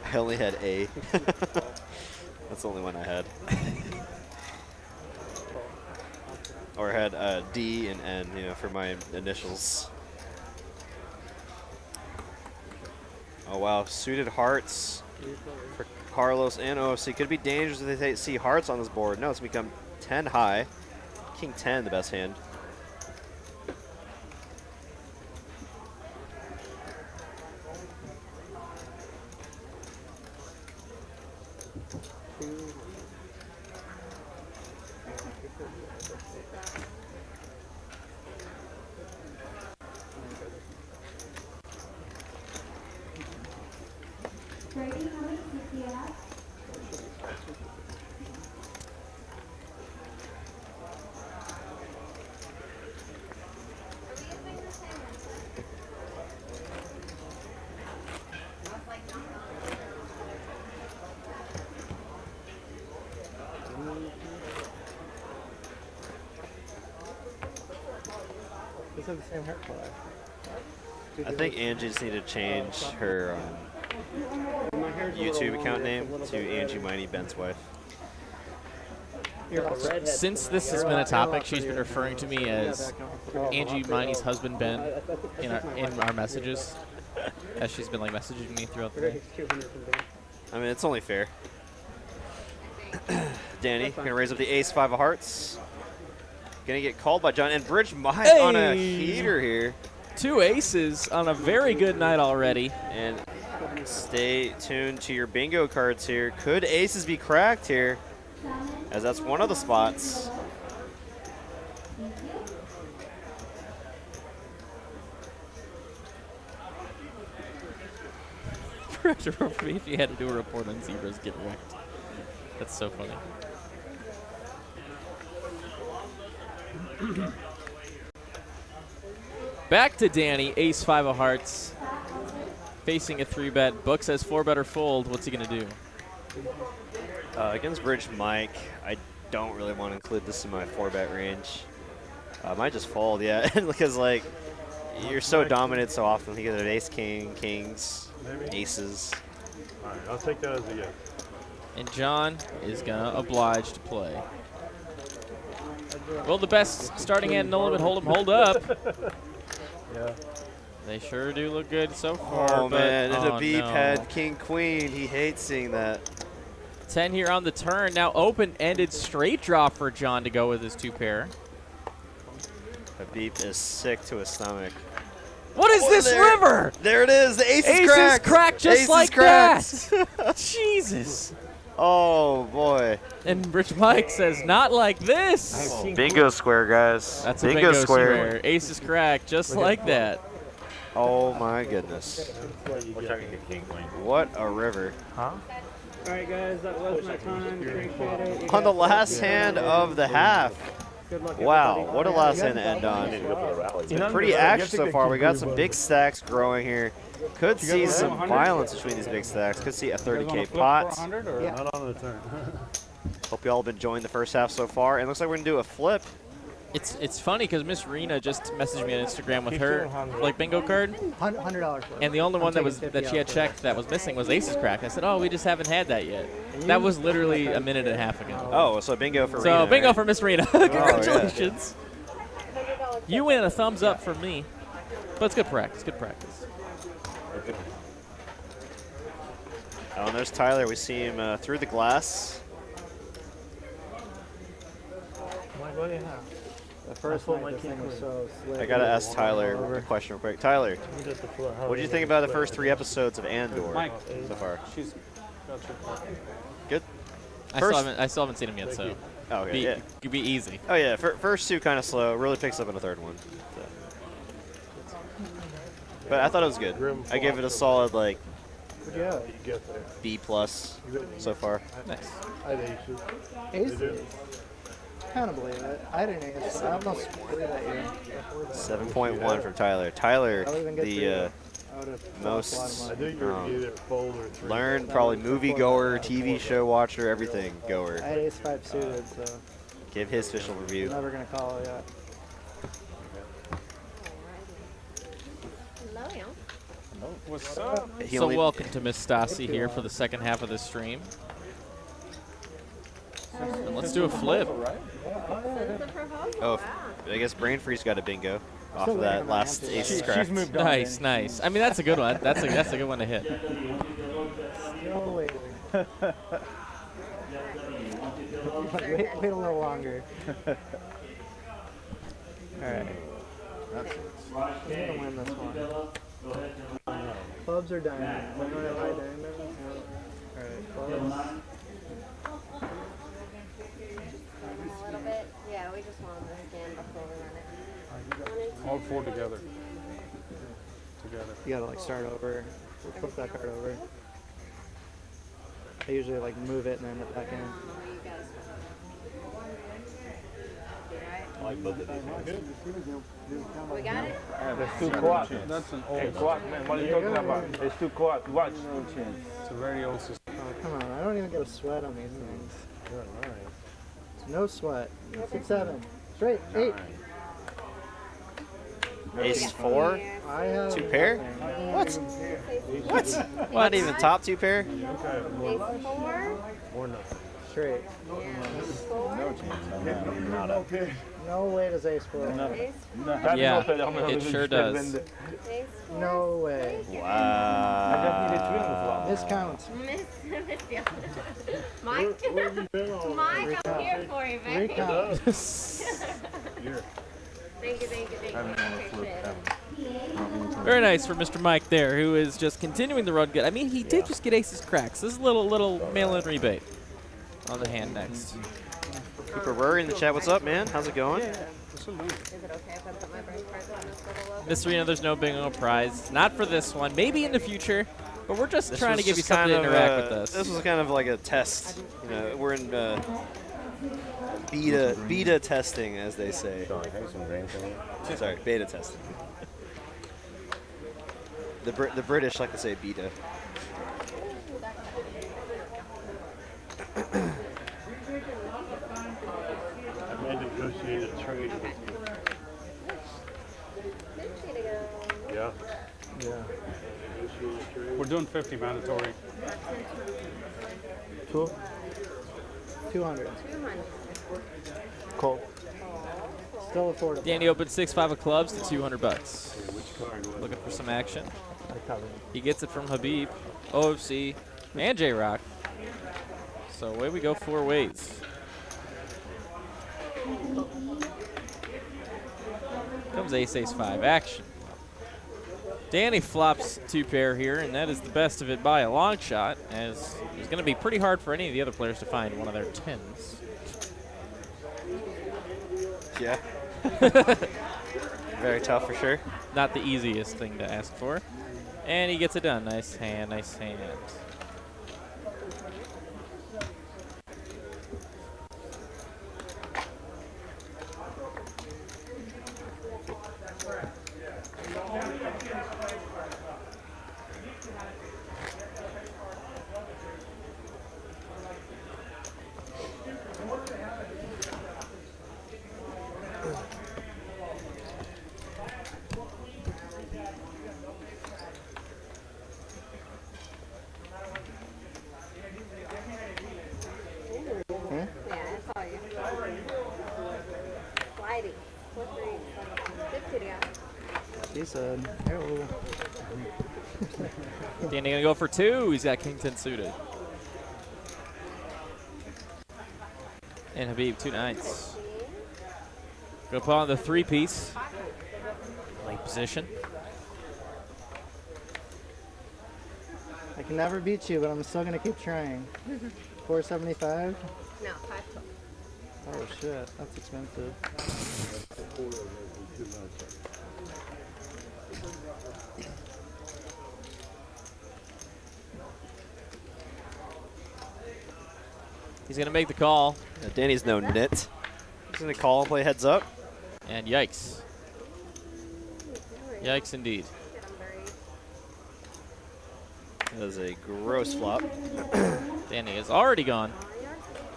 I only had A. That's the only one I had. Or had D and N, you know, for my initials. Oh, wow. Suited hearts for Carlos and OFC. Could be dangerous if they see hearts on this board. No, it's become 10 high. King 10, the best hand. These have the same hair color. I think Angie just needed to change her YouTube account name to Angie Miney, Ben's wife. Since this has been a topic, she's been referring to me as Angie Miney's husband, Ben, in our messages, as she's been like messaging me throughout the day. I mean, it's only fair. Danny gonna raise up the ace-5 of hearts. Gonna get called by John, and Bridge Mike on a heater here. 2 aces on a very good night already. And stay tuned to your bingo cards here. Could aces be cracked here? As that's one of the spots. Pressure for me if you had to do a report on zebras get wrecked. That's so funny. Back to Danny, ace-5 of hearts. Facing a 3-bet. Book says 4-bet or fold. What's he going to do? Against Bridge Mike, I don't really want to include this in my 4-bet range. I might just fold, yeah, because like you're so dominant so often. You get an ace, king, kings, aces. All right, I'll take that as a yes. And John is going to oblige to play. Well, the best starting hand, no limit, hold 'em, hold up. Yeah. They sure do look good so far. Oh man, but, there's oh, a beep no. head, king, queen. He hates seeing that. 10 here on the turn. Now open-ended straight draw for John to go with his 2-pair. A beep is sick to his stomach. What is this river? There it is. The ace is Ace cracked. is cracked just Ace like is cracked. that. Jesus. Oh boy. And Rich Mike says, not like this. Oh, bingo square, guys. That's a bingo square. Ace is cracked just like that. Oh my goodness. What a river. Huh? All right, guys, that was my time. Appreciate it. You On the guys- last hand of the half. Good luck, Wow, everybody. what a last hand to end on. It's been pretty active so far. We got some big stacks growing here. Could see some violence between these big stacks. Could see a 30K pot. Not on the turn. Hope you all have been enjoying the first half so far. And looks like we're gonna do a flip. It's funny because Miss Rena just messaged me on Instagram with her like bingo card, $100 for it. and the only one I'm that taking she had 50 checked that was missing was Aces cracked. I said, oh, we just haven't had that yet. That was literally a minute and a half ago. Oh, so bingo for So Rena, bingo right? for Miss Rena. Congratulations. You win a thumbs up from me. But it's good practice. Good practice. Oh, and there's Tyler. We see him through the glass. What do you have? The first night this thing was so slick. I gotta ask Tyler a question real quick. Tyler, what did you think about the first 3 episodes of Andor so far? Good. I still haven't seen him yet, so Oh, okay, yeah. could be easy. Oh yeah, first 2 kind of slow. Really picks up in the 3rd one. So. But I thought it was good. I gave it a solid like Yeah. B+ so far. Nice. Aces. Kind of believe it. I didn't ace. I almost believe that year. 7.1 from Tyler. Tyler, I would've been good the I would've most lost a lot of money. Either fold or three. learned, probably movie goer, TV show watcher, everything goer. I had ace-5 suited, so Give his official I'm review. never gonna call it yet. What's up? He So only- welcome to Miss Stassi here for the second half of this stream. And let's do a flip. Oh, I guess Brain Freeze got a bingo. off of that last ace cracked. She's moved on. Nice, nice. I mean, that's a good one. That's a good one to hit. Still waiting. wait a little longer. All right. I'm gonna win this one. Clubs or diamonds? Am I gonna high diamonds? No. All right, clubs. A little bit. Yeah, we just want them to scan before we run it. All four together. You gotta like start over. Flip that card over. I usually like move it and then it back in. like both of these. We got it? There's two quads. That's an old. Hey, quad, man, what are you talking about? There's two quads. Watch. It's a very old system. Oh, come on. I don't even get a sweat on these things. No sweat. 6, 7. Straight. 8. Ace 4? I have 2 pair? What? What? Not even top 2 pair? Ace 4. Or nothing. straight. No chance. No way does ace 4. Yeah, it sure does. No way. Wow. This counts. Mike, Mike, I'm here for you, baby. Recount. Thank you. Appreciate it. Very nice for Mr. Mike there, who is just continuing the run good. I mean, he did just get aces cracks. This is a little mail-in rebate on the hand next. Cooper Rory in the chat. What's up, man? How's it going? Is it okay if I put my brain cards on this little logo? Miss Serena, there's no bingo prize. Not for this one. Maybe in the future, but we're just This trying to was give you just something to kind of, interact with us. This was kind of like a test. You know, we're in beta testing, as they say. Sorry, beta testing. The British like to say beta. I may negotiate a trade with you. Yeah. We're doing 50 mandatory. Cool. 200. Cool. Still affordable. Danny opened 6-5 of clubs to $200. Looking for some action. He gets it from Habib, OFC, and JRock. So away we go 4 ways. Comes ace-5 action. Danny flops 2 pair here, and that is the best of it by a long shot, as it's going to be pretty hard for any of the other players to find one of their 10s. Yeah. Very tough for sure. Not the easiest thing to ask for. And he gets it done. Nice hand, nice hand. Yeah, I saw you. Sliding. Slippery. 50 to go. She said, hello. Danny gonna go for 2. He's got king 10 suited. And Habib 2 9s. Gonna put on the 3-piece. Late position. I can never beat you, but I'm still gonna keep trying. 475? No, 512. Oh shit, that's expensive. He's gonna make the call. Yeah, Danny's no nit. He's gonna call and play heads up. And yikes. Yikes indeed. That is a gross flop. Danny is already gone.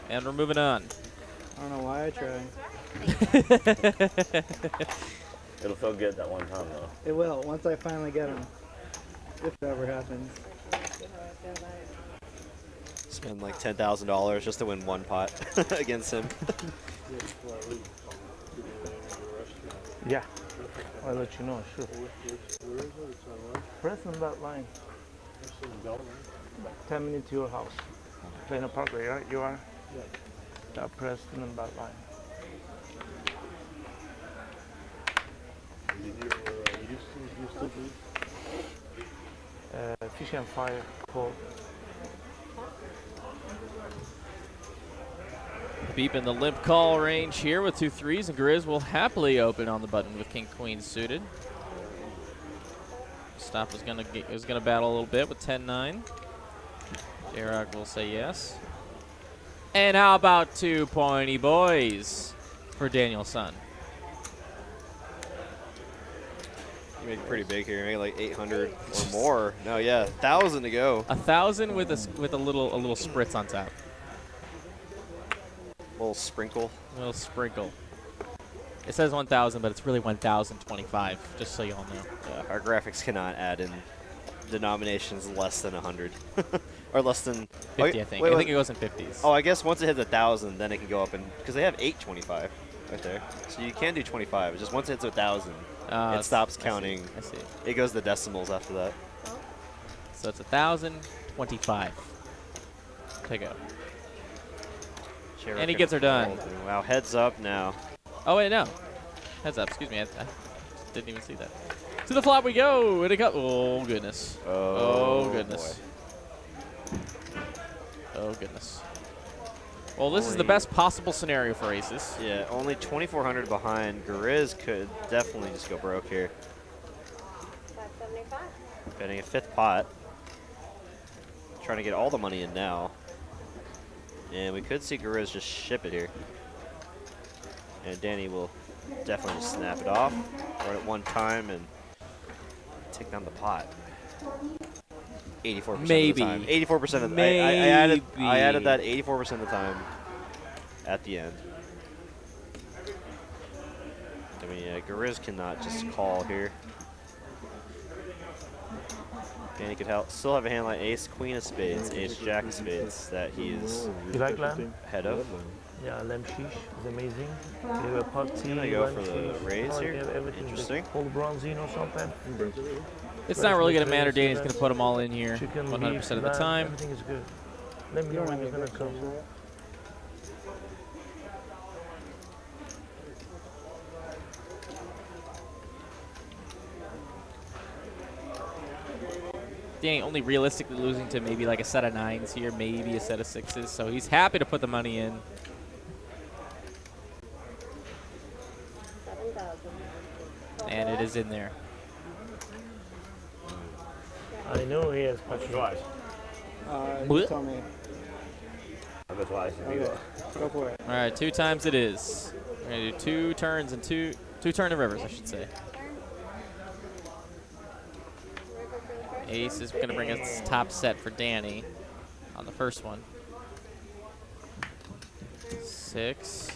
And we're moving on. I don't know why I try. It'll feel good that one time, though. It will, once I finally get him. If it ever happens. Spend like $10,000 just to win 1 pot against him. Yeah. I'll let you know, sure. Press on that line. 10 minutes to your house. Plano Parkway, right? You are? Yeah. Press on that line. Fish and fire, cold. Beep in the limp call range here with 2 threes, and Garizz will happily open on the button with king queen suited. Mustafa's gonna battle a little bit with 10-9. JRock will say yes. And how about 2 pointy boys for Daniel's son? You make it pretty big here. You make like 800 or more. No, yeah, 1,000 to go. 1,000 with a little spritz on top. Little sprinkle. A little sprinkle. It says 1,000, but it's really 1,025. Just so you all know. Yeah, our graphics cannot add in denominations less than 100, or less than 50. I think. I think it goes in 50s. Oh, I guess once it hits 1,000, then it can go up in because they have 825 right there. So you can do 25. It's just once it hits 1,000. It stops counting. I see. It goes to decimals after that. So it's 1,025 to go. And he gets her done. Wow, heads up now. Oh, wait, no. Heads up. Excuse me. I didn't even see that. To the flop we go. And it got, oh, goodness. Oh, goodness. Boy. Oh, goodness. Well, this is the best possible scenario for aces. Yeah, only 2,400 behind. Garizz could definitely just go broke here. 575. Betting a 5th pot. Trying to get all the money in now. And we could see Garizz just ship it here. And Danny will definitely just snap it off right at one time and take down the pot. 84% Maybe. of the time. 84% of the Maybe. I added that 84% of the time at the end. I mean, yeah, Garizz cannot just call here. And he could still have a hand like ace, queen of spades, ace, jack of spades that he is You like lamb? ahead of. Yeah, lamb sheesh is amazing. You have a pot tea, Gonna go lamb for the sheesh. raise Oh, here. you have everything. Interesting. Whole bronzine or something. It's not really going to matter. Danny's going to put them all in here Chicken, 100% beef, of the lamb, time. Everything is good. Let me know when you're going to come. Danny only realistically losing to maybe like a set of 9s here, maybe a set of 6s. So he's happy to put the money in. 7,000. And it is in there. I know he has punch twice. What? You tell me. Okay, go for it. All right, 2 times it is. We're going to do 2 turns and 2 turn of rivers, I should say. Ace is going to bring us top set for Danny on the first one. 6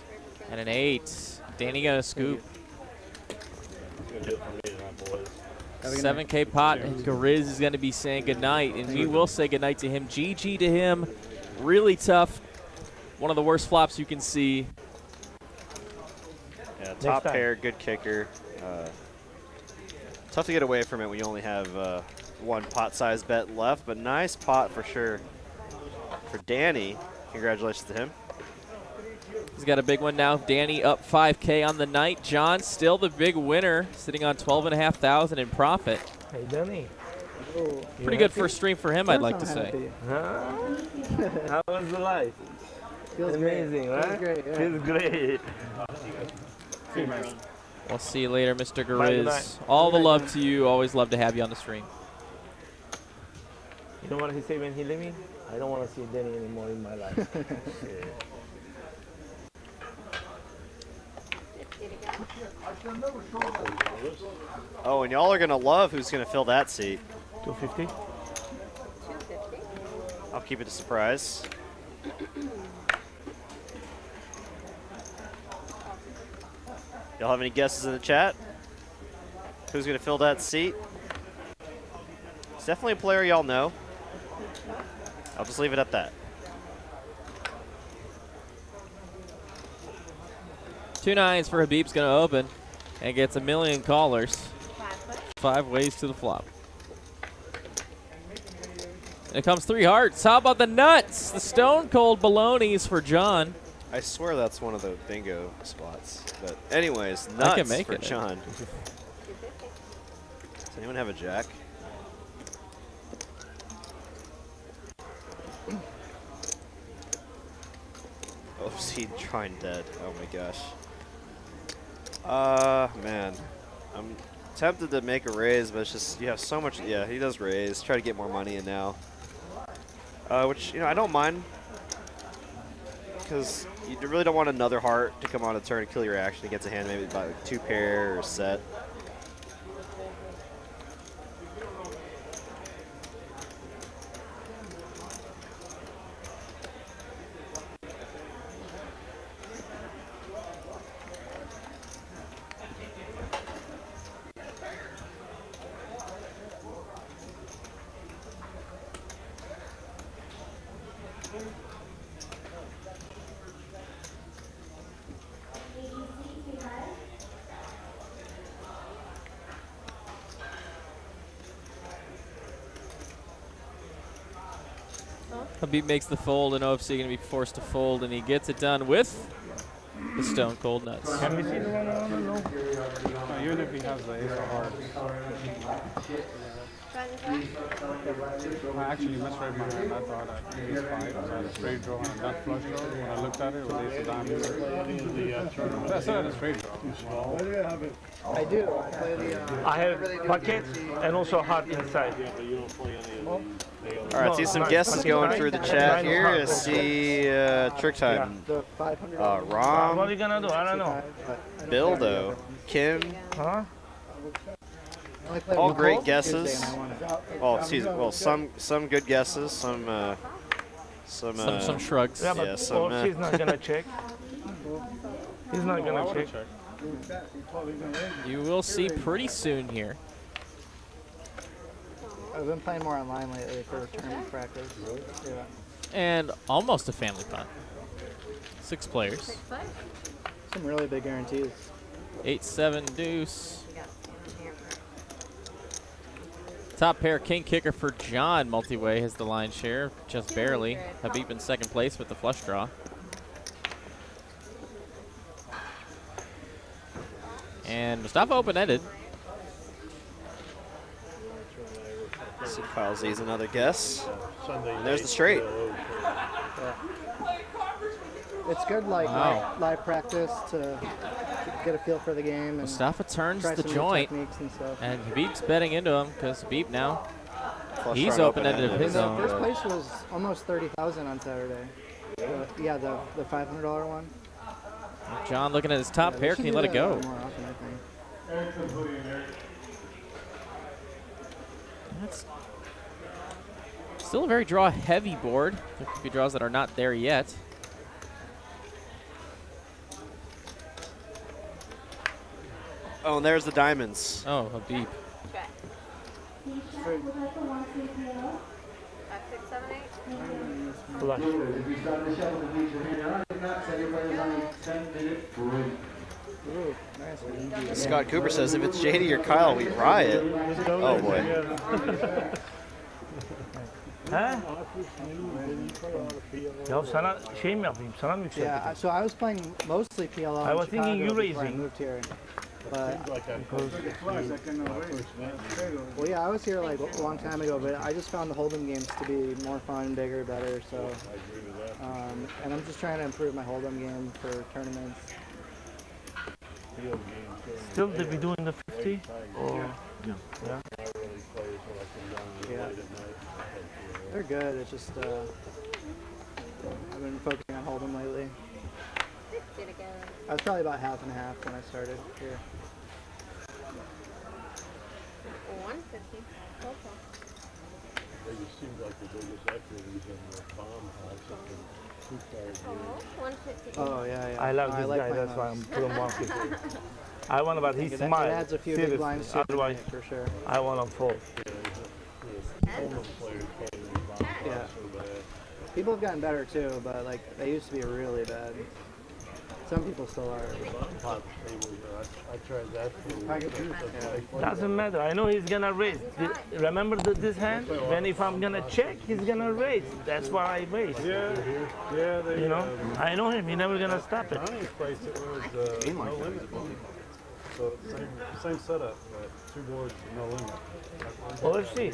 and an 8. Danny got a scoop. 7K pot, and Garizz is going to be saying goodnight, and we will say goodnight to him. GG to him. Really tough. One of the worst flops you can see. Yeah, top pair, good kicker. Tough to get away from it when you only have one pot size bet left, but nice pot for sure for Danny. Congratulations to him. He's got a big one now. Danny up 5K on the night. John still the big winner, sitting on 12,500 in profit. Hey, Danny. Pretty good first stream for him, I'd like to say. Huh? How was the life? Feels amazing, great. right? Feels great. Yeah. Feels great. We'll see you later, Mr. Bye, good Garizz. night. All the Good night, love man. to you. Always love to have you on the stream. You know what he said when he leave me? I don't want to see Danny anymore in my life. Yeah. Oh, and y'all are gonna love who's gonna fill that seat. 250. 250. I'll keep it a surprise. Y'all have any guesses in the chat? Who's gonna fill that seat? It's definitely a player y'all know. I'll just leave it at that. 2 9s for Habib's going to open. and gets a million callers. 5 ways to the flop. And it comes 3 hearts. How about the nuts? The stone cold balonies for John. I swear that's one of the bingo spots. But anyways, nuts make for it. John. Does anyone have a jack? Oh, seed trying dead. Oh my gosh. Man. I'm tempted to make a raise, but it's just, you have so much. Yeah, he does raise. Try to get more money in now. Which, you know, I don't mind. Because you really don't want another heart to come on a turn and kill your action against a hand, maybe by like 2 pair or set. Habib makes the fold, and OFC going to be forced to fold, and he gets it done with the stone cold nuts. Can we see the one on the low? No, even if he has the ace of hearts. I actually misread my hand. I thought I ace 5 was at a straight draw and a nut flush draw. When I looked at it, it was ace of diamonds. I said a straight draw. I do. I play the. I have pocket and also heart inside. All right, see some guesses going through the chat here. I see Trick Time. The 500. Rom. What are you gonna do? I don't know. Bildo. Kim. Huh? All great guesses. Oh, excuse me. Well, some good guesses. Some shrugs. Yeah, but yeah, he's not gonna check. He's not gonna check. You will see pretty soon here. I've been playing more online lately for tournament practice. Yeah. And almost a family punt. 6 players. Some really big guarantees. 8-7 deuce. Top pair king kicker for John. Multi-way has the line share, just barely. Habib in second place with the flush draw. And Mustafa open-ended. See Kyle Z's another guess. And there's the straight. It's good, like live practice to get a feel for the game. And Mustafa turns try the some new joint, techniques and stuff. and Habib's betting into him because Habib now, Flush he's draw open-ended of his own. First place was almost 30,000 on Saturday. Yeah, the $500 one. John looking at his top pair, can he let it go? More often, I think. That's still a very draw-heavy board. There could be draws that are not there yet. Oh, and there's the diamonds. Oh, Habib. Okay. 5, 6, 7, 8. Flush. Ooh, nice. Scott Cooper says, if it's JD or Kyle, we riot. Oh, boy. He? Ya sana şey mi yapayım? Sana mı yükselteyim? Yeah, so I was playing mostly PLO. I was in thinking Chicago you before I raising. moved here. But well, yeah, I was here like a long time ago, but I just found the hold'em games to be more fun, bigger, better. So, and I'm just trying to improve my hold'em game for tournaments. Still, did we do in the 50? Or yeah. Yeah, they're good. It's just I've been focusing on hold'em lately. I was probably about half and half when I started here. 150. It just seems like the biggest activities in the bomb house at the 2,000. 150. Oh yeah. I love this guy, playing that's why those. I'm putting 150. I want about his It smile. adds a few big blinds Seriously, too, otherwise for sure. I want to fold. Yeah. People have gotten better too, but like they used to be really bad. Some people still are. Pop table, I tried that. Doesn't matter. I know he's gonna raise. Remember this hand? When if I'm gonna check, he's gonna raise. That's why I raise. Yeah. You know, I know him. He's never gonna stop it. Ronnie's place it was no limit. So same setup, but 2 boards, no limit. Well, let's see.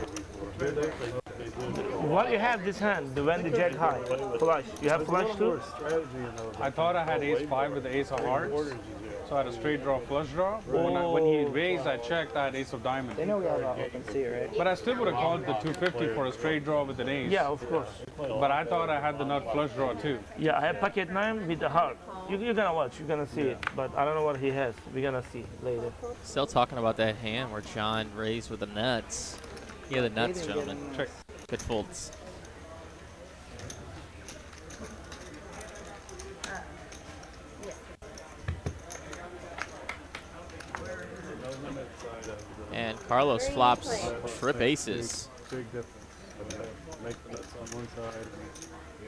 What you have this hand? The when the jack high flush. You have flush too? I thought I had ace-5 with the ace of hearts, so I had a straight draw, flush draw. But when he raised, I checked, I had ace of diamonds. They know we have open C, right? But I still would have called the 250 for a straight draw with an ace. Yeah, of course. But I thought I had the nut flush draw too. Yeah, I have pocket 9 with the heart. You're gonna watch. You're gonna see it. But I don't know what he has. We're gonna see later. Still talking about that hand where John raised with the nuts. Yeah, the nuts, gentlemen. Check. Good folds. And Carlos flops trip aces. Big difference. Make the nuts on one side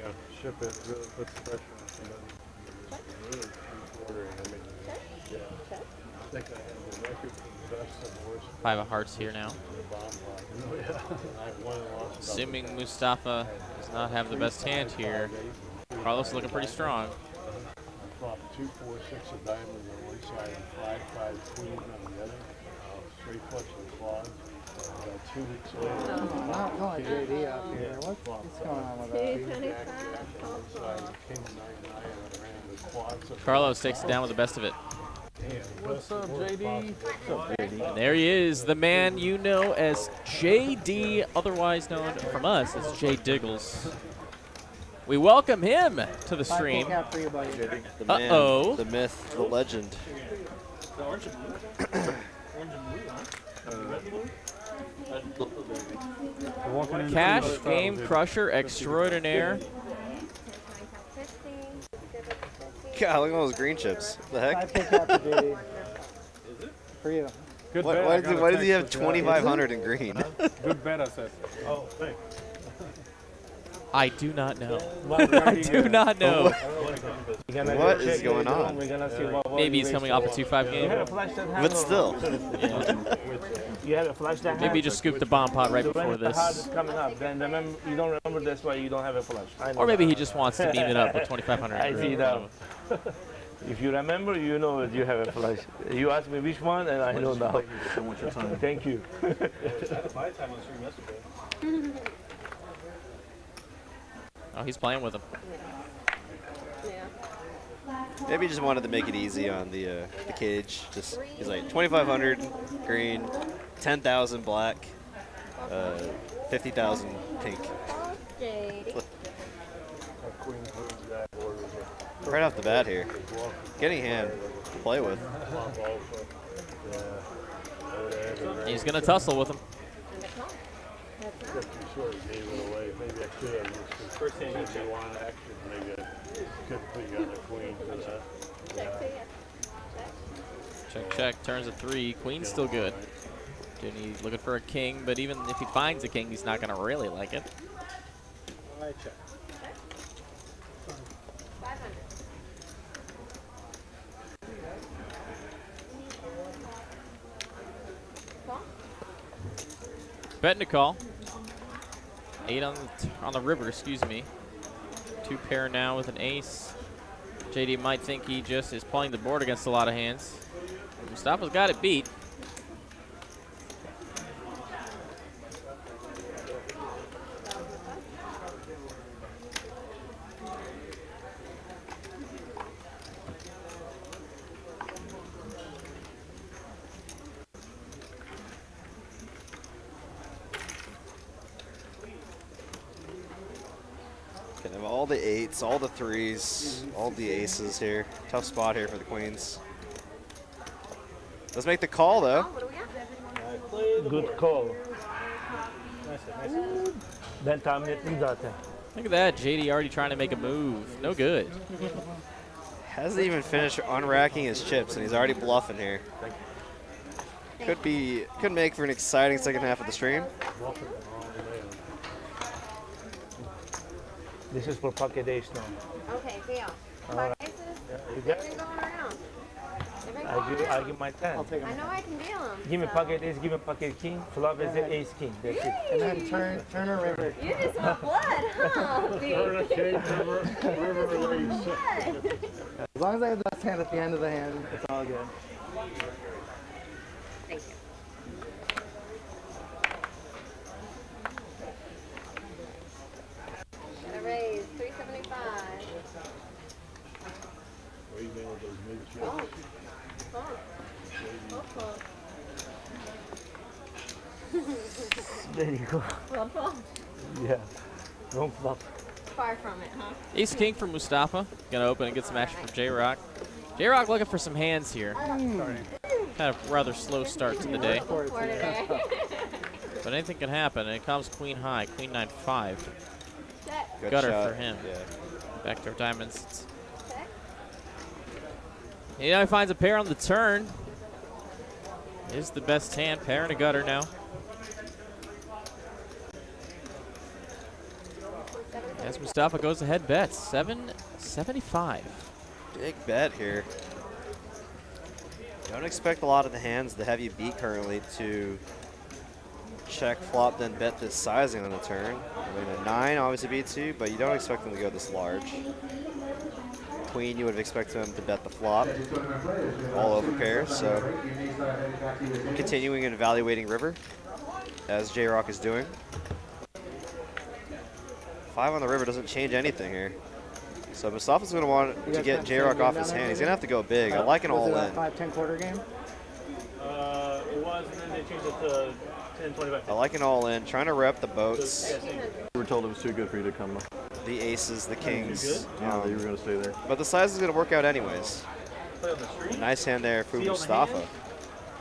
and ship it, really puts pressure on somebody. Really ordering. I mean, yeah. I think I have the record for the best and worst. 5 of hearts here now. Assuming Mustafa does not have the best hand here, Carlos is looking pretty strong. Flop 2, 4, 6 of diamonds on one side and 5, 5 queens on the other. Straight flush and claws. 2 weeks later. Not calling JD up here. What's going on with that? Carlos takes it down with the best of it. What's up, JD? And there he is, the man you know as JD, otherwise known from us as J Diggles. We welcome him to the stream. The man, Uh-oh. the myth, the legend. Cash Game Crusher Extraordinaire. God, look at all those green chips. What the heck? 5K cap to JD. For you. Good Why, bet. why does he have 2,500 in green? Good bet, I said. Oh, thanks. I do not know. I do not know. What is going on? Maybe he's coming off a 2-5 game. But still. Yeah. You have a flash that Maybe he just scooped the bomb pot right before The heart this. is coming up. Then remember, you don't remember that's why you don't have a flash. I know Or maybe that. he just wants to beam it up with 2,500. I see that. If you remember, you know that you have a flash. You ask me which one, and I know now. Thank you. Oh, he's playing with him. Maybe he just wanted to make it easy on the cage. Just he's like 2,500 green, 10,000 black, 50,000 pink. Right off the bat here, getting hand to play with. He's gonna tussle with him. First thing you want action, maybe I could put you on the queen for that. Check, check. Turns a 3. Queen's still good. And he's looking for a king, but even if he finds a king, he's not gonna really like it. I check. Betting to call. 8 on the river, excuse me. 2 pair now with an ace. JD might think he just is playing the board against a lot of hands. Mustafa's got it beat. Can have all the 8s, all the 3s, all the aces here. Tough spot here for the queens. Let's make the call though. Good call. Ben tahmin ettim zaten. Look at that, JD already trying to make a move. No good. Hasn't even finished unracking his chips and he's already bluffing here. Could make for an exciting second half of the stream. This is for pocket ace now. Okay, deal. Five aces, You get? They're going around. They've been I going give around. my 10. I'll take I them. know I can deal them. Give me so. pocket ace, give me pocket king. Flop is the ace king. That's it. And then turn a river. You just want blood, huh? River release. As long as I have the best hand at the end of the hand, it's all good. Thank you. Gotta raise 375. What do you think with those mid chips? There you go. Blood fall? Yeah. Don't flop. Far from it, huh? Ace king for Mustafa. Gonna open and get some action from JRock. JRock looking for some hands here. Kind of rather slow start to the day. For today. But anything can happen, and it comes queen high, queen 9-5. Check. Good Gutter shot. for him. Yeah. Backdoor diamonds. Check. He now finds a pair on the turn. Is the best hand, pair and a gutter now. As Mustafa goes ahead, bets 775. Big bet here. Don't expect a lot of the hands that have you beat currently to check flop, then bet this sizing on the turn. I mean, a 9 obviously beats you, but you don't expect them to go this large. Queen, you would have expected them to bet the flop all over pairs. So continuing and evaluating river, as JRock is doing. 5 on the river doesn't change anything here. So Mustafa's going to want to get JRock off his hand. He's going to have to go big. I like an all-in. 5-10 quarter game? It was, and then they changed it to 10-25. I like an all-in. Trying to rep the boats, We were told it was too good for you to come. the aces, the kings. Yeah, that you were going to stay there. But the size is going to work out anyways. Play on the street. Nice hand there for See all the Mustafa. hands?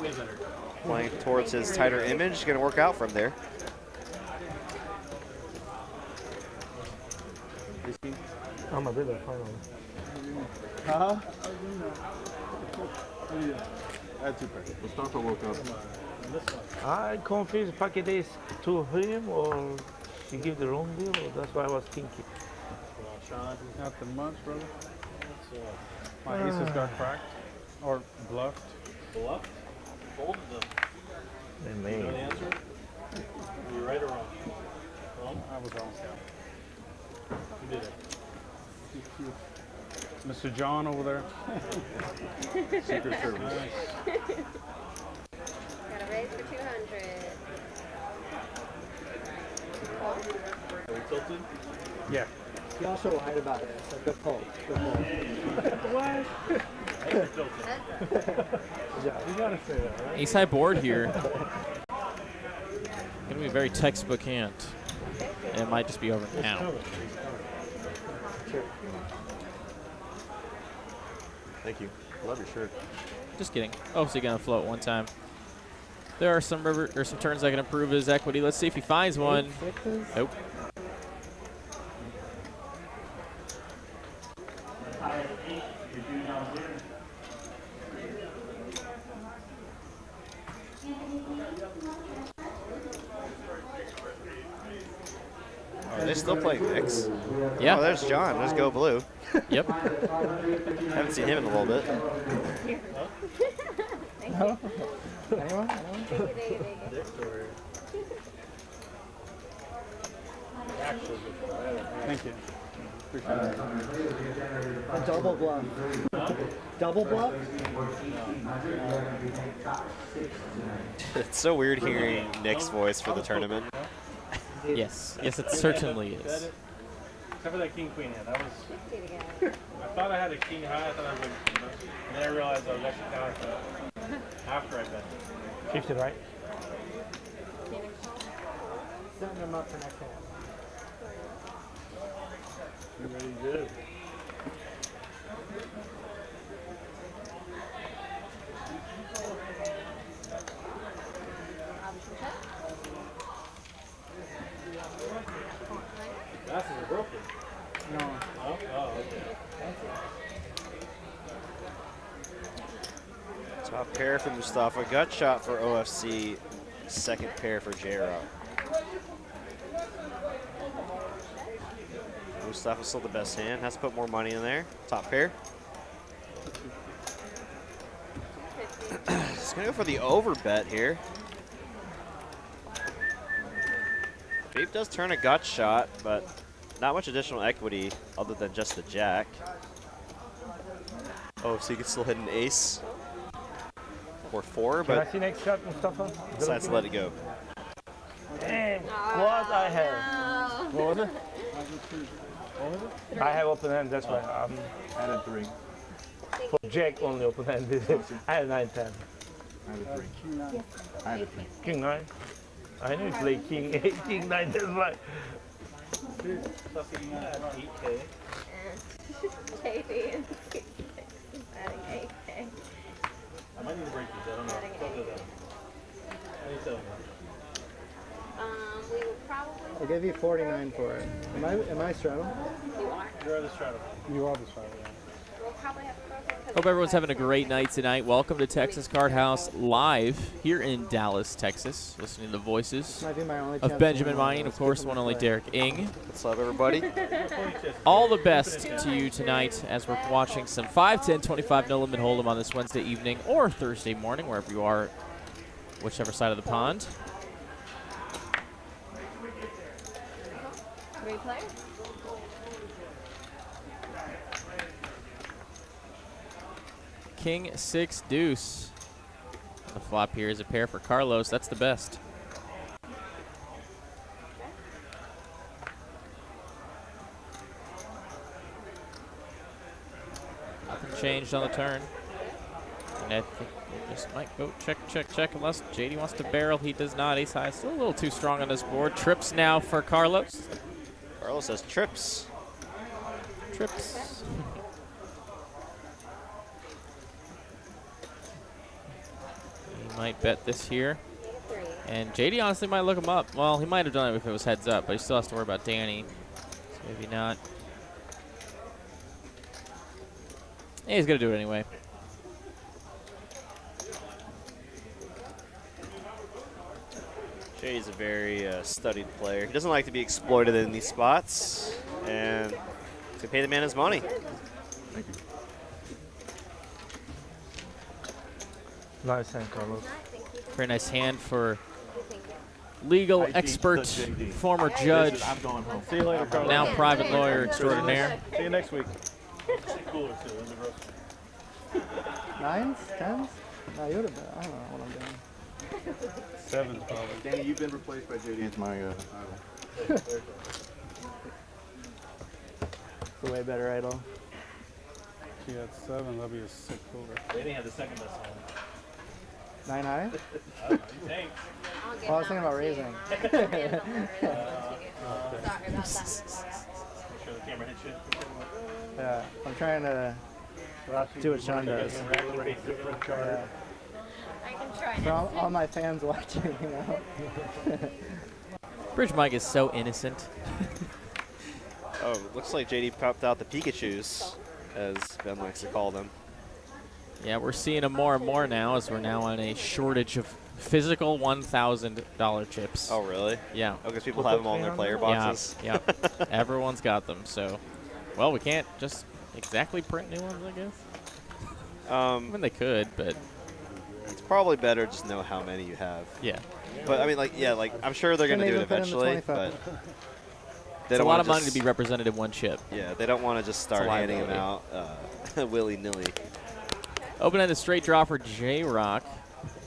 Way better. Playing towards his tighter image. Going to work out from there. I'm a brother, finally. Huh? Add 2 pairs. Mustafa woke up. I confused pocket ace to him, or she give the wrong deal, or that's why I was thinking. Nothing much, brother. My aces got cracked or bluffed. Bluff? Folded them. They You know the made. answer? Are you right or wrong? Wrong? I was wrong. You did it. Mr. John over there. Secret Service. Gotta raise for 200. Are we tilted? Yeah. He also lied about it, so good pull. Good pull. I think you're tilted. You gotta say that, right? Ace high board here. Gonna be a very textbook hand. And it might just be over now. Thank you. Love your shirt. Just kidding. Oh, so you're gonna float one time. There are some river or some turns that can improve his equity. Let's see if he finds one. Nope. Are they still playing mix? Yeah. Oh, there's John. Let's go blue. Yep. Haven't seen him in a little bit. Anyone? Anyone? Thank you. Appreciate it. A double bluff. Double bluff? It's so weird hearing Nick's voice for the tournament. Yes. Yes, it certainly is. Except for that king queen hand. That was. I thought I had a king high. I thought I was like, and then I realized I was actually down after I bet. 50, right? Setting them up for next hand. You really good. Glasses are broken. No. Oh, okay. Top pair for Mustafa. Gut shot for OFC. Second pair for JRock. Mustafa's still the best hand. Has to put more money in there. Top pair. Just gonna go for the over bet here. Beep does turn a gut shot, but not much additional equity other than just the jack. Oh, so you can still hit an ace or 4, Can I but see next shot, Mustafa? decides to let it go. Damn, what I have. What was it? I have open hand, that's why I'm Added 3. for Jack only open hand. I have 9-10. Added 3. Added 3. King 9. I know you play King 8, King 9, that's why. JD and adding 8K. I might need to break these. I don't know. Don't do that. How do you tell me? We will probably. I'll give you 49 for it. Am I straddle? You are. You're the straddle. You are the straddle, yeah. We'll probably have to go because Hope everyone's having a great night tonight. Welcome to Texas Card House live here in Dallas, Texas. Listening to the voices Might be my only of chance Benjamin to win. Mine, of course, one only Derek Ing. What's up, everybody? All the best to you tonight as we're watching some 5, 10, 25 no limit hold'em on this Wednesday evening or Thursday morning, wherever you are, whichever side of the pond. 3 players. King 6 deuce. The flop here is a pair for Carlos. That's the best. Nothing changed on the turn. And I think we just might go check, check, check. Unless JD wants to barrel. He does not. Ace high. Still a little too strong on this board. Trips now for Carlos. Carlos says trips. Trips. He might bet this here. And JD honestly might look him up. Well, he might have done it if it was heads up, but he still has to worry about Danny. So maybe not. Yeah, he's going to do it anyway. JD's a very studied player. He doesn't like to be exploited in these spots, and he's going to pay the man his money. Thank you. Nice hand, Carlos. Very nice hand for legal expert, former judge, I'm going home. See you later, Carlos. now private lawyer extraordinaire. See you next week. Cooler too in the grocery. 9s? 10s? No, you would have been. I don't know what I'm doing. 7's probably. Danny, you've been replaced by JD. It's my idol. It's a way better idol. She had 7, that'll be a 6 over. They didn't have the second best one. 9 high? I don't know. You think? Well, I was thinking about raising. Sorry about that. Make sure the camera hits you. Yeah, I'm trying to do what Sean does. Different chart. Yeah. I can try For all my fans watching, you know. Bridge Mike is so innocent. Oh, looks like JD popped out the Pikachus, as Ben likes to call them. Yeah, we're seeing them more and more now as we're now on a shortage of physical $1,000 chips. Oh, really? Yeah. Oh, because people have them on their player boxes? Yeah, yeah. Everyone's got them, so. Well, we can't just exactly print new ones, I guess. I mean, they could, but. It's probably better just know how many you have. Yeah. But, I mean, like, yeah, like, I'm sure they're going to do it eventually, but. It's a lot of money to be represented in one chip. Yeah, they don't want to just start handing them out willy-nilly. Open-ended straight draw for JRock.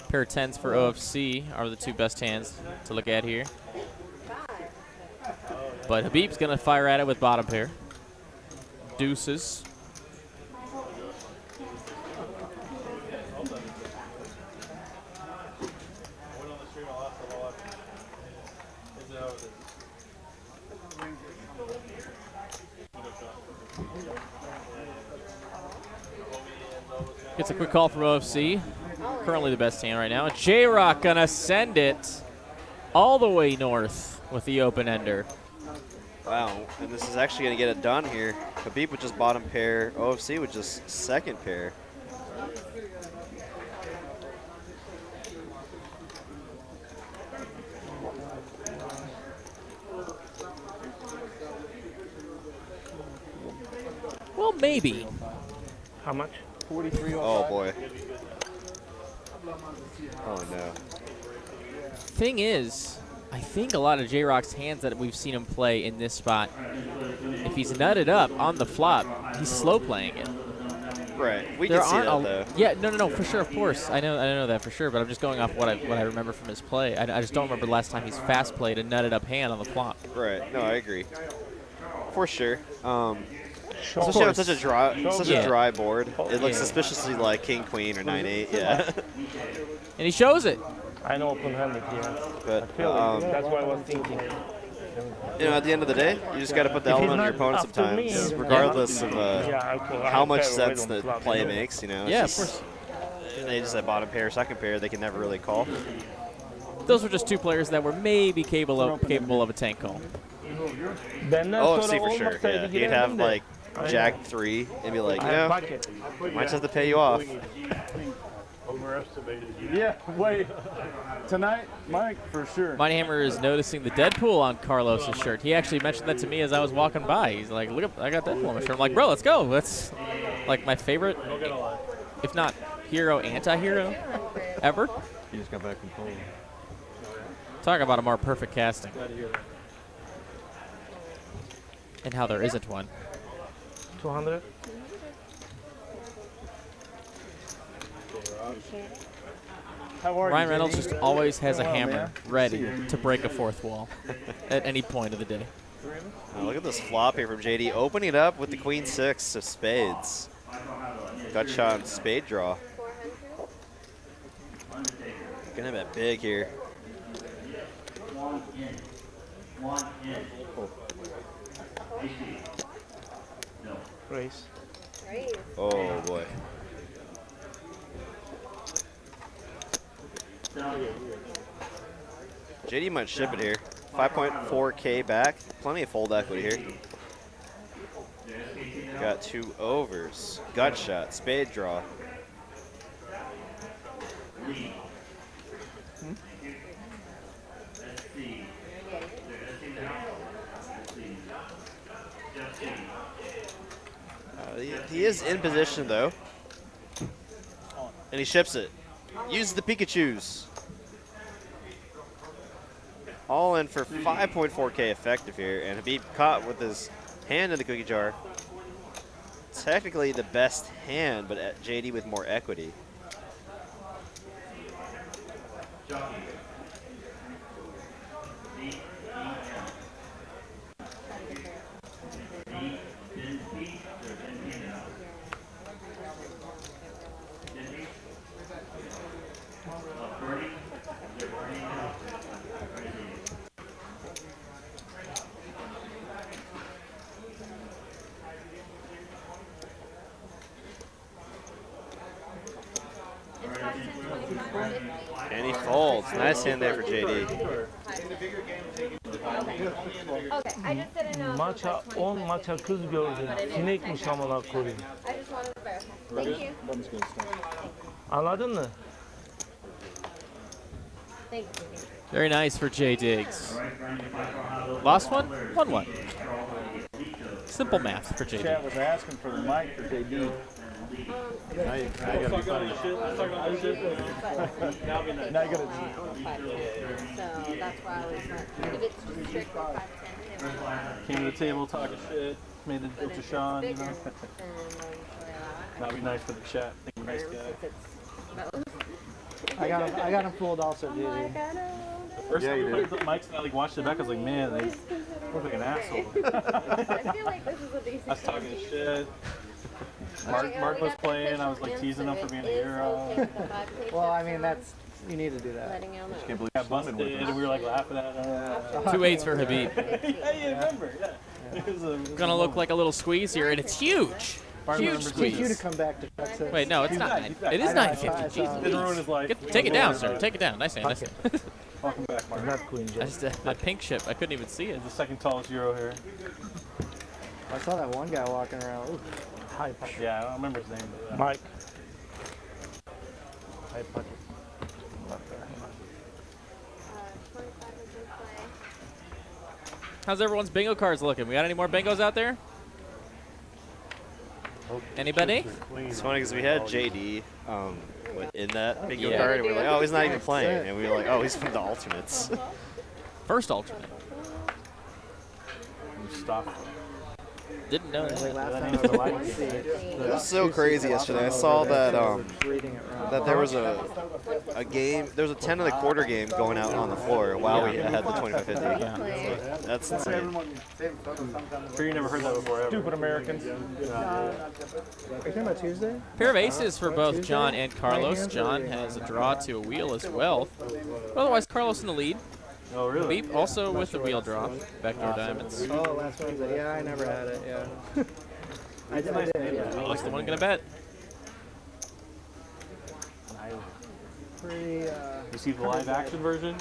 Pair of 10s for OFC are the two best hands to look at here. But Habib's going to fire at it with bottom pair. Deuces. Gets a quick call from OFC. Currently the best hand right now. JRock gonna send it all the way north with the open ender. Wow, and this is actually going to get it done here. Habib with just bottom pair, OFC with just second pair. Well, maybe. How much? 43. Oh boy. Oh no. Thing is, I think a lot of JRock's hands that we've seen him play in this spot, if he's nutted up on the flop, he's slow playing it. Right. We can see that though. Yeah, no, for sure, of course. I know that for sure, but I'm just going off what I remember from his play. I just don't remember the last time he's fast played a nutted up hand on the flop. Right. No, I agree. For sure. Especially on such a dry board, it looks suspiciously like king queen or 9-8. Yeah. And he shows it. I know open-handed here. But That's what I was thinking. you know, at the end of the day, you just got to put the element on your opponent sometimes, regardless of how much sense the play makes. You know. Yeah, of course. They just have bottom pair, second pair. They can never really call. Those were just two players that were maybe capable of a tank call. Oh, see for sure. Yeah, he'd have like Jack 3 and be like, you know, might just have to pay you off. Overestimated you. Yeah, wait. Tonight, Mike, for sure. Minehammer is noticing the Deadpool on Carlos's shirt. He actually mentioned that to me as I was walking by. He's like, look, I got Deadpool on my shirt. I'm like, bro, let's go. That's like my favorite, if not hero, anti-hero ever. He just got back from Poland. Talk about a more perfect casting. And how there isn't one. 200. Ryan Reynolds just always has a hammer ready to break a fourth wall at any point of the day. Oh, look at this flop here from JD, opening it up with the queen 6 of spades. Gut shot and spade draw. Gonna bet big here. Raise. Oh boy. JD might ship it here. 5.4K back. Plenty of fold equity here. Got 2 overs. Gut shot. Spade draw. He is in position though. And he ships it. Uses the Pikachus. All in for 5.4K effective here, and Habib caught with his hand in the cookie jar. Technically the best hand, but at JD with more equity. And he folds. Nice hand there for JD. Okay, I just didn't know. Maça 10 maça kız gördüm. Sinekmiş amına koyayım. I just wanted to verify. Thank you. Anladın mı? Thank you. Very nice for Jay Diggs. Lost one? Won one. Simple math for JD. Chat was asking for the mic for JD. Now you gotta be funny. Now you gotta. So that's why I was like, if it's just strictly 5'10", Came to the table talking shit, made the joke to Sean, you know. That'd be nice for the chat. Think you're a nice guy. I got him fooled also, dude. The first time we played the mics and I like watched it back, I was like, man, they look like an asshole. I feel like this is a decent. I was talking shit. Mark was playing. I was like teasing him for being a hero. Well, I mean, you need to do that. Letting y'all know. Can't believe I busted, and we were like laughing at him. 2 8s for Habib. Yeah, you remember? Yeah. It was Gonna look like a little squeeze here, and it's huge. Huge Need squeeze. you to come back to Chuck says. Wait, no, it's not. It is 950. Didn't ruin his life. Take it down, sir. Take it down. Nice hand. Nice hand. Welcome back, Mark. Not queen I just my pink chip. I couldn't even see it. The second tallest Euro here. I saw that one guy walking around. Ooh. High pocket. Yeah, I don't remember his name. But, Mike. High pocket. 25 is in play. How's everyone's bingo cards looking? We got any more bingos out there? Anybody? It's funny because we had JD in that bingo Yeah. card, and we're like, oh, he's not even playing, and we were like, oh, he's from the alternates. First alternate. Mustafa. Didn't know Like that. last time I was alive, It was so crazy yesterday. I saw that that there was a game. There was a 10 and a quarter game going out on the floor while we had the 25-50. That's insane. Sure you never heard that before ever. Stupid Americans. Are you talking about Tuesday? Pair of aces for both John and Carlos. John has a draw to a wheel as well. Otherwise, Carlos in the lead. Oh, really? Beep also with the wheel draw. Backdoor diamonds. Oh, last Wednesday. Yeah, I never had it. Yeah. I did. Yeah. What's the one gonna bet? Pretty. You see the live action version?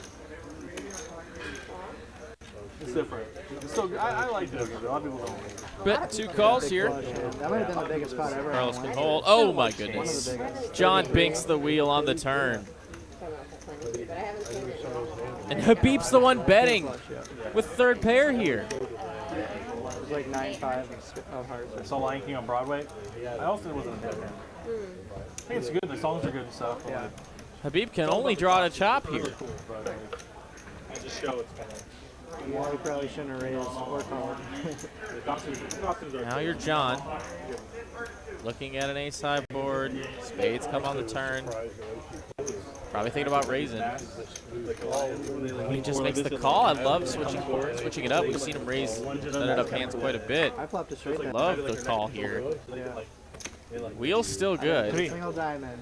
It's different. It's so I like it. A lot of people don't. Bet 2 calls here. That might have been the biggest spot ever. Carlos can hold. Oh my goodness. John binks the wheel on the turn. And Habib's the one betting with third pair here. It was like 9-5 of hearts. I saw Lion King on Broadway. I also wasn't a bad fan. I think it's good. The songs are good and stuff. Yeah. Habib can only draw to chop here. As a show, it's kind of. Yeah, we probably shouldn't have raised or called. Now you're John. Looking at an ace high board. Spades come on the turn. Probably thinking about raising. He just makes the call. I love switching it up. We've seen him raise, set it up hands quite a bit. I flopped a straight down. Love the call here. Yeah. Wheel's still good. Single diamond.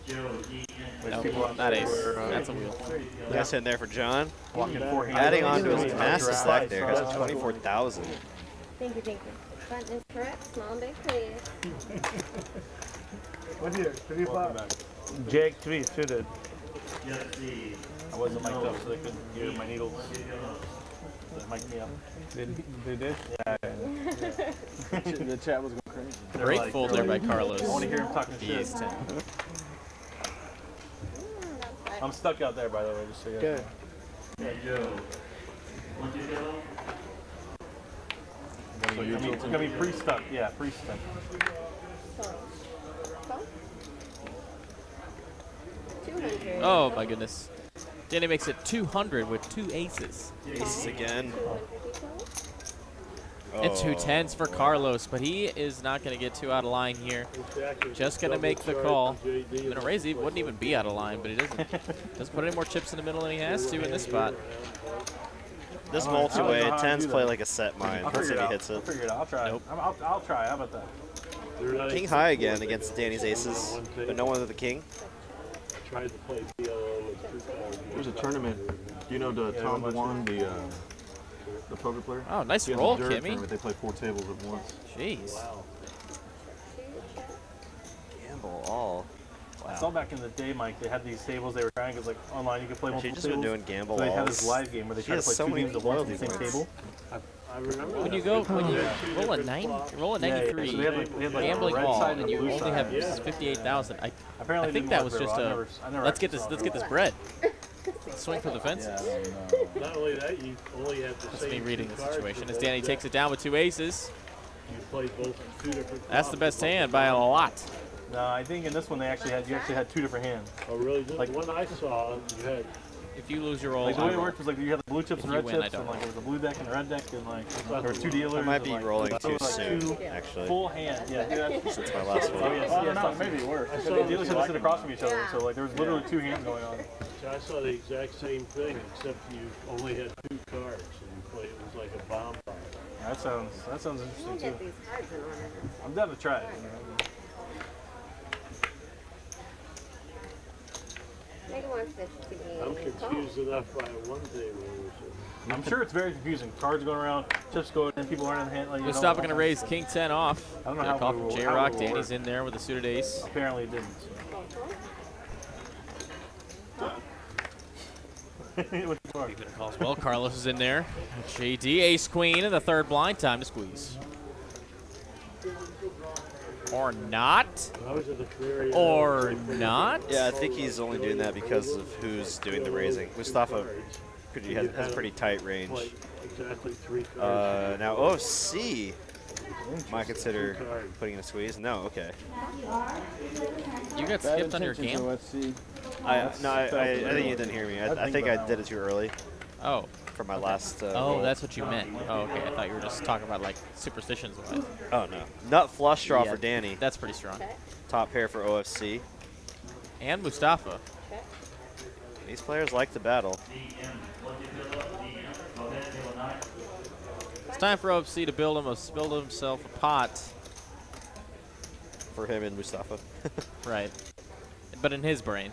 No, not ace. That's a wheel. Nice in there for John. Adding Adding on to his massive stack there, has 24,000. Thank you, thank you. Button is correct. Small and big, please. What here? 3 flop. Jack 3 suited. I wasn't mic'd up, so they couldn't hear my needles. They mic'd me up. They did? Yeah. The chat was going crazy. Great fold there by Carlos. I want to hear him talking shit. Ace 10. I'm stuck out there, by the way, just so you Good. It's gonna be pre-stuck. Yeah, pre-stuck. Oh my goodness. Danny makes it 200 with 2 aces. Aces again. And 2 10s for Carlos, but he is not going to get too out of line here. Just going to make the call. Gonna raise, he wouldn't even be out of line, but he doesn't put any more chips in the middle than he has to in this spot. This multi-way, 10s play like a set mine. Let's see if he hits I'll it. figure it out. I'll try. Nope. I'll try. How about that? King high again against Danny's aces, but no one with the king. Tried to play PLO with 2 cards. There's a tournament. Do you know Tom DeWan, the poker player? Oh, nice He has a roll, Derek Kimmy. tournament. They play 4 tables at once. Jeez. Gamble all. I saw back in the day, Mike, they had these tables they were trying because like online you could play multiple She's just been tables. doing gamble So they had alls. this live game where they She try to has play so 2 many games at once on the loyalty same points. table. I remember When you go, when you roll a 93 So they had like gambling red all, side and you blue only side. have 58,000, Apparently I think it that didn't was work just very a well. I never let's get actually this saw it. bread. Swing for the fences. Not only that, you only have the That's same me reading 2 the cards situation for as both Danny takes it down with 2 aces. You play both 2 different. That's the best hand by a lot. No, I think in this one you actually had 2 different hands. Oh, really? The Like- one I saw, you had. If you lose your roll, Like the I way it roll. worked was like you had the blue chips If and you red win, I chips, don't and like roll. there was a blue deck and a red deck, and like there were 2 dealers. I might and, be like, rolling there too was, like, soon, 2 actually. full hands. Yeah, That's my last Oh, one. yes, yes, maybe worse. The dealers had to sit across from each other, so like there was literally 2 hands going on. So I saw the exact same thing, except you only had 2 cards, and you played. It was like a bomb fight. That sounds interesting We'll too. get these cards in order. I'm down to try it. Make it 150. I'm confused enough by one table. I'm sure it's very confusing. Cards going around, chips going in, people aren't in the hand. Like, you know, Mustafa going to raise King 10 off. I don't know Get how a call we from will- how JRock. we will Danny's work. in there with a suited ace. Apparently it didn't. Even calls well. Carlos is in there. JD ace queen in the 3rd blind. Time to squeeze. Or not. Or not. Yeah, I think he's only doing that because of who's doing the raising. Mustafa has a pretty tight range. Exactly 3 cards. Now OFC. might consider putting in a squeeze. No, okay. You got skipped on your game? No, I think you didn't hear me. I think I did it too early. Oh. For my last. Oh, roll. that's what you meant. Oh, okay. I thought you were just talking about like superstitions wise. Oh no. Nut flush draw for Danny. That's pretty strong. Top pair for OFC. And Mustafa. These players like to battle. It's time for OFC to build himself a pot. For him and Mustafa. Right. But in his brain.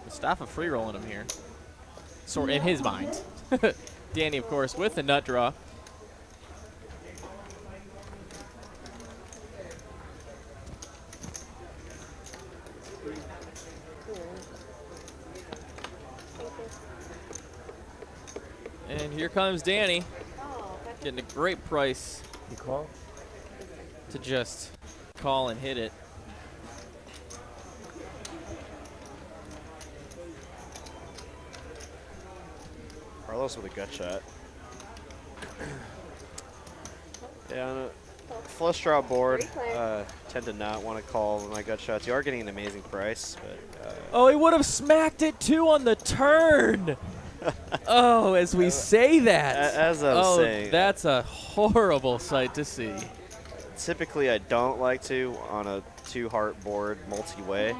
Mustafa free rolling him here. So in his mind. Danny, of course, with the nut draw. And here comes Danny, getting a great price. You call? To just call and hit it. Carlos with a gut shot. Yeah, on a flush draw board, tend to not want to call my gut shots. You are getting an amazing price, but. Oh, he would have smacked it too on the turn. Oh, as we say that. As I was saying. That's a horrible sight to see. Typically, I don't like to on a 2-heart board multi-way,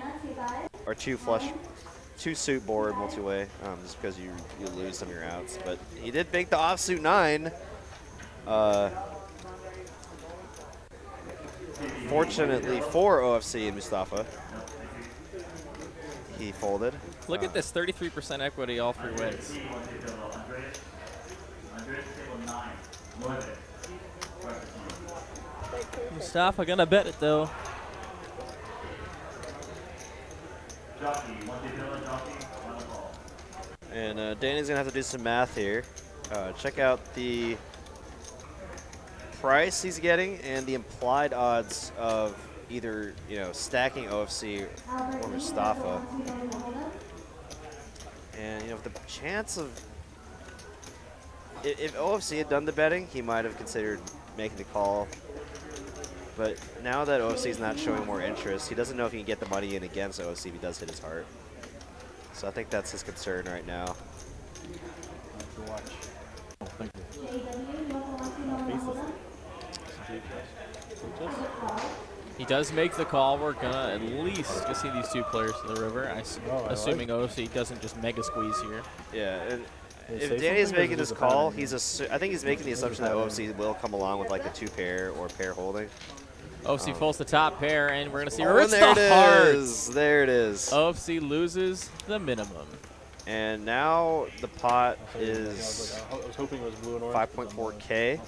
or 2-suit board multi-way, just because you lose some of your outs. But he did make the offsuit 9. Fortunately for OFC and Mustafa, he folded. Look at this, 33% equity all 3 ways. Mustafa gonna bet it though. And Danny's gonna have to do some math here. Check out the price he's getting and the implied odds of either stacking OFC or Mustafa. And the chance of if OFC had done the betting, he might have considered making the call. But now that OFC is not showing more interest, he doesn't know if he can get the money in against OFC if he does hit his heart. So I think that's his concern right now. He does make the call. We're gonna at least get see these 2 players to the river. Assuming OFC doesn't just mega squeeze here. Yeah, and if Danny's making this call, I think he's making the assumption that OFC will come along with like the 2-pair or pair holding. OFC folds the top pair, and we're gonna see there the hearts. There it is. OFC loses the minimum. And now the pot is 5.4K.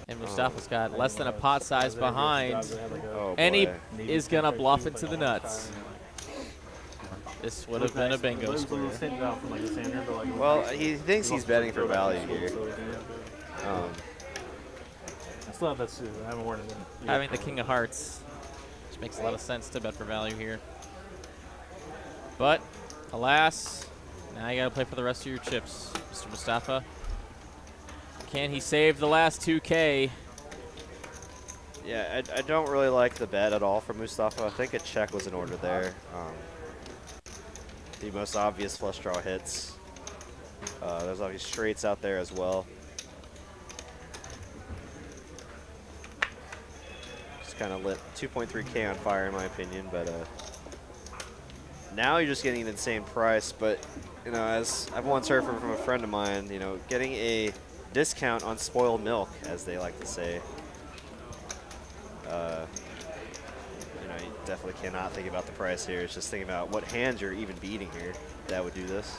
And Mustafa's got less than a pot size behind. Oh, and he boy. is going to bluff into the nuts. This would have been a bingo square. Well, he thinks he's betting for value here. I still have that suit. I haven't worn it in. Having the king of hearts, which makes a lot of sense to bet for value here. But, alas, now you got to play for the rest of your chips, Mr. Mustafa. Can he save the last 2K? Yeah, I don't really like the bet at all from Mustafa. I think a check was in order there. The most obvious flush draw hits. There's obvious straights out there as well. Just kind of lit 2.3K on fire in my opinion, but now you're just getting an insane price. But as I've once heard from a friend of mine, getting a discount on spoiled milk, as they like to say. You definitely cannot think about the price here. It's just thinking about what hands you're even beating here that would do this.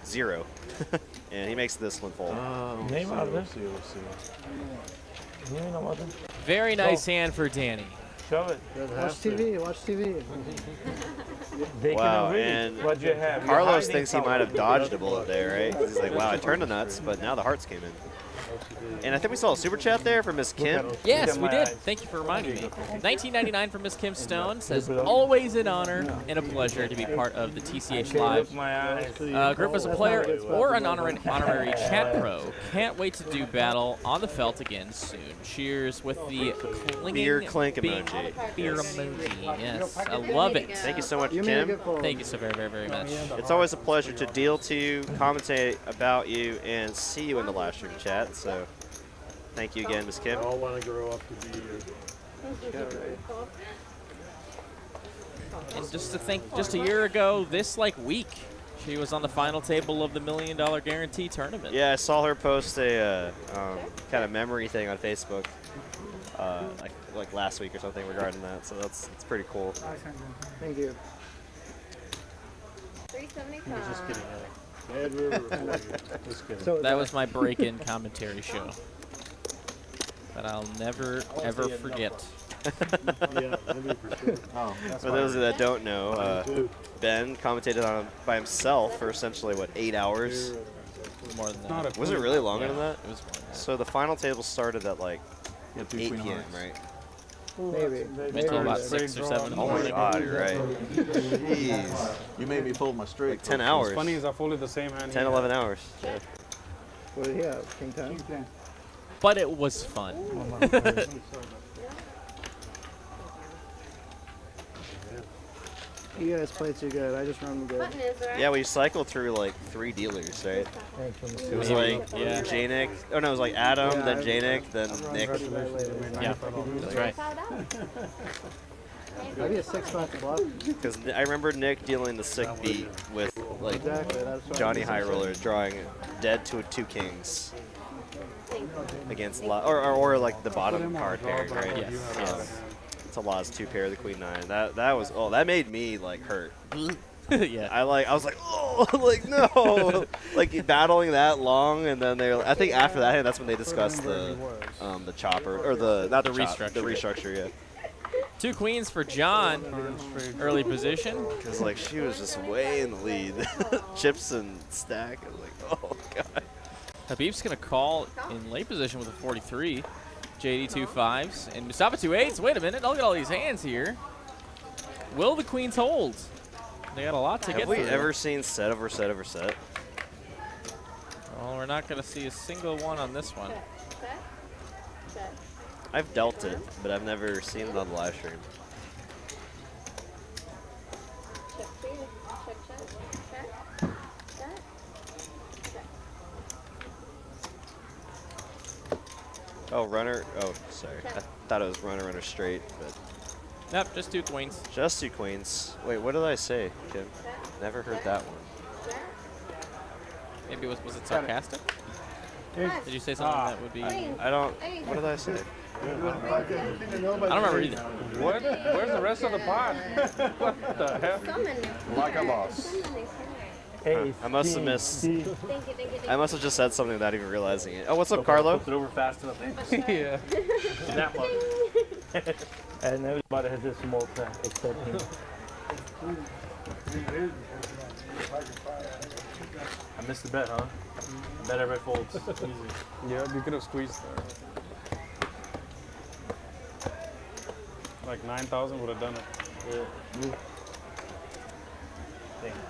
0. And he makes this one fold. Very nice hand for Danny. Shove it. Watch TV. Watch TV. They Wow, cannot read and what you have. You're Carlos hiding thinks he might have something. dodged a bullet there, right? 'Cause he's like, wow, I turned the nuts, but now the hearts came in. And I think we saw a super chat there from Miss Kim. Yes, we did. Thank you for reminding me. 1999 from Miss Kim Stone says, always an honor and a pleasure to be part of the TCH Live group as a player or an honorary chat pro. Can't wait to do battle on the felt again soon. Cheers with the clinging Beer clink emoji. Beer emoji. Yes, I love it. Thank you so much, Kim. Thank you so very, very, very much. It's always a pleasure to deal to you, commentate about you, and see you in the live stream chat. So thank you again, Miss Kim. I all want to grow up to be And just to think, just a year ago, this week, she was on the final table of the $1 Million Guarantee tournament. Yeah, I saw her post a kind of memory thing on Facebook, like last week or something regarding that. So it's pretty cool. Thank you. 375. just kidding. Bad river. Just kidding. So That was my break-in commentary show that I'll never, ever forget. Yeah, maybe for sure. Oh, that's For those that don't know, Ben commentated on it by himself for essentially, what, 8 hours? More than that. Was it really longer than that? It was more than that. So the final table started at like Yeah, 8 p.m., right? maybe. Until about 6 or 7 in the Oh my morning. God, you're right. Jeez. You made me pull my straight. Like 10 What's hours. funny is I folded the same hand. 10, 11 hours. Yeah. What did he have? King 10? But it was fun. You guys play too good. I just run good. Button is there. Yeah, we cycled through like 3 dealers, right? It was Maybe, like yeah. Janik. Oh no, it was like Adam, Yeah, then I- Janik, then Nick. Yeah, that's right. Maybe a 6-5 bluff. Because I remember Nick dealing the sick beat with like Exactly. That's what Johnny High Roller drawing dead to 2 kings against or like the bottom card pairing, right? Yes. It's a Law's 2 pair, the Queen 9. That was that made me like hurt. Yeah. I was like, oh, like no, like battling that long, and then I think after that, that's when they discussed the chopper or the restructure, yeah. 2 queens for John. Early position. Because like she was just way in the lead, chips and stack. I was like, oh god. Habib's gonna call in late position with a 43. JD 2 5s and Mustafa 2 8s. Wait a minute, look at all these hands here. Will the queens hold? They got a lot to get Have we through. ever seen set over set over set? Well, we're not gonna see a single one on this one. Set. Set. I've dealt it, but I've never seen it on the live stream. Check, please. Check, check. Set. Set. Oh, runner. Oh, sorry. I thought it was runner straight, but Nope, just 2 queens. just 2 queens. Wait, what did I say, Kim? Never heard that one. Maybe was it sarcastic? Did you say something that would be? I don't. What did I say? I don't remember either. What? Where's the rest of the pot? What the hell? Summon. Like a boss. Summon. I must have missed. Thank you, thank you, thank you. I must have just said something without even realizing it. Oh, what's up, Carlo? Flip it over fast enough. Yeah. That one. And everybody has a small plan except him. I missed the bet, huh? I bet everybody folds. Easy. Yeah, you could have squeezed there. Like 9,000 would have done it. Yeah.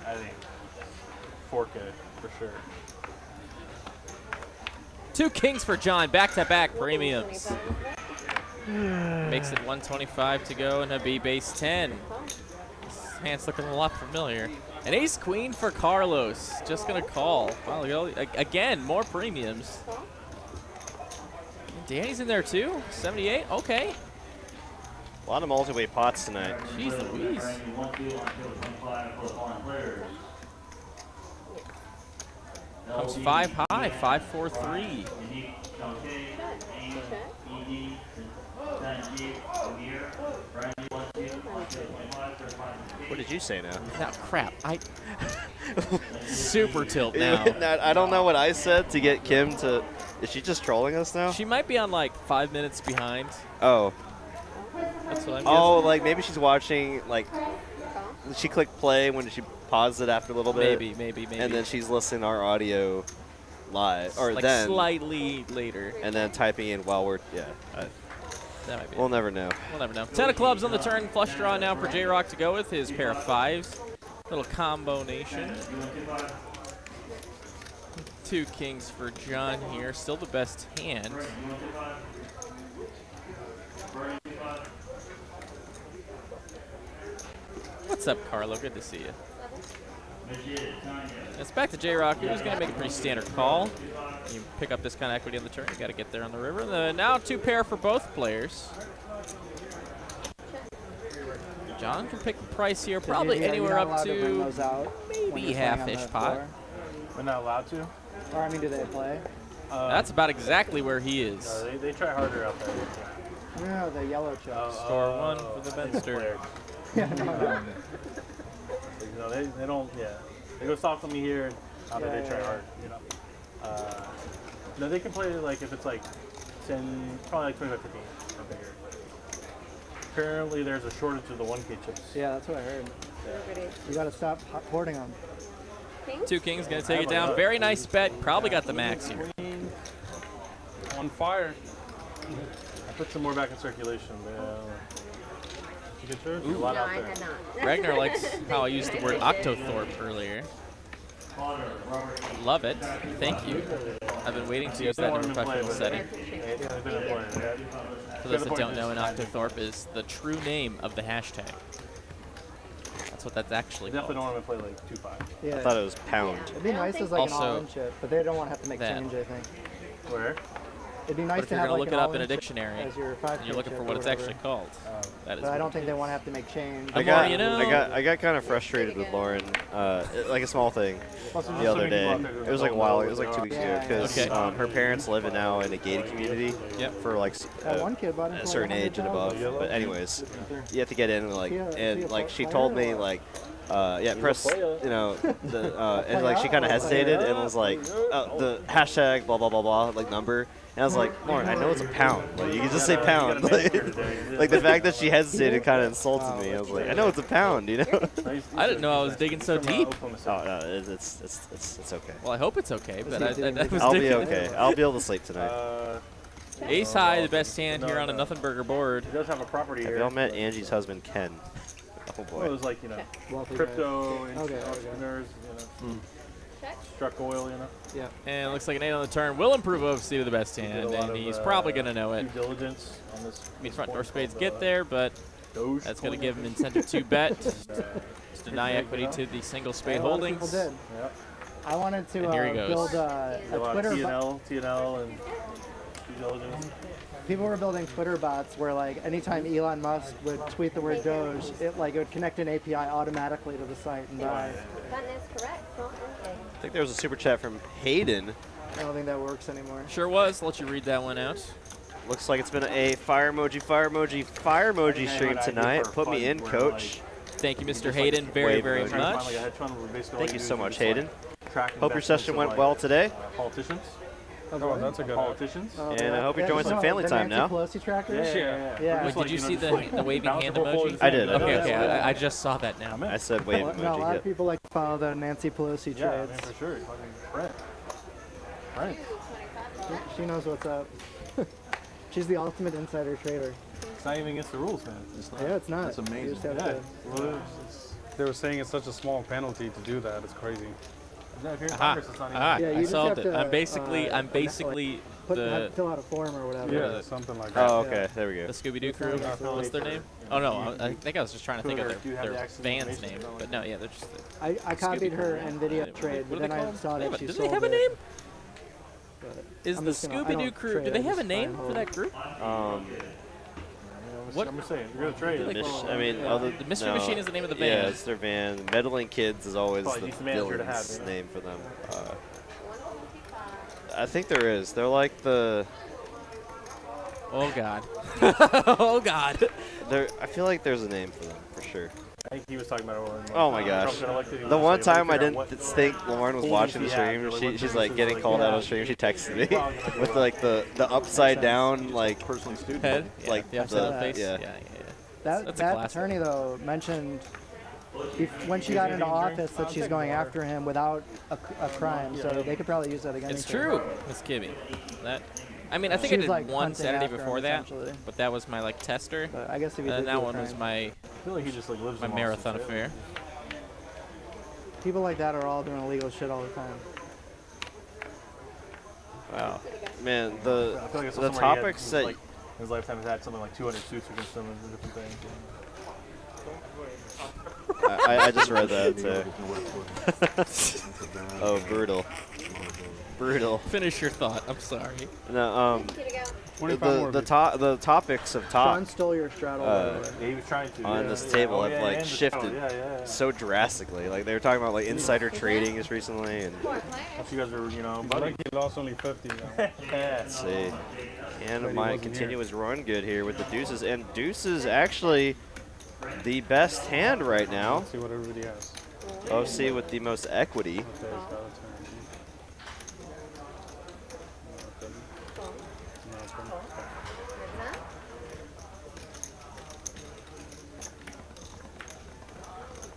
I think 4K for sure. 2 kings for John, back-to-back premiums. Makes it 125 to go, and Habib base 10. This hand's looking a lot familiar. An ace queen for Carlos. Just gonna call. Wow, again, more premiums. Danny's in there too. 78. Okay. A lot of multi-way pots tonight. Jeez Louise. Comes 5 high. 5 4 3. What did you say now? Now, crap. Super tilt now. I don't know what I said to get Kim to. Is she just trolling us now? She might be on like 5 minutes behind. Oh. That's what I'm Oh, guessing. like maybe she's watching like she clicked play when she paused it after a little bit. Maybe. And then she's listening to our audio live, or like then slightly later. and then typing in while we're That might be we'll it. never know. We'll never know. 10 of clubs on the turn. Flush draw now for JRock to go with his pair of 5s. Little combo nation. 2 kings for John here. Still the best hand. What's up, Carlo? Good to see you. It's back to JRock, who's going to make a pretty standard call. You pick up this kind of equity on the turn. You got to get there on the river. Now 2 pair for both players. John can pick the price here, probably anywhere up to maybe half-ish pot. We're not allowed to. Or I mean, do they play? That's about exactly where he is. They try harder out there. No, the yellow chips. Score 1 for the Benster. No, they don't. Yeah, they go soft on me here. And they try hard. You know. No, they can play like if it's like 10, probably like 25, 15 or bigger. Apparently, there's a shortage of the 1K chips. Yeah, that's what I heard. You got to stop hoarding them. 2 kings gonna take it down. Very nice bet. Probably got the max here. On fire. I put some more back in circulation. You get yours? Ooh. A lot No, out I there. had not. Ragnar likes how I used the word Octothorpe earlier. Love it. Thank you. I've been waiting to use that in a professional setting. For those that don't know, an Octothorpe is the true name of the hashtag. That's what that's actually called. Definitely don't want to play like 2-5. Yeah. I thought it was pound. It'd be nice as like Also, an all-in chip, but they don't want to have to make that. change, I think. Where? It'd be But nice if to you're have going to like look an it up in a all-in chip dictionary, as your and you're looking for what it's actually called, that is But I what don't it think is. they want to have to make change. You know, I got kind of frustrated with Lauren, like a small thing, the other day. It was like a while. It was like 2 weeks ago because her parents live now in a gated community for like one kid bought it a for certain age and above. But anyways, you have to get in and like she told me like. Press, you know, and like she kind of hesitated and was like, the hashtag blah blah blah blah like number, and I was like, Lauren, I know it's a pound, like you can just say pound, like the fact that she hesitated kind of insulted me. I was like, I know it's a pound, you know. I didn't know I was digging so deep. Oh no, it's okay. Well, I hope it's okay, but I was I'll be digging. okay. I'll be able to sleep tonight. Ace high, the best hand here on a nothing burger board. It does have a property Have here. y'all met Angie's husband Ken? Oh boy. Well, it was like, you know, crypto entrepreneurs, you know, struck oil, you know. Yeah. And it looks like an 8 on the turn. Will improve OFC to the best hand, and he's probably going to know it. Due diligence on this. I mean, front door spades get there, but that's going to give him incentive to bet, to deny equity to the single spade holdings. People did. Yep. I wanted to And here he goes. build a Twitter TNL and due diligence. People were building Twitter bots where like anytime Elon Musk would tweet the word Doge, it would connect an API automatically to the site and buy. That is correct. Don't think. I think there was a super chat from Hayden. I don't think that works anymore. Sure was. I'll let you read that one out. Looks like it's been a fire emoji stream tonight. Put me in, coach. Thank you, Mr. Hayden, very, very much. Thank you so much, Hayden. Hope your session went well today. Politicians. Oh, that's a good Politicians. And I hope you're enjoying some family time now. Pelosi tracker? Yeah. Wait, did you see the waving hand emoji? I did. Okay, I just saw that now. I said wave emoji. No, a lot of people like to follow the Nancy Pelosi Yeah, trades. man, for sure. Right. She knows what's up. She's the ultimate insider trader. It's not even against the rules, man. It's not. Yeah, it's not. It's amazing. You just have Yeah. to- Well, it's- They were saying it's such a small penalty to do that. It's crazy. no, here in Aha, Congress, it's not even. aha, Yeah, you I just solved have it. to, I'm basically fill out a form or whatever. Yeah, something like that. Oh, okay. There we go. the Scooby-Doo crew. What's their name? Oh, no, I think I was just trying to think of their van's name. But no, yeah, they're just... I copied her Scooby-Doo. NVIDIA trade, What but are then they I called? saw that she Do sold they have a it. name? But Is I'm the just gonna- I Scooby-Doo don't crew... trade, Do they I have a just name buy for and that group? What? I'm saying, you're gonna trade. The Mystery Machine is the name of the band. Yeah, it's their van. Meddling Kids is always Probably the decent manager to have, villain's yeah. name for them. I think there is. They're like the... Oh, God. Oh, God. I feel like there's a name for them, for sure. I think he was talking about it. Oh my gosh. The one time I didn't think Lauren was watching the stream, she's like getting called out on stream. She texted me with like the upside down like Head? like the upside down face? Yeah. That's a That classic. attorney though mentioned when she got into office that she's going after him without a crime, so they could probably use that against It's her. true, Miss Kimmy. That, I mean, I think She I was, did like, one hunting Saturday after him, before that, essentially. but that was my like tester. But I guess if you And did that do a one was crime. my I feel like he just like lives my in marathon Austin, affair. People like that are all doing illegal shit all the time. Wow. Man, the I feel like I saw the somewhere he had, topics that like, in his lifetime has had something like 200 suits against him and different things. I just read that too. Oh, brutal. Brutal. Finish your thought. I'm sorry. No, the topics of Sean top stole your straddle. by the way. Yeah, he was trying to. on yeah. this table Oh, have yeah, like and the shifted straddle, yeah. so drastically. Like they were talking about like insider trading just recently, and You guys are, you know, Like buddy. he lost only 50 now. let's see. And might continue his run good here with the deuces, and deuces actually the best hand right now. Let's see what everybody has. OC with the most equity. Okay, so that's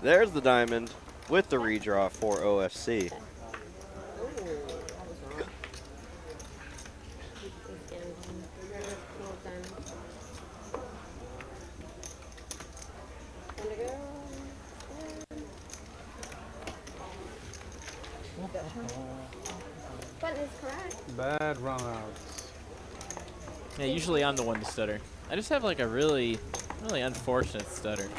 There's the diamond with the redraw for OFC. Button is correct. bad runouts. Yeah, usually I'm the one to stutter. I just have like a really unfortunate stutter. It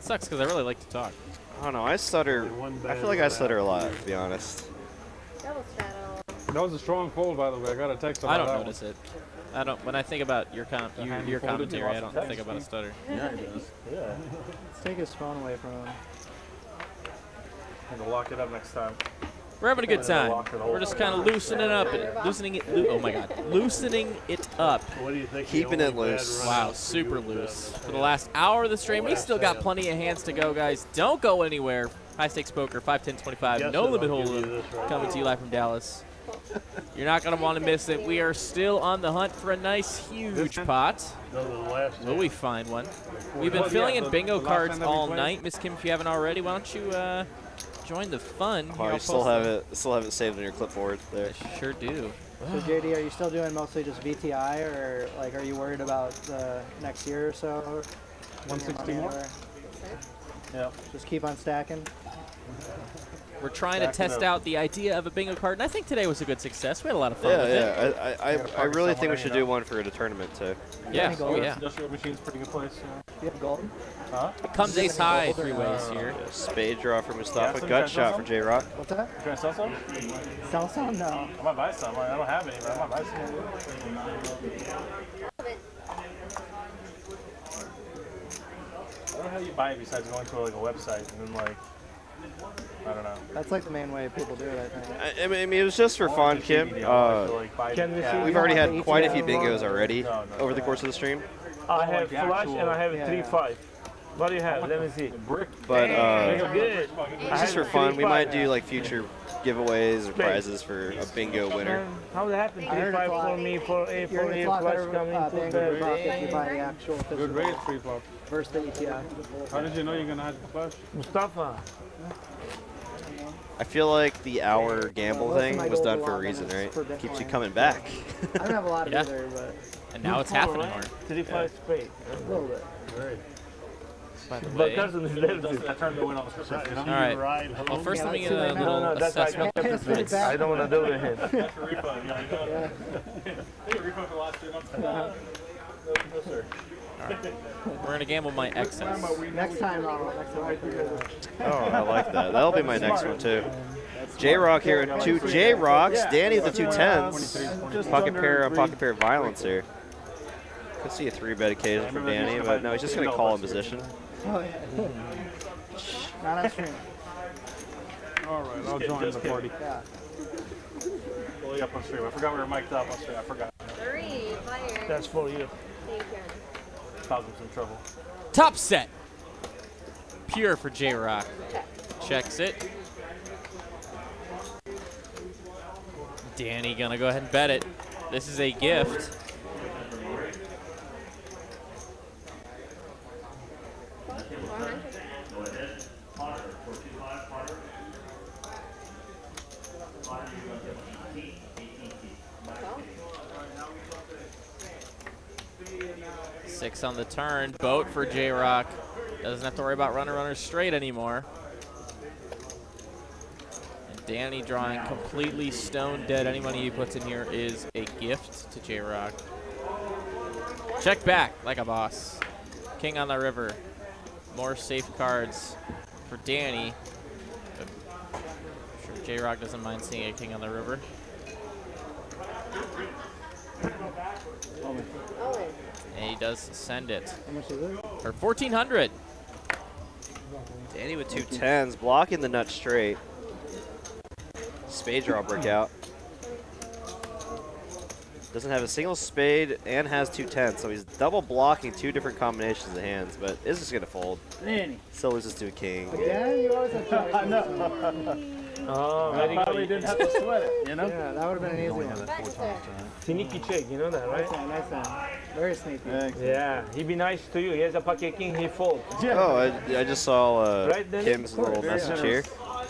sucks because I really like to talk. I don't know, I stutter. I feel like I stutter a lot, to be honest. Double straddle. That was a strong fold, by the way. I got a text about I don't that notice it. I don't. When I think about your hand you your folded, commentary, you I lost don't the think about a stutter. Yeah, he does. Yeah. Let's take his phone away from him. I'm gonna lock it up next time. We're having a good time. Lock it all We're just kind of loosening up, oh my God, loosening it up. What do you think? Keeping it loose. Wow, super loose. For the last hour of the stream, we still got plenty of hands to go, guys. Don't go anywhere. High stakes poker, 5, 10, 25, no limit hold'em, coming to you live from Dallas. You're not gonna want to miss it. We are still on the hunt for a nice, huge pot. Will we find one? We've been filling in bingo cards all night, Miss Kim. If you haven't already, why don't you join the fun? Here, Oh, I'll you still post have it saved on your clipboard there. I sure do. So JD, are you still doing mostly just VTI, or like are you worried about next year or so? 160 more? Yeah. Just keep on stacking. We're trying to test out the idea of a bingo card, and I think today was a good success. We had a lot of fun Yeah, with it. yeah. I really think we should do one for the tournament too. Yeah, oh yeah. Industrial machine's pretty good place. You have gold? Huh? It comes ace high 3 ways here. Spade draw for Mustafa, some gut guys shot also? for JRock. What's that? You trying to sell some? Sell some? No. I might buy some. I don't have any, but I might buy some. I don't know how you buy it besides going to like a website and then like, I don't know. That's like the main way people do it, I think. I mean, it was just for fun, Kim. Can we We've already had quite a few ATM? bingos already over the course of the stream. I have flush and I have Yeah. 3-5. What do you have? Let me see. But Good. it's just for fun. We might do like future giveaways or prizes for a bingo winner. How that happen? I heard it's 3-5 for like- me for a You're for gonna a clock flush better coming to bingo drop if you the buy the actual Good physical raise, pre-flop. versus the ETI. How did you know you're going to have the flush? Mustafa. I feel like the hour gamble Most of thing my was gold done for a belong reason, in right? for Keeps you Bitcoin. coming back. I don't have a lot of Yeah. either, but And now it's half an hour. 3-5 straight. a little bit. By the But way. cousin is left. I turned the win on the specific. All right. Well, first let me get a No, little no, that's assessment like of the points. I don't want to do it with him. We're going to gamble my excess. Next time, next time. Oh, I like that. That'll be my next one too. JRock here, 2 JRocks. Danny with the 2 10s. Pocket pair on pocket pair of violence here. Could see a 3-bet occasion from Danny, but no, he's just going to call in position. Oh, yeah. Not on stream. All right, I'll join the party. Yeah. Fully up on stream. I forgot we were mic'd up on stream. I forgot. 3, fire. That's for you. Thank you. Caused him some trouble. Top set. Pure for JRock. Checks it. Danny gonna go ahead and bet it. This is a gift. 6 on the turn. Boat for JRock. Doesn't have to worry about runner straight anymore. And Danny drawing completely stone dead. Any money he puts in here is a gift to JRock. Check back like a boss. King on the river. More safe cards for Danny. I'm sure JRock doesn't mind seeing a king on the river. And he does send it. How much is it? For 1,400. Danny with 2 10s, blocking the nut straight. Spade draw breakout. Doesn't have a single spade and has 2 10s, so he's double blocking 2 different combinations of hands, but is just gonna fold. Still loses to a king. Yeah, you always have to. Oh, I probably didn't have to sweat it, you know? Yeah, that would have been an easy one. Sneaky check, you know that, right? Nice one. Very sneaky. Yeah, he be nice to you. He has a pocket king, he folds. Oh, I just saw Right, Denny? Kim's little message here.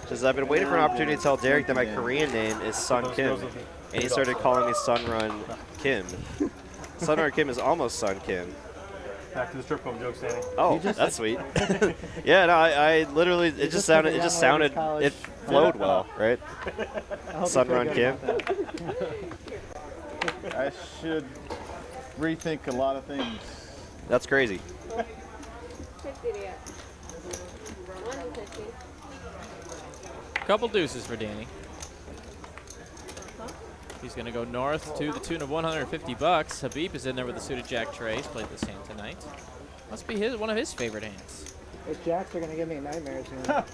Says, I've been waiting for an opportunity to tell Derek that my Korean name is Sun Kim. And he started calling me Sunrun Kim. Sunrun Kim is almost Sun Kim. Back to the strip club jokes, Danny. Oh, that's sweet. Yeah, no, I literally, it just sounded, it flowed well, right? Sunrun Kim. I should rethink a lot of things. That's crazy. 50 to get. 150. Couple deuces for Danny. He's going to go north to the tune of 150 bucks. Habib is in there with the suited jack tray. He's played this hand tonight. Must be one of his favorite hands. Those jacks are going to give me nightmares here.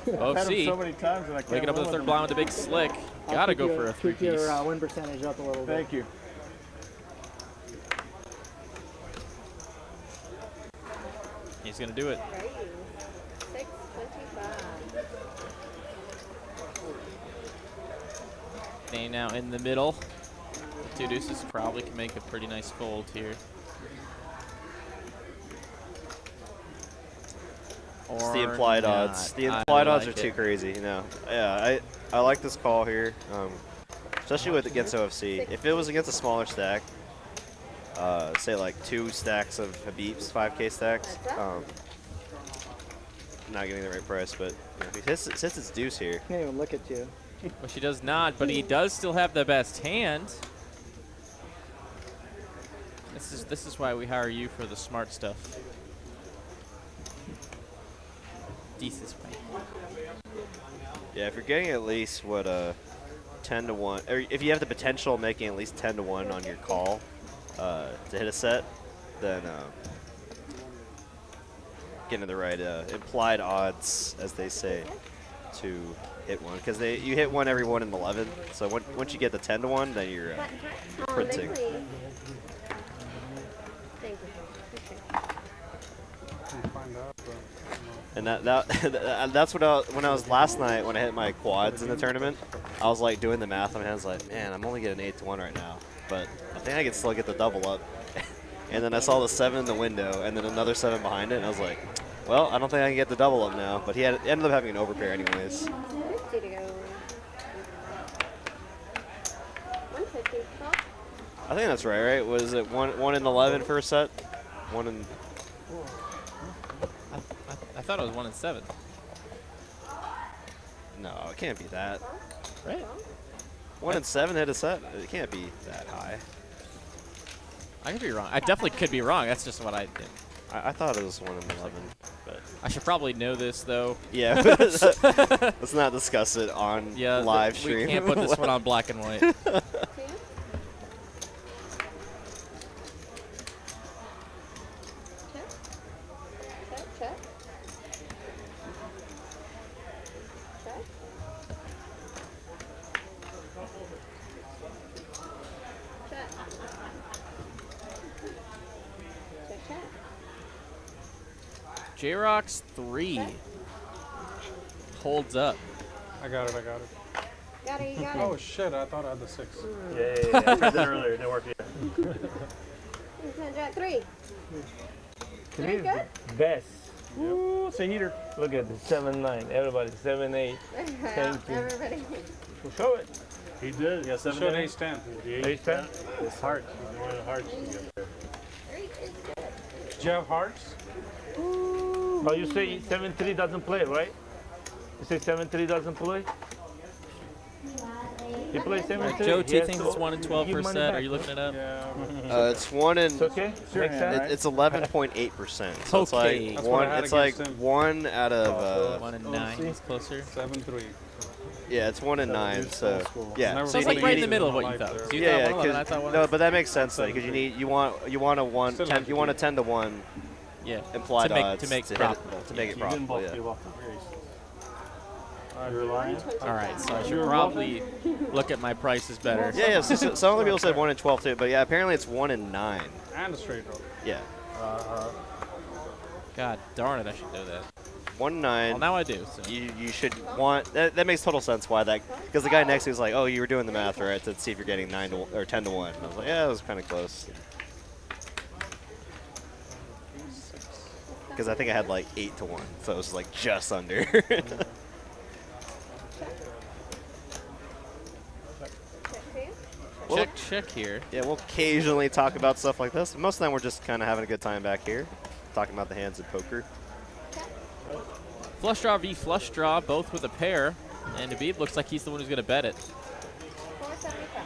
OFC. So many times and I can't Waking up to the third blind with a big slick. Got to go for a Keep three-piece. your win percentage up a little bit. Thank you. He's going to do it. 625. Danny now in the middle. The 2 deuces probably can make a pretty nice fold here. It's the implied odds. The implied odds are too crazy, you know. Yeah, I like this call here, especially with against OFC. If it was against a smaller stack, say like 2 stacks of Habib's 5K stacks, not getting the right price, but you know, if he hits its deuce here. Can't even look at you. Well, she does not, but he does still have the best hand. This is why we hire you for the smart stuff. Decent way. Yeah, if you're getting at least what 10 to 1, or if you have the potential of making at least 10 to 1 on your call to hit a set, then getting the right implied odds, as they say, to hit one, because you hit one every 1 in 11. So once you get the 10 to 1, then you're printing. Thank you. And that's what when I was last night when I hit my quads in the tournament. I was like doing the math on my head. I was like, man, I'm only getting 8 to 1 right now, but I think I can still get the double up. And then I saw the 7 in the window, and then another 7 behind it, and I was like, well, I don't think I can get the double up now. But he ended up having an overpair anyways. 50 to go. 150. I think that's right. Was it 1 in 11 for a set? 1 in. I thought it was 1 in 7. No, it can't be that. Right? 1 in 7 hit a set. It can't be that high. I could be wrong. I definitely could be wrong. That's just what I did. I thought it was 1 in 11, but I should probably know this though. Yeah, let's not discuss it on live stream. We can't put this one on black and white. JRock's 3 holds up. I got it. Got it, you got it. Oh shit, I thought I had the 6. Yeah. I tried that earlier. It didn't work yet. Jack 3. Three good? Best. Ooh, it's a heater. Look at the 7-9. Everybody 7-8. Thank you. Everybody. We'll show it. He did. Yeah, 7 Showed ace 10. Ace 10? It's heart. One of the hearts you get there. Do you have hearts? Oh, you say 7-3 doesn't play, right? You say 7-3 doesn't play? He plays 7-3. Joe T Yes, thinks so it's 1 and 12 give per money set. back. Are you looking it up? It's 1 and It's okay? Makes sense? it's 11.8%. So it's Okay. like That's what I one. had It's like against him. 1 out of 1 and 9 is closer. 7-3. yeah, it's 1 and 9. So yeah, Never So it's seen like right in the anything middle of my what you life thought. there. So you yeah, thought yeah. 111, I thought 1. No, but that makes sense though, because you want a 1 Still 10 have you to want a do. 10 to 1 Yeah. implied to make, odds to make hit profitable. it, to make it You didn't profitable. both Yeah. give up the aces. You're lying? All right, so I should probably look at my prices better. Yeah, yeah. So some other people said 1 and 12 too, but yeah, apparently it's 1 and 9. And a straight draw. Yeah, God darn it, I should know that. 1 and 9. Well, now I do. So. You should want that makes total sense why that, because the guy next to you was like, oh, you were doing the math right to see if you're getting 9 to or 10 to 1. And I was like, yeah, it was kind of close. Because I think I had like 8 to 1, so it was like just under. Check here. Yeah, we'll occasionally talk about stuff like this. Most of the time, we're just kind of having a good time back here, talking about the hands of poker. Flush draw v flush draw, both with a pair. And Naveed looks like he's the one who's going to bet it. 475.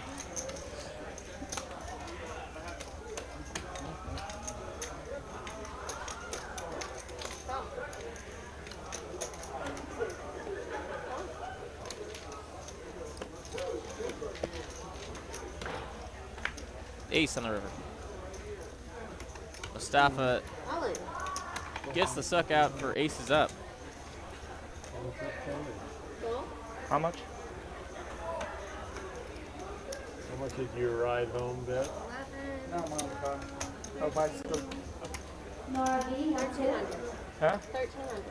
Ace on the river. Mustafa All in. gets the suck out for aces up. Cool. How much? How much did your ride home bet? 11. Oh, bicycle. 1300. Huh? 1300.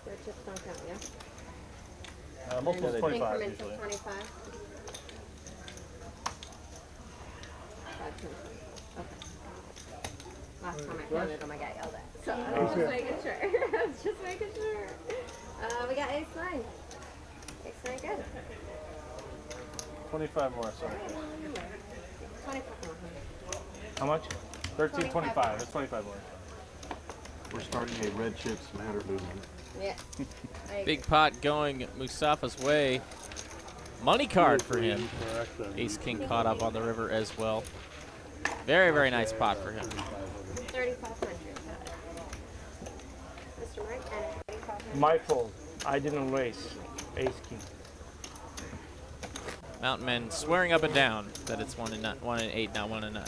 Your chips don't count, yeah? Multiples And 25 increments usually. of 25. 5, 25. Okay. Last time I counted them, I got yelled at. So I was just making sure. I was just making sure. We got ace 9. Ace 9 good. 25 more, so 25 more. How much? 13.25. That's 25 more. We're starting a red chips matter movement. Yeah. Big pot going Mustafa's way. Money card for him. Ace King caught up on the river as well. Very, very nice pot for him. 3,500. Mr. Mike, and 3,500. My fault. I didn't raise. Ace king. Mountain Men swearing up and down that it's 1 and 8, not 1 and 9.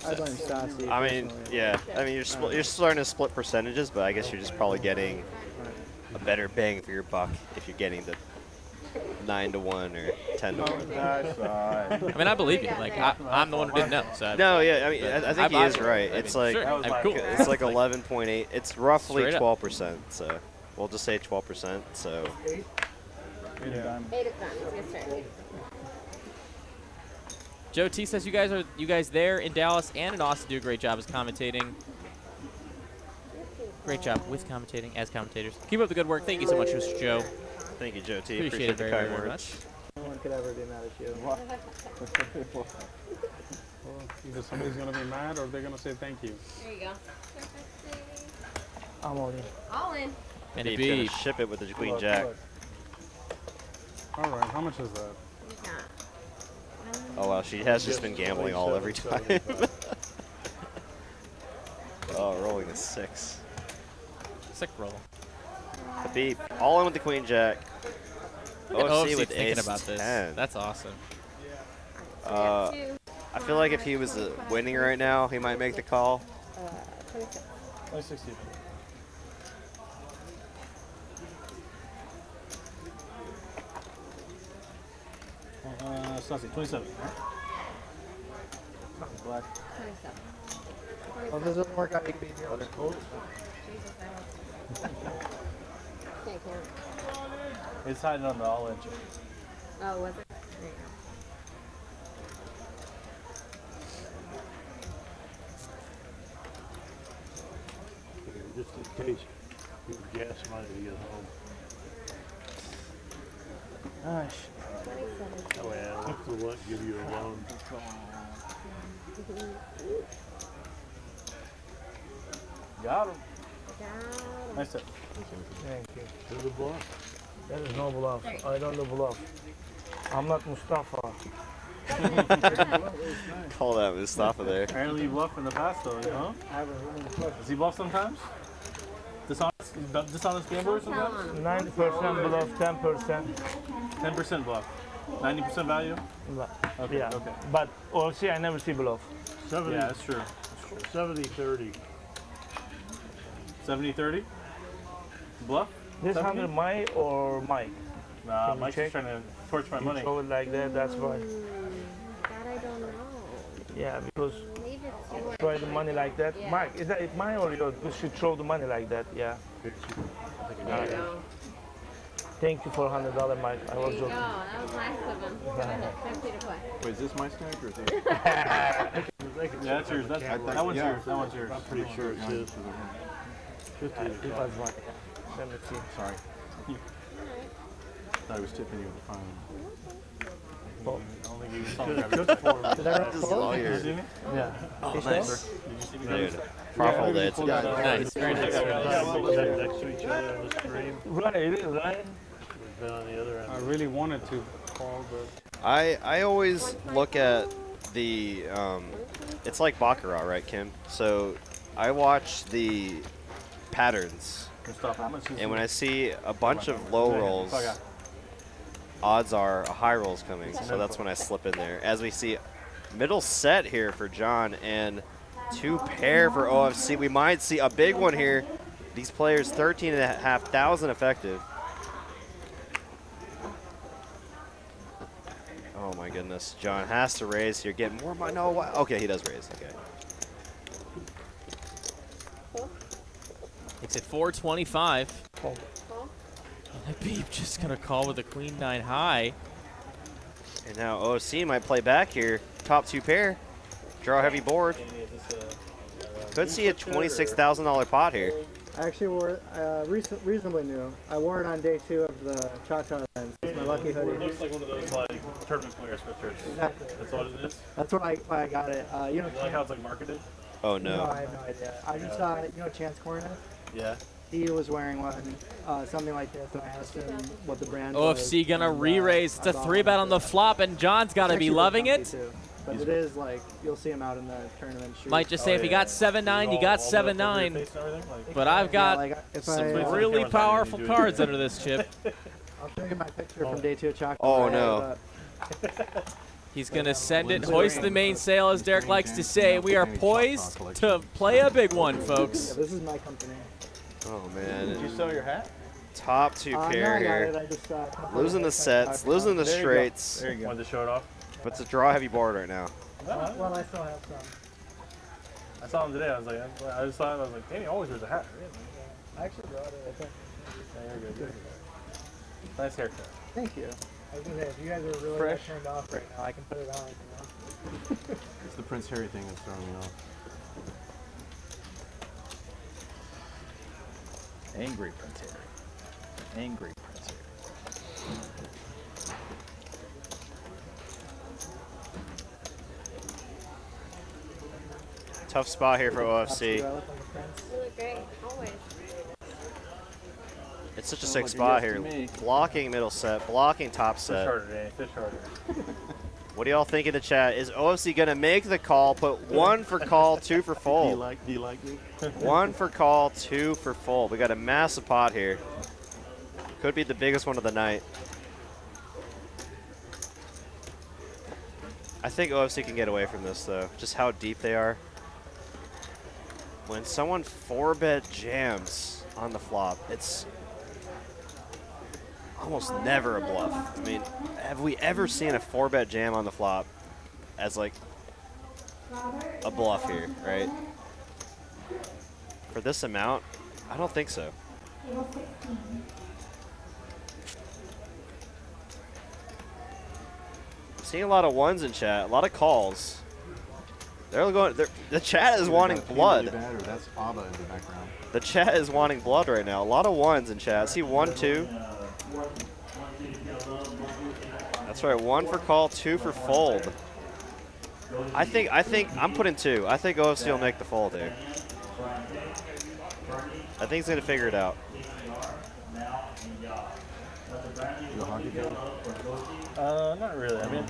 I blame Stassi. I mean, yeah. I mean, you're starting to split percentages, but I guess you're just probably getting a better bang for your buck if you're getting the 9 to 1 or 10 to 1. I mean, I believe you. Like, I'm the one who didn't know. So No, yeah. I mean, I think he is right. I It's mean, like sure, I'm cool. it's like 11.8. It's roughly Straight up. 12%. So we'll just say 12%. So 8 of diamonds. Yes, sir. Joe T says you guys there in Dallas and in Austin do a great job as commentating. Great job with commentating as commentators. Keep up the good work. Thank you so much, Mr. Joe. thank you, Joe T. Appreciate it the very, kind very words. much. No one could ever be mad at you. Well, either somebody's going to be mad or they're going to say thank you. There you go. I'm all in. All in. And a He's gonna B. ship it with the Queen Jack. All right, how much is that? We got Oh wow, she has just been gambling all every time. Oh, rolling a 6. Sick roll. The beep. All in with the Queen Jack. Look at OFC OFC with thinking ace about this. 10. That's awesome. I feel like if he was winning right now, he might make the call. 26. 160. Stassi, 27. Black. 27. Well, if this doesn't work out, you can be in your other. Jesus, I don't. Can't count. It's hiding on the all-in. Oh, was it? There you go. just in case you gas money to get home. Gosh. Oh yeah, look for what, give you a loan. Got him. Nice hit. Thank you. To the bluff. That is no bluff. I don't do bluff. I'm not Mustafa. Call that Mustafa there. Apparently you bluffed in the past though, you know? Does he bluff sometimes? Dishonest gambler sometimes? 90% bluff, 10%. 10% bluff. 90% value? Okay, Yeah. okay. But see, I never see bluff. 70, yeah, that's true. 70-30. 70-30? Bluff? This 70? 100 Mike or Mike? Nah, Can you Mike's check? just trying to torch my money. Throw it like that, that's why. That I don't know. Yeah, because Leave it to try the money like that. Yeah. Mike, is that it mine or yours? You should throw the money like that, yeah. There you go. Thank you for $100, Mike. I was There you joking. go. That was nice of him. Go ahead. 50 to play. Wait, is this my stack or is it? Yeah, that's yours. That one's yeah. yours. That one's yours. I'm pretty sure it's his. 50 it was one, yeah. Let me see. Sorry. I was tipping you with the phone. Oh. I don't think you saw me. Did I run This is four? all yours. Did you see me? Yeah. Oh, Is nice. Did you see me? Dude, powerful day today. Nice. Very nice. Next to each other on the screen. Right, it is, right? We've been on the other end. I really wanted to call, but I always look at the it's like baccarat, right, Kim? So I watch the patterns, and when I see a bunch of low rolls, odds are a high roll's coming. So that's when I slip in there. As we see, middle set here for John and 2 pair for OFC. We might see a big one here. These players 13,500 effective. Oh my goodness, John has to raise here. Get more money. No, okay, he does raise. Okay. It's at 425. And Beep just gonna call with a queen 9 high. And now OFC might play back here. Top 2 pair. Draw heavy board. Could see a $26,000 pot here. I actually wore reasonably new. I wore it on day 2 of the Cha-Cha event. It's my lucky It hoodie. looks like one of those like tournament player sweatshirts. Exactly. That's what it is. That's why I got it. You know, You like how it's like marketed? Oh no, no. I have no idea. I just saw, you know, Chance Cornet? Yeah. He was wearing one, something like this, and I asked him what the brand OFC was. gonna and, re-raise. It's a 3-bet on the flop, and John's got to It's be actually loving pretty it. comfy, too. But it is like, you'll see him out in the tournament shoes. Might just say if you got 7-9, you got 7-9. But I've got like, if some I, really powerful cards under this chip. I'll show you my picture from day 2 of Chocolate. Oh no. He's going to send it, hoist the mainsail, as Derek likes to say. We are poised to play a big one, folks. Yeah, this is my company. Oh man. Did you sell your hat? Top 2 No, pair I got here. it. I just, Losing the sets, losing the There you go. straights. There you go. Wanted to show it off. But it's a draw heavy board right now. well, I still have some. I saw him today. I was like, I just saw him. I was like, Danny always wears a hat. I actually brought it, I think. Yeah, you're good. You're good. Nice haircut. Thank you. I was gonna say, if you guys are really Fresh. turned off right now, I can put it on. You know? It's the Prince Harry thing that's throwing me off. Angry Prince Harry. Angry Prince Harry. Tough spot here for OFC. You look great. Always. It's such a Sounds sick like a spot yes here. to me. Blocking middle set, blocking top Fish set. harder, Danny. Fish harder. What do y'all think in the chat? Is OFC going to make the call, put 1 for call, 2 for Do fold? you like me? 1 for call, 2 for fold. We got a massive pot here. Could be the biggest one of the night. I think OFC can get away from this though, just how deep they are. When someone 4-bet jams on the flop, it's almost never a bluff. I mean, have we ever seen a 4-bet jam on the flop as like a bluff here, right? For this amount, I don't think so. Seeing a lot of ones in chat, a lot of calls. The chat is wanting blood. That's Abba in the background. The chat is wanting blood right now. A lot of ones in chat. See 1, 2. That's right. 1 for call, 2 for fold. I think I'm putting 2. I think OFC will make the fold here. I think he's gonna figure it out. Not really. I mean,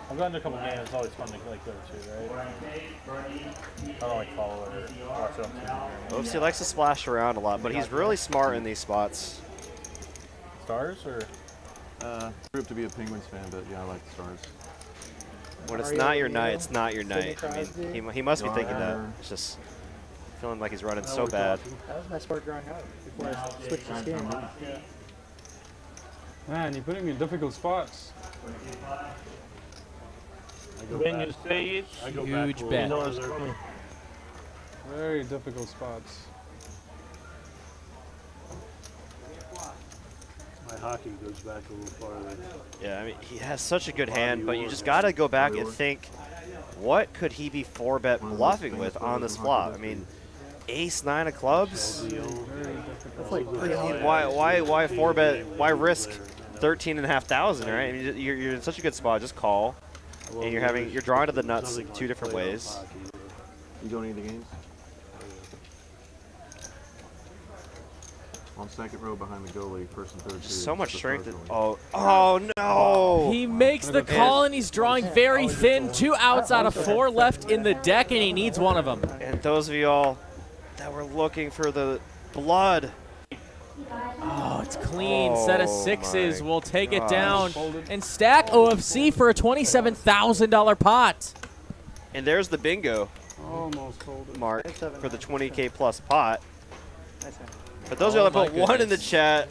I've gone to a couple games. It's always fun to like go to, right? I don't like follow it or watch it on TV. OFC likes to splash around a lot, but he's really smart in these spots. Stars or? Grew up to be a Penguins fan, but yeah, I like the Stars. When it's not your night, it's not your night. I mean, he must be thinking that. It's just feeling like he's running so bad. That was my sport growing up before I switched to skiing. Yeah. Man, you're putting me in difficult spots. When you say it, Huge bet. Very difficult spots. My hockey goes back a little farther. Yeah, I mean, he has such a good hand, but you just got to go back and think, what could he be 4-bet bluffing with on this flop? I mean, ace 9 of clubs? That's like Why 4-bet? Why risk 13,500, right? I mean, you're in such a good spot. Just call, and you're drawing to the nuts 2 different ways. You going to the games? On second row behind the goalie, first and third. So much strength. Oh no! He makes the call and he's drawing very thin. 2 outs out of 4 left in the deck, and he needs one of them. And those of y'all that were looking for the blood. Oh, it's clean. Set of 6s. We'll take it down gosh. and stack OFC for a $27,000 pot. And there's the bingo Almost folded. mark for the 20K plus pot. Nice hand. But those of y'all that put 1 in the chat,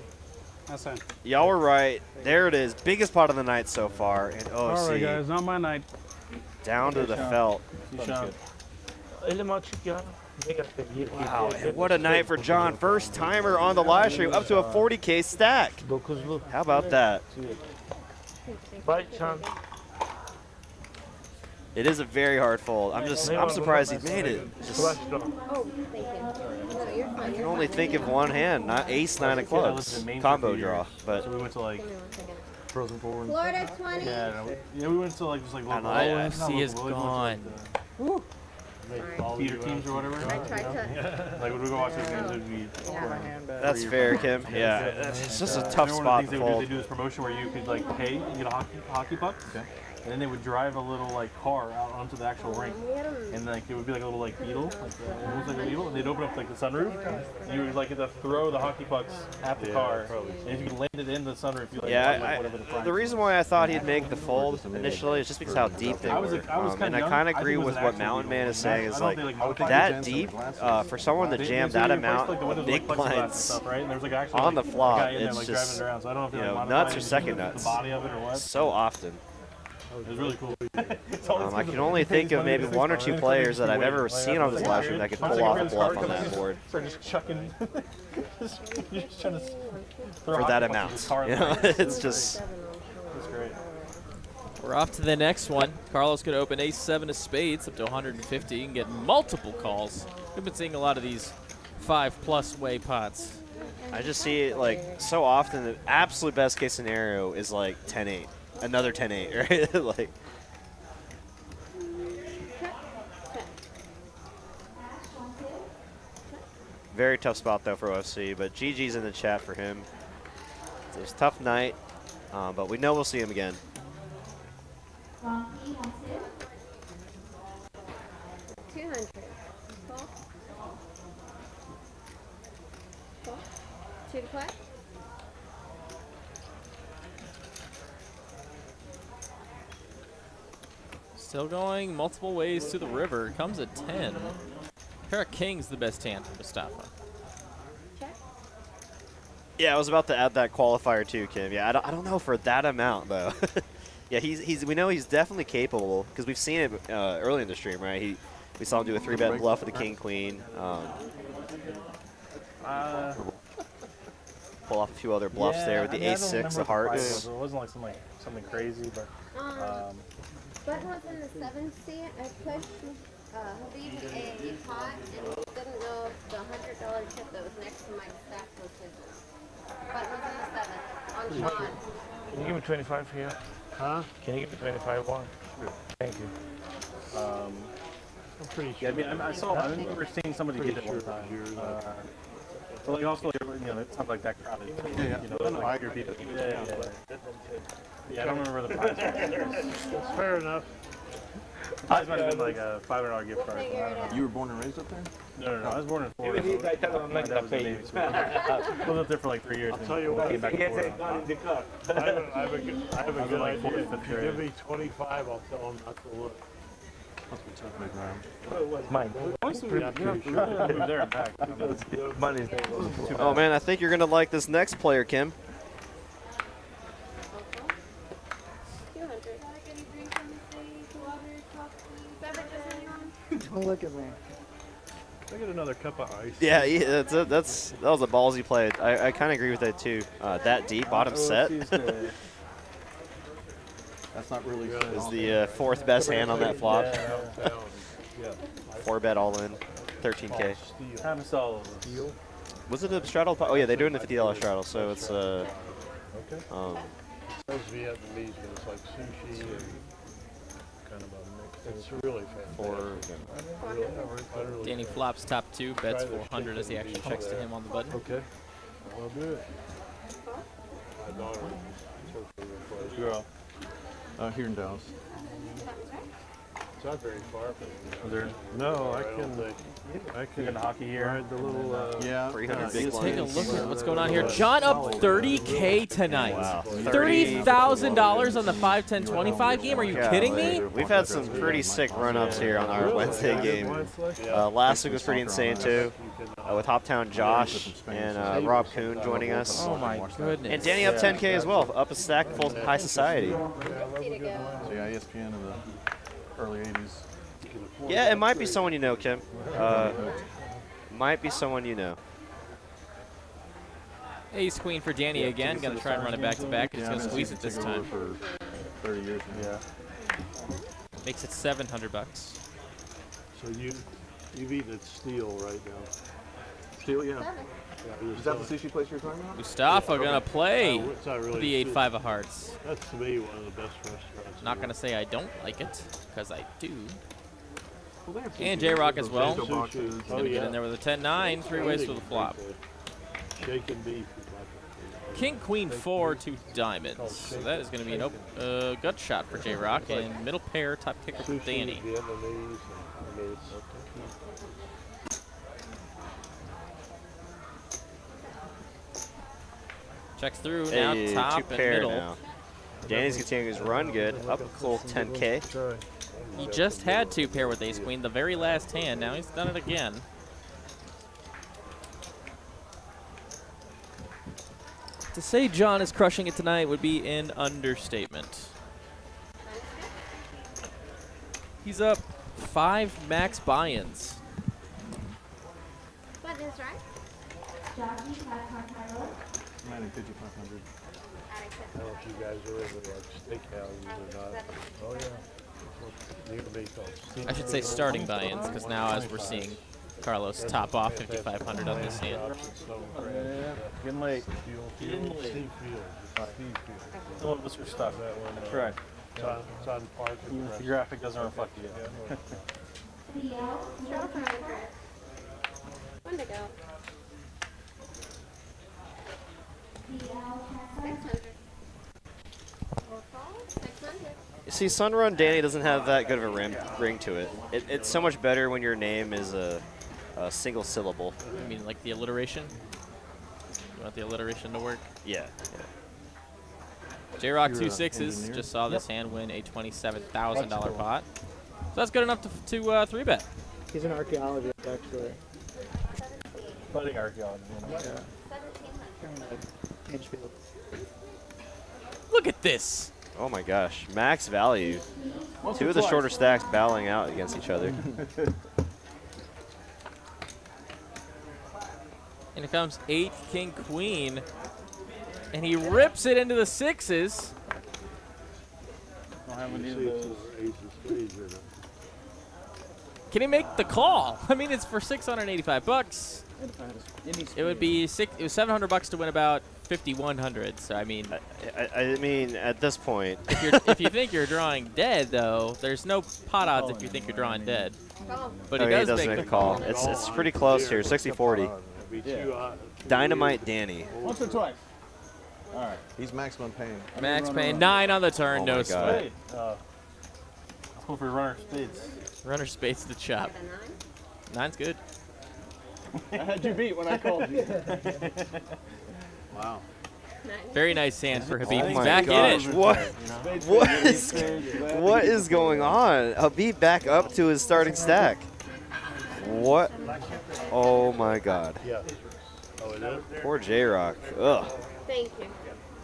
That's it. y'all were right. There it is. Biggest pot of the night so far. And All right, OFC guys, not my night. down to the felt. Wow, and what a night for John. First timer on the live stream, up to a 40K stack. How about that? Bye, John. It is a very hard fold. I'm surprised he made it. Oh, thank you. No, you're fine. I can only think of one hand, not ace 9 of clubs. Combo draw, but So we went to like Frozen Four. Florida 20. yeah, we went to like just like local. OFC is gone. Theater teams or whatever. I tried to. Like when we go watch those games, it would be. that's fair, Kim. Yeah, it's just a tough One spot of to the things fold. they do this promotion where you could like pay and get a hockey puck. And then they would drive a little like car out onto the actual rink, and like it would be like a little like beetle, like it was like a beetle, and they'd open up like the sunroof, and you would like get to throw the hockey pucks at the car, and if you could land it in the sunroof, you like, Yeah, whatever the the reason why I thought he'd make the fold initially is just because how deep they were. And I kind of agree with what Mountain Man is saying. Is like that deep for someone to jam that amount of big blinds on the flop. It's just nuts or second nuts. So often. It was really cool. I can only think of maybe 1 or 2 players that I've ever seen on this live stream that could pull off a bluff on that board Just chucking. You're just trying to for that amount. You know, it's just. That's great. We're off to the next one. Carlos could open ace 7 of spades up to 150 and get multiple calls. We've been seeing a lot of these 5+ way pots. I just see it like so often. The absolute best case scenario is like 10-8. Another 10-8, right? Like. Very tough spot though for OFC, but GG's in the chat for him. It was a tough night, but we know we'll see him again. 200. Call. Call. 2 to play. Still going multiple ways to the river. Comes at 10. Pair of kings the best hand for Mustafa. Check. Yeah, I was about to add that qualifier too, Kim. Yeah, I don't know for that amount though. Yeah, we know he's definitely capable because we've seen it early in the stream, right? We saw him do a 3-bet bluff with the king queen. Pull off a few other bluffs there with the ace 6 of hearts. It wasn't like something crazy, but Button was in the 7th seat. I pushed Habib a pot and he didn't know if the $100 chip that was next to my stack was his. Button was in the 7th on Sean. Can you give me 25 here? Huh? Can you give me 25 one? Sure. Thank you. I'm pretty sure. Yeah, I mean, I remember seeing somebody get it one time. But like also, you know, it's not like that crowded. Yeah. You know, like your people. Yeah, I don't remember the price. That's fair enough. Prize might have been like a $500 gift card. I don't know. You were born and raised up there? No. I was born in Florida. My dad was in the Navy. I was up there for like 3 years. I'll tell you what. Came back to Florida. I have a good like idea. 4th, 5th If you grade. give me 25, I'll tell them not to look. Mine. There and back. Money's Oh man, I think you're gonna like this next player, Kim. 200. Don't look at me. I get another cup of ice. Yeah, that was a ballsy play. I kind of agree with that too. That deep bottom set That's not really is the 4th best hand on that flop. Yeah. 4-bet all in, 13K. Time to solve. Was it a straddle? Oh yeah, they do it in the $50 straddle, so it's Okay. Those Vietnamese, but it's like sushi and kind of a mix. It's really fantastic. Danny flops top 2, bets 400 as he actually checks to him on the button. Okay. I'll do it. My daughter took me to play. Girl. Here in Dallas. It's not very far from Was there No, I can in hockey here? ride the little, Yeah. 300 big Take a blinds. look at what's going on here. John up 30K tonight. Wow. $30,000 on the 5-10-25 game. Are you kidding me? We've had some pretty sick run-ups here on our Wednesday game. Last week was pretty insane too, with Hoptown Josh and Rob Kuhn joining us. Oh my goodness. And Danny up 10K as well, up a stack full high society. So yeah, ESPN in the early 80s. Yeah, it might be someone you know, Kim. Might be someone you know. Ace queen for Danny again. Gonna try and run it back to back. He's gonna squeeze it this time. For 30 years. Yeah. Makes it $700. So you've eaten at Steel right now. Steel, yeah. Yeah, Is that the sushi place you're talking about? Mustafa gonna play It's not really the sushi. 8-5 of hearts. That's to me one of the best restaurants. Not gonna say I don't like it, because I do. Well, they have And sushi. JRock as well. Potato boxes. He's gonna get in there with a 10-9, 3 ways for the flop. Shake and beef. King, queen, 4, 2 diamonds. So that is going to be an gut shot for JRock, and middle pair, top kicker for Danny. Vietnamese. Checks through, now Hey, top 2 and pair middle. now. Danny's continuing his run good, up a full 10K. He just had 2 pair with ace queen, the very last hand. Now he's done it again. To say John is crushing it tonight would be an understatement. He's up 5 max buy-ins. Button is right. Manning 5,500. I don't know if you guys are over like steakhouses or not. Oh yeah. Near me called I should say starting buy-ins, because now as we're seeing Carlos top off 5,500 on this hand. Yeah. Getting late. Getting late. Some of us are stuck. That's right. It's on Park. Even if the graphic doesn't reflect you. Straddle 500. One to go. 600. 600. See, Sunrun Danny doesn't have that good of a ring to it. It's so much better when your name is a single syllable. I mean, like the alliteration? You want the alliteration to work? Yeah. JRock 2 6s just saw this hand win a $27,000 pot. So that's good enough to 3-bet. He's an archaeologist, actually. Budding archaeology. Edgefield. Look at this. Oh my gosh, max value. 2 of the shorter stacks battling out against each other. And here comes 8 king queen. And he rips it into the 6s. don't have any of those. Can he make the call? I mean, it's for 685 bucks. It would be it was $700 to win about 5,100. So I mean, I mean, at this point, if you think you're drawing dead, though, there's no pot odds if you think you're drawing dead. But he okay, does he make make the a call. It's pretty close here, 60-40. Dynamite Danny. Once or twice. All right. He's maximum pain. Max Payne, 9 on the turn, Oh no my sweat. God. Let's go for runner spades. Runner spades to chop. 9's good. I had you beat when I called you. Wow. Very nice hand for Habib. Oh He's my back gosh, in it. what is going on? Habib back up to his starting stack. What? Oh my God. Yeah. Oh, it is? Poor JRock. Ugh. Thank you.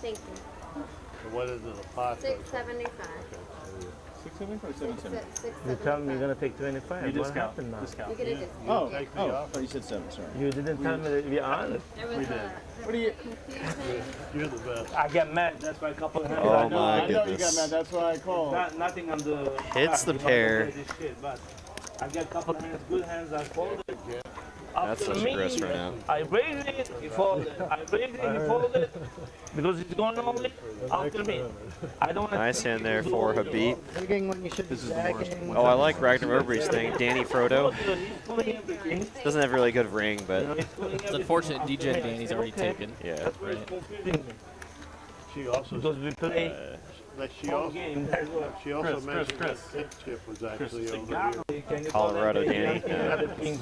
Thank you. And what is it, a pot? 675. 675 or 775? You tell me you're gonna take 25. You What discount. happened now? Discount. You get a discount. Oh, Yeah. oh, I thought you said 7, sorry. You didn't tell me that you're honest. There was What do you? confusion. You're the best. I get mad. That's why a couple of hands. Oh I know my you got goodness. mad. That's why I called. Nothing on the. Hits the pair. This shit, but I got a couple of hands, good hands. I folded. That's After such a me, gross run out. I raised it, he folded. I raised it, he folded. Because it's going on it after me. I don't. Nice hand there for Habib. Thinking when you should be stacking. Oh, I like Ragnar Overy's thing. Danny Frodo. Doesn't have really good ring, but It's unfortunate DJ Danny's already taken. yeah. Right. She also Because we play that she one also game. she also Chris, mentioned Chris. that pink chip was actually over here. Colorado Danny. Yeah.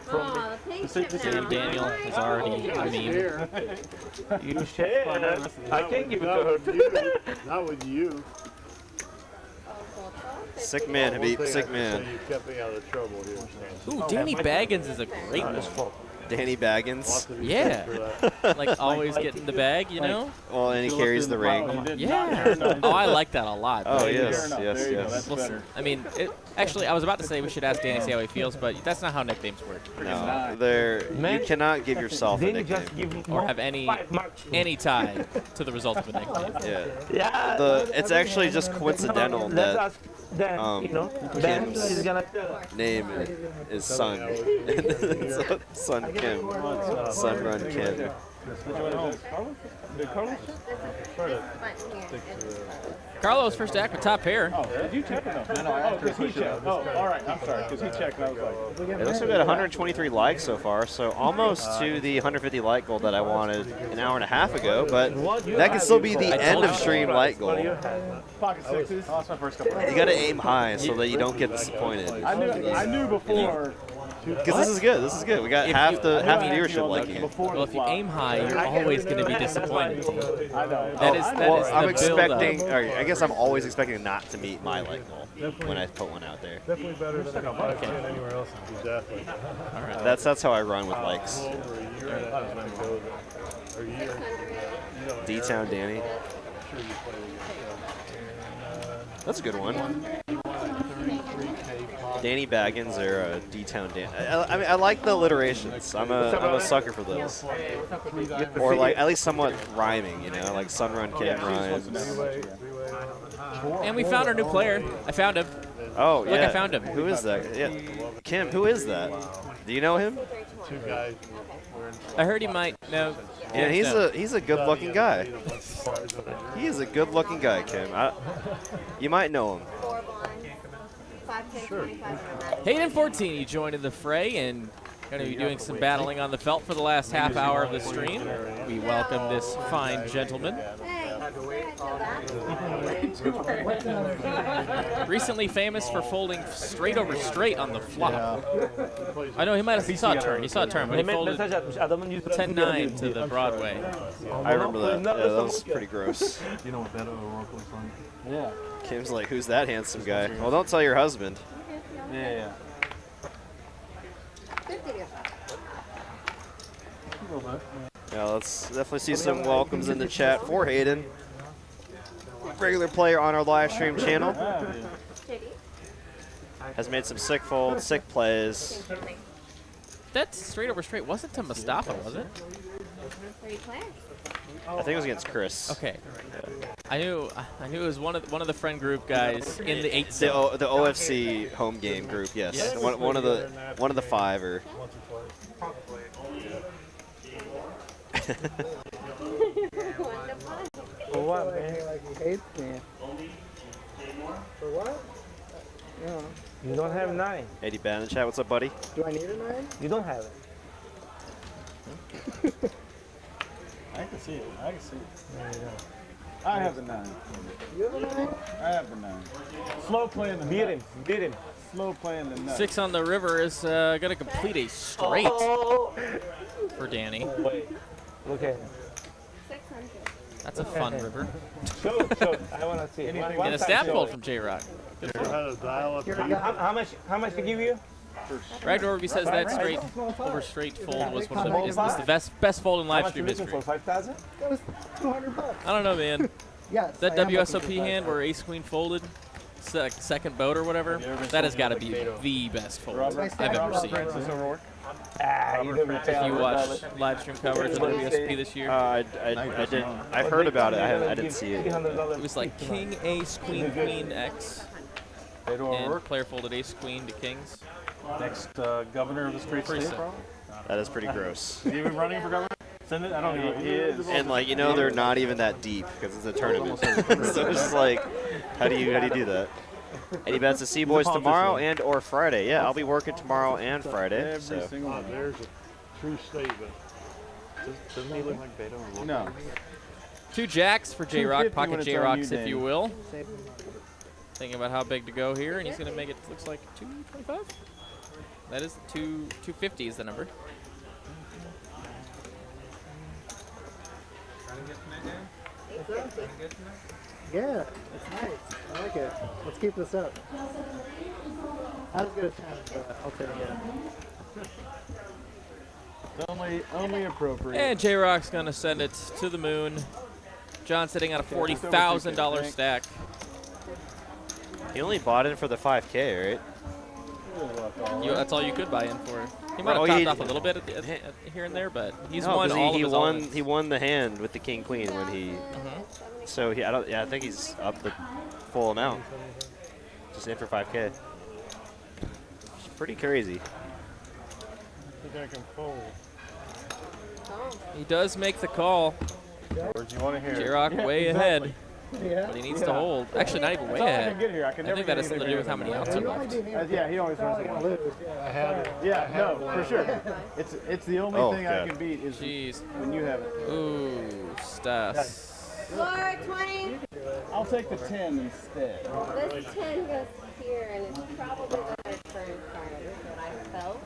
Oh, the pink chip Sam now. Daniel is already a meme. You share. I can't give it Not to her. with you. Not with you. Sick man, Habib. One thing I Sick can man. say, You kept me out of trouble here. Ooh, Danny Baggins is a great one. Danny Baggins. Yeah. Like always getting the bag, you know? Well, and he carries the ring. Yeah. Oh, I like that a lot. Oh, but- yes, There yes, you go. yes. That's Well, better. I mean, actually, I was about to say we should ask Danny, see how he feels, but that's not how nicknames work. No, there. You Man, cannot give yourself a Then you nickname. just give me Or have any tie to the result of a nickname. Yeah. Yeah. It's actually just coincidental Let's that ask Dan, you know, Dan Kim's is gonna tell us. name is Sun. Sun Kim. Sun Run Kim. Carlos first act with top pair. Oh, did you check or no? No, because he checked. Oh, all right. I'm sorry. Because he checked and I was like. It looks like we got 123 likes so far, so almost to the 150 like goal that I wanted an hour and a half ago, but that can still be the end of stream like goal. Pocket sixes. Oh, that's my first couple. You got to aim high so that you don't get disappointed. I knew before. Because this is good. This is good. We got half the viewership liking it. Well, if you aim high, you're always going to be disappointed. I know. That is Well, I'm the expecting, build-up. or I guess I'm always expecting not to meet my like goal when I put one out there. Definitely better than a 5-10 anywhere else. Exactly. That's how I run with likes. Over a year and a half ago, or a year. D-Town Danny. That's a good one. Danny Baggins or D-Town Danny. I mean, I like the alliterations. I'm a sucker for those. Or like at least somewhat rhyming, you know, like Sunrun Kim rhymes. And we found our new player. I found him. Oh yeah. Look, I found him. Who is that? Yeah, Kim. Who is that? Do you know him? Two guys. I heard he might know. Yeah, he's a good-looking guy. He is a good-looking guy, Kim. You might know him. Sure. Hayden 14, you joined in the fray and going to be doing some battling on the felt for the last half hour of the stream. We welcome this fine gentleman. Recently famous for folding straight over straight on the flop. I know he might have he saw a turn. He saw a turn, but he folded 10-9 to the Broadway. I remember that. Yeah, that was pretty gross. You know what that O'Rourke looks like? Yeah. Kim's like, who's that handsome guy? Well, don't tell your husband. Yeah. Yeah, let's definitely see some welcomes in the chat for Hayden. Regular player on our live stream channel. Has made some sick folds, sick plays. That straight over straight wasn't to Mustafa, was it? I think it was against Chris. Okay. I knew it was one of the friend group guys in the 8 zone. The OFC home game group, yes. Yes. One of the 5 or. For what, man? Like he hates me. For what? Yeah. You don't have 9. Eddie Ban in the chat, what's up, buddy? Do I need a 9? You don't have it. I can see it. I can see it. I have the 9. You have a 9? I have the 9. Slow playing the Beat him. Beat him. Slow playing the nut. 6 on the river is going to complete a straight for Danny. Wait. Look at him. 600. That's a fun river. Show. I want to see. And a stab fold from JRock. How much to give you? Ragnar says that straight over straight fold was one of the is the best fold in live stream history. For 5,000? That was $200. I don't know, man. Yes. That I am looking for WSOP hand where ace queen folded, second boat or whatever, that has got to be the best fold I've ever seen. If you watched live stream coverage of WSOP this year, I didn't. I've heard about it. I didn't see it. it was like king, ace, queen, queen, X, and player folded ace, queen to kings. Next governor of the straight Pretty state. simple. That is pretty gross. Is he even running for governor? Send it. I don't know. He is. And like they're not even that deep because it's a tournament. So it's just like, how do you do that? Eddie bets the Sea Boys tomorrow and or Friday. Yeah, I'll be working tomorrow and Friday. So. Every single one. There's a true statement. Doesn't he look like Beto? No. 2 jacks for JRock, pocket when it's on JRocks you, if you Danny. will. Thinking about how big to go here, and he's going to make it, looks like 225? That is 250 is the number. Yeah, it's nice. I like it. Let's keep this up. I was good at 10, but I'll take it. Only appropriate. And JRock's going to send it to the moon. John sitting at a $40,000 stack. He only bought in for the 5K, right? That's all you could buy in for. He might have Well, topped off a little bit at here and there, but he's No, won 'cause all he of his won. all-ins. He won the hand with the king queen when he. So he. I think he's up the full amount. Just in for 5K. It's pretty crazy. I think I can fold. He does make the call. George, you want to hear? JRock way ahead. Yeah. But he needs to hold. Actually, not even way That's all I ahead. can get here. I can I never think that get has something to do with how many outs are left. Yeah, he always runs the one. I had it. Yeah, no, for sure. It's the only thing I God. can beat is Jeez. when you have it. Ooh, Stas. Floor 20. I'll take the 10 instead. This 10 goes here, and it's probably the third turn card, is what I felt.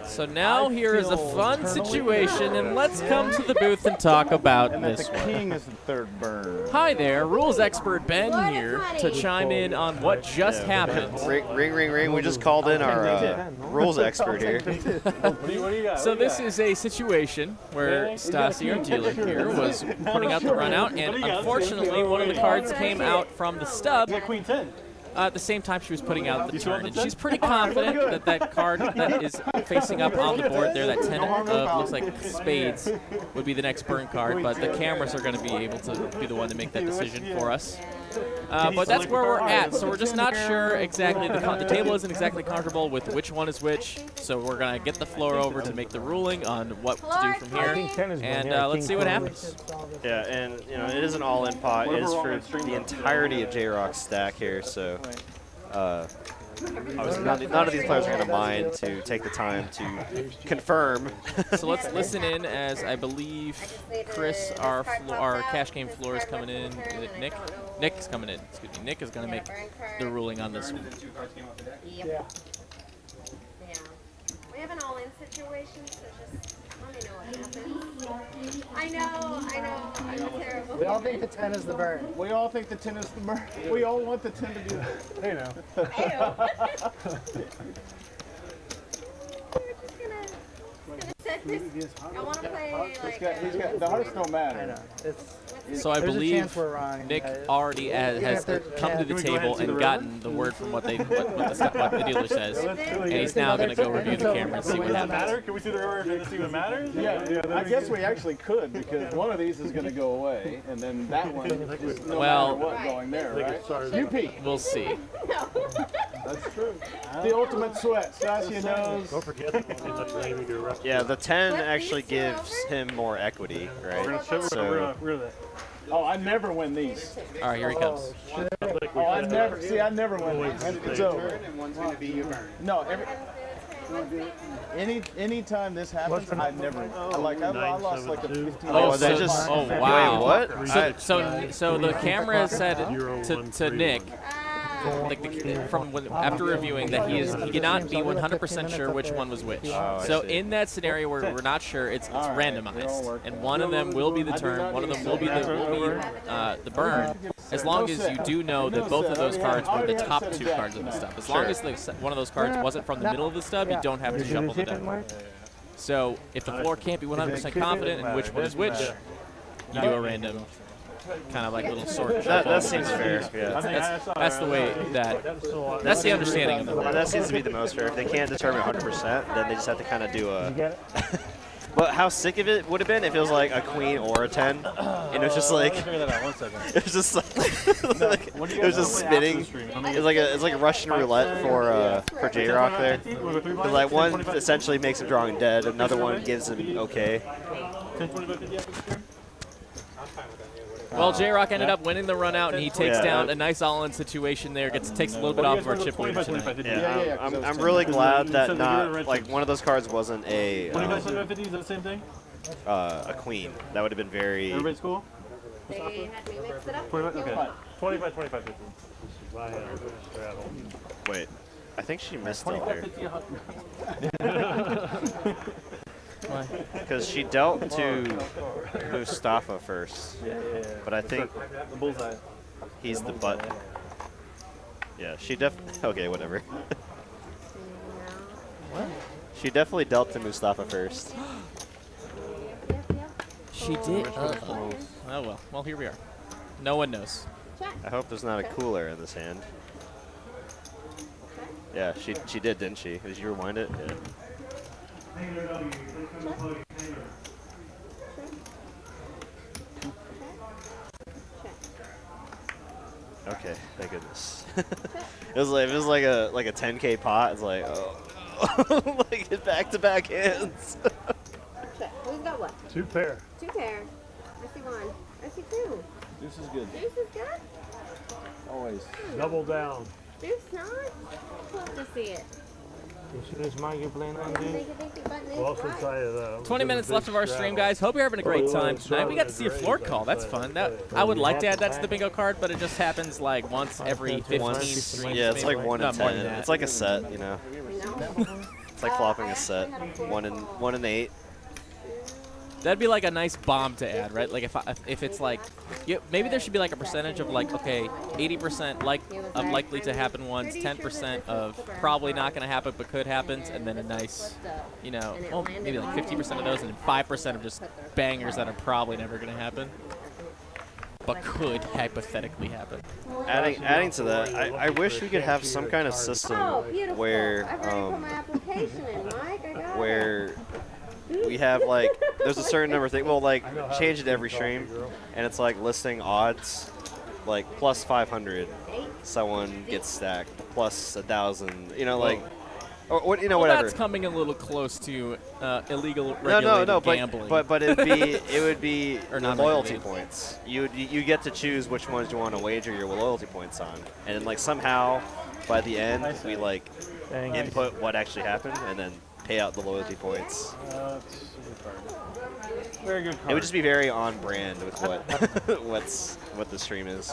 So now here is a fun situation, and let's come to the booth and talk about And that this the one. king is the third burn. Hi there, rules expert Ben here to chime in on what just happened. Ring. We just called in our rules expert here. What do you got? So this is a situation where Stasi, our dealer here, was putting out the run out, and unfortunately one of the cards came out from the stub Queen 10. at the same time she was putting out the turn. And she's pretty confident that that card that is facing up on the board there, that 10 of looks like spades, would be the next burn card, but the cameras are going to be able to be the one to make that decision for us. But that's where we're at, so we're just not sure exactly. The table isn't exactly comfortable with which one is which, so we're going to get the floor over to make the ruling on what to do from here, and let's see what happens. Yeah, and it is an all-in pot. It is for the entirety of JRock's stack here, so obviously none of these players are going to mind to take the time to confirm. So let's listen in as I believe Chris, our cash game floor is coming in. Nick is coming in. Excuse me. Nick is going to make the ruling on this one. Yep. Yeah. We have an all-in situation, so just let me know what happens. I know. I'm terrible. We all think the 10 is the burn. We all think the 10 is the burn. We all want the 10 to be the Hey now. Set this. I want to play like. He's got the hearts don't matter. I know. It's So I There's a believe chance we're wrong. Nick already has come to the table and gotten the word from what the dealer says, and he's now going to go review the camera and see what happens. Can we see the river and see what matters? Yeah, I guess we actually could, because one of these is going to go away, and then that one is no Well, matter what going there, right? You peek. We'll see. That's true. The ultimate sweat. Sasha knows. Don't forget. Yeah, the 10 actually gives him more equity, right? So Oh, I never win these. All right, here he comes. Oh, I never win these. It's over. No, any time this happens, I never. I lost like a 15. Oh, they just. Oh, wow. Wait, what? So the camera said to Nick, after reviewing, that he cannot be 100% sure which one was which. So in that scenario where we're not sure, it's randomized, and one of them will be the turn, one of them will be the burn, as long as you do know that both of those cards were the top 2 cards of the stub. As long as one of those cards wasn't from the middle of the stub, you don't have to shuffle the deck. So if the floor can't be 100% confident in which one is which, you do a random kind of like little sort. That seems fair. Yeah. That's the way that's the understanding of it. That seems to be the most fair. If they can't determine 100%, then they just have to kind of do a. But how sick of it would have been if it was like a queen or a 10, and it was just like it was just like it was just spinning. It's like a Russian roulette for JRock there. 'Cause like one essentially makes him drawing dead, another one gives him okay. Well, JRock ended up winning the run out, and he takes down a nice all-in situation there. Takes a little bit off of our chip leader tonight. Yeah, I'm really glad that not like one of those cards wasn't a 25-50, is that the same thing? A queen. That would have been very. Everybody's cool? They had me mix it up. 25, okay. 25, 50. Wait, I think she missed it there. Because she dealt to Mustafa first. But I think the bullseye. He's the button. Yeah, she okay, whatever. What? She definitely dealt to Mustafa first. She did? Oh well. Well, here we are. No one knows. I hope there's not a cooler in this hand. Yeah, she did, didn't she? Did you rewind it? Yeah. Okay, thank goodness. it was like a 10K pot. It's like like back-to-back hands. Check. Who's got what? 2 pair. 2 pair. I see 1. I see 2. This is good. Deuce is good. Always. Double down. Deuce not. Love to see it. This mic you're playing on, dude? Well, since I, 20 minutes left of our stream, guys. Hope you're having a great time tonight. We got to see a floor call. That's fun. I would like to add that to the bingo card, but it just happens like once every 15 streams. Yeah, it's like 1 in 10. It's like a set, you know. It's like flopping a set. 1 in 8. That'd be like a nice bomb to add, right? Like if it's like, maybe there should be like a percentage of like, okay, 80% of likely to happen ones, 10% of probably not going to happen but could happen, and then a nice, you know, well, maybe like 50% of those, and then 5% of just bangers that are probably never going to happen, but could hypothetically happen. Adding to that, I wish we could have some kind of system where we have like there's a certain number of things. We'll like change it every stream, and it's like listing odds, like plus 500, someone gets stacked, plus 1,000. You know, like or what, you know, whatever. That's coming a little close to illegal regulated gambling. But it would be or not loyalty points. You get to choose which ones you want to wager your loyalty points on, and then like somehow by the end we like input what actually happened, and then pay out the loyalty points. Very good card. It would just be very on brand with what the stream is.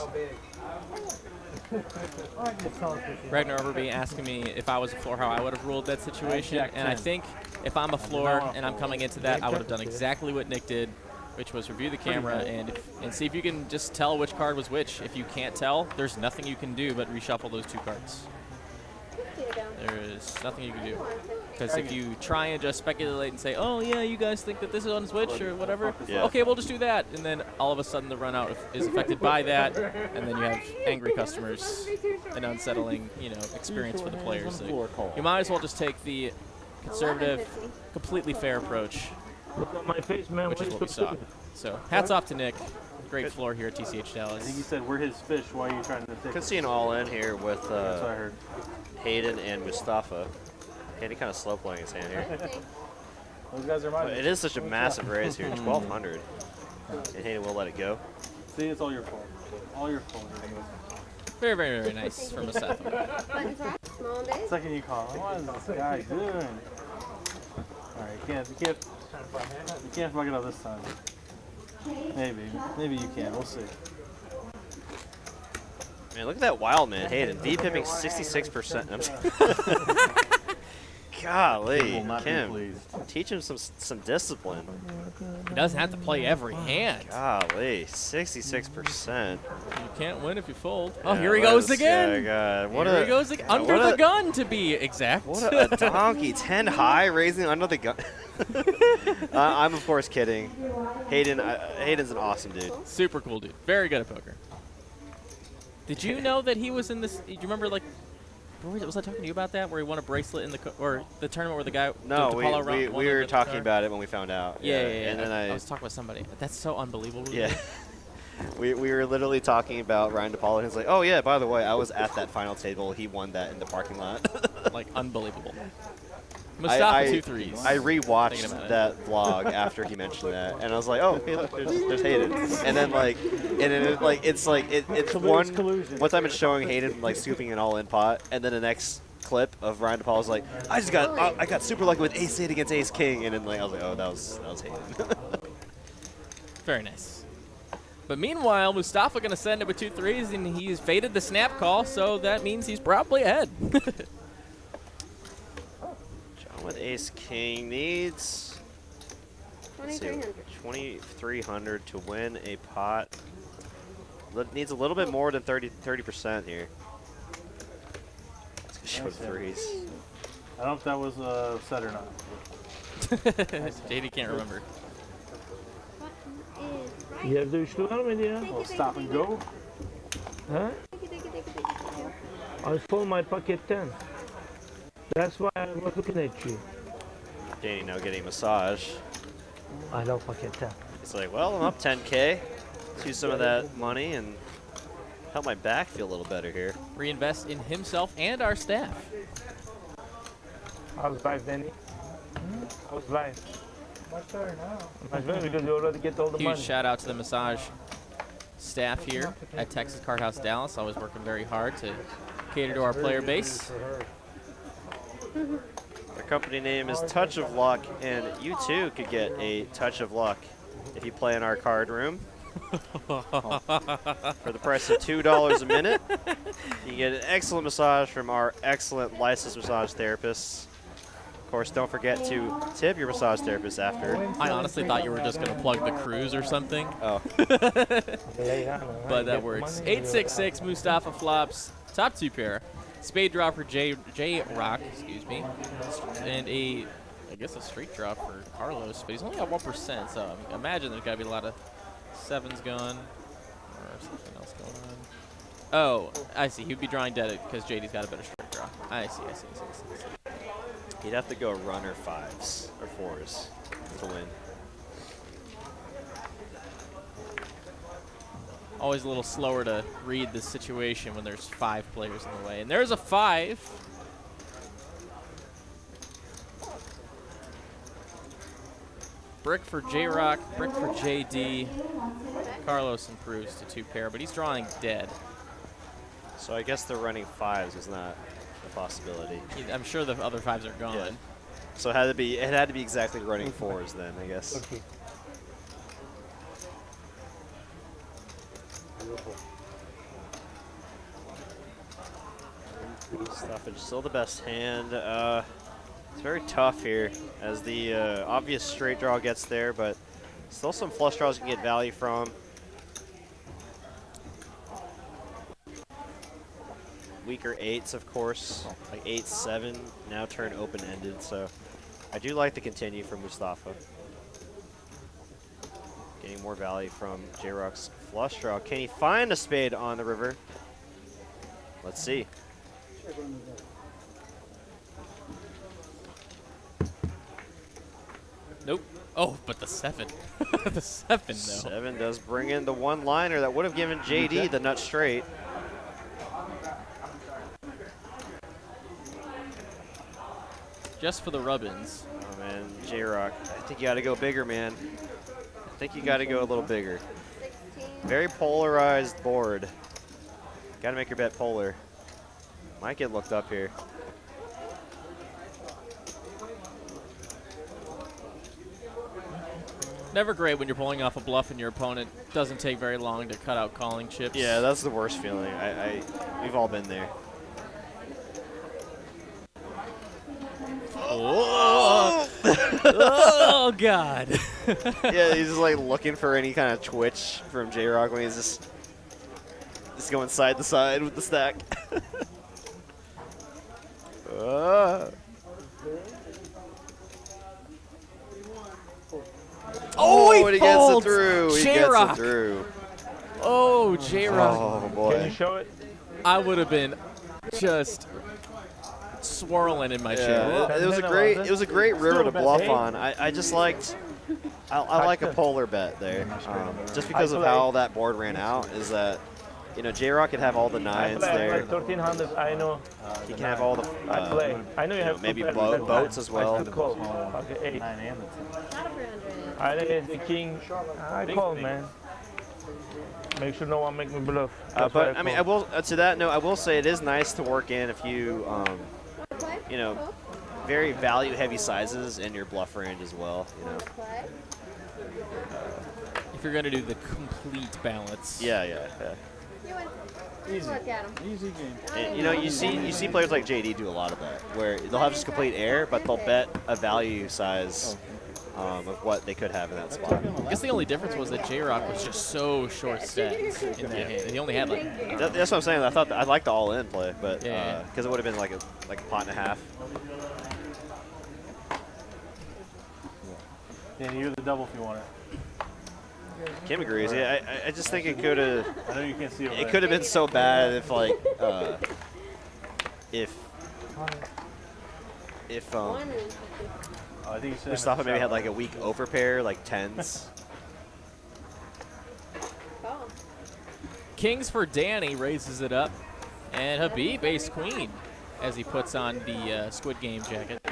Ragnar Overby asking me if I was a floor how I would have ruled that situation, and I think if I'm a floor and I'm coming into that, I would have done exactly what Nick did, which was review the camera and see if you can just tell which card was which. If you can't tell, there's nothing you can do but reshuffle those 2 cards. There is nothing you can do. Because if you try and just speculate and say, oh, yeah, you guys think that this is on Switch or whatever, okay, we'll just do that. And then all of a sudden the run out is affected by that, and then you have angry customers, an unsettling, experience for the players. So you might as well just take the conservative, completely fair approach, Look at my face, man. which is what we saw. So hats off to Nick. Great floor here at TCH Dallas. I think he said, we're his fish. Why are you trying to take Could see an all-in here with That's what I heard. Hayden and Mustafa. Hayden kind of slow playing his hand here. Those guys are mine. But it is such a massive raise here, 1,200. And Hayden will let it go. See, it's all your fault. All your fault. Very, very, very nice from Mustafa. Second you call. What is this guy doing? All right, you can't fuck it up this time. Maybe you can. We'll see. Man, look at that wild man, Hayden. V-pipping 66%. Golly, Kim, teach him some discipline. He doesn't have to play every hand. Golly, 66%. You can't win if you fold. Oh, here he goes again. God. Here he goes again. Under the gun, to be exact. What a donkey. 10 high, raising under the gun. I'm, of course, kidding. Hayden's an awesome dude. Super cool dude. Very good at poker. Did you know that he was in this? Do you remember, like, was I talking to you about that, where he won a bracelet in the the tournament where the guy? No, we were talking about it when we found out. Yeah. And then I was talking with somebody. That's so unbelievable. Yeah. we were literally talking about Ryan DePaula, and he's like, "Oh yeah, by the way, I was at that final table. He won that in the parking lot." Like unbelievable. Mustafa 2 threes. I rewatched that vlog after he mentioned that, and I was like, "Oh, hey, look, there's Hayden." And then it's one time it's showing Hayden like scooping an all-in pot, and then the next clip of Ryan DePaul was like, I got super lucky with ace 8 against ace king, and then like I was like, oh, that was Hayden. Very nice. But meanwhile, Mustafa going to send it with 2 threes, and he's faded the snap call, so that means he's probably ahead. John with ace king needs 2,300 to win a pot. Needs a little bit more than 30% here. Let's show threes. I don't know if that was set or not. JD can't remember. Yerde üçlü var mıydı ya? Well, stop and go. Huh? I stole my pocket 10. That's why I was looking at you. Danny now getting a massage. I love pocket 10. He's like, well, I'm up 10K. Let's use some of that money and help my back feel a little better here. Reinvest in himself and our staff. How's life, Danny? How's life? Much better now. Much better because you already get all the money. Huge shout out to the massage staff here at Texas Card House Dallas. Always working very hard to cater to our player base. Their company name is Touch of Luck, and you too could get a touch of luck if you play in our card room. For the price of $2 a minute, you get an excellent massage from our excellent licensed massage therapists. Of course, don't forget to tip your massage therapist after. I honestly thought you were just going to plug the cruise or something. Oh. But that works. 866 Mustafa flops, top 2 pair. Spade draw for JRock, excuse me. And I guess a straight draw for Carlos, but he's only got 1%, so I imagine there's got to be a lot of 7s going or something else going on. Oh, I see. He'd be drawing dead because JD's got a better straight draw. I see. He'd have to go runner 5s or 4s to win. Always a little slower to read the situation when there's 5 players in the way. And there's a 5. Brick for JRock, brick for JD. Carlos improves to 2 pair, but he's drawing dead. So I guess the running 5s is not a possibility. I'm sure the other 5s are gone. Yeah. So it had to be exactly running 4s then, I guess. Okay. Mustafa is still the best hand. It's very tough here as the obvious straight draw gets there, but still some flush draws you can get value from. weaker 8s, of course, like 8-7 now turn open-ended. So I do like the continue from Mustafa. Getting more value from JRock's flush draw. Can he find a spade on the river? Let's see. Nope. Oh, but the 7. The 7, though. 7 does bring in the one-liner that would have given JD the nut straight. Just for the rubbins. Oh, man, JRock, I think you got to go bigger, man. I think you got to go a little bigger. Very polarized board. Got to make your bet polar. Might get looked up here. Never great when you're pulling off a bluff and your opponent doesn't take very long to cut out calling chips. Yeah, that's the worst feeling. We've all been there. Oh, oh God. Yeah, he's just like looking for any kind of twitch from JRock when he's just going side to side with the stack. Oh, he gets it through. He gets it through. Oh, JRock. Oh, boy. Can you show it? I would have been just swirling in my chair. It was a great river to bluff on. I just liked, I like a polar bet there, just because of how that board ran out. Is that, you know, JRock could have all the 9s there. 1300. I know. He can have all the. I play. I know you have maybe boats as well. Okay, 8. I think it's the king. I call, man. Make sure no one make me bluff. But I mean, I will to that note, I will say it is nice to work in a few, you know, very value-heavy sizes in your bluff range as well. You know. If you're gonna do the complete balance. Yeah. Easy. Easy game. And, you know, you see players like JD do a lot of that, where they'll have just complete air, but they'll bet a value size of what they could have in that spot. I guess the only difference was that JRock was just so short stacked in that hand. He only had like. That's what I'm saying. I liked the all-in play, but Yeah. because it would have been like a pot and a half. Yeah, you're the double if you want it. Kim agrees. Yeah, I just think it could have. I know you can't see It could have been so bad if like if I think you said Mustafa maybe had like a weak overpair, like 10s. Kings for Danny raises it up, and Habib ace queen as he puts on the Squid Game jacket.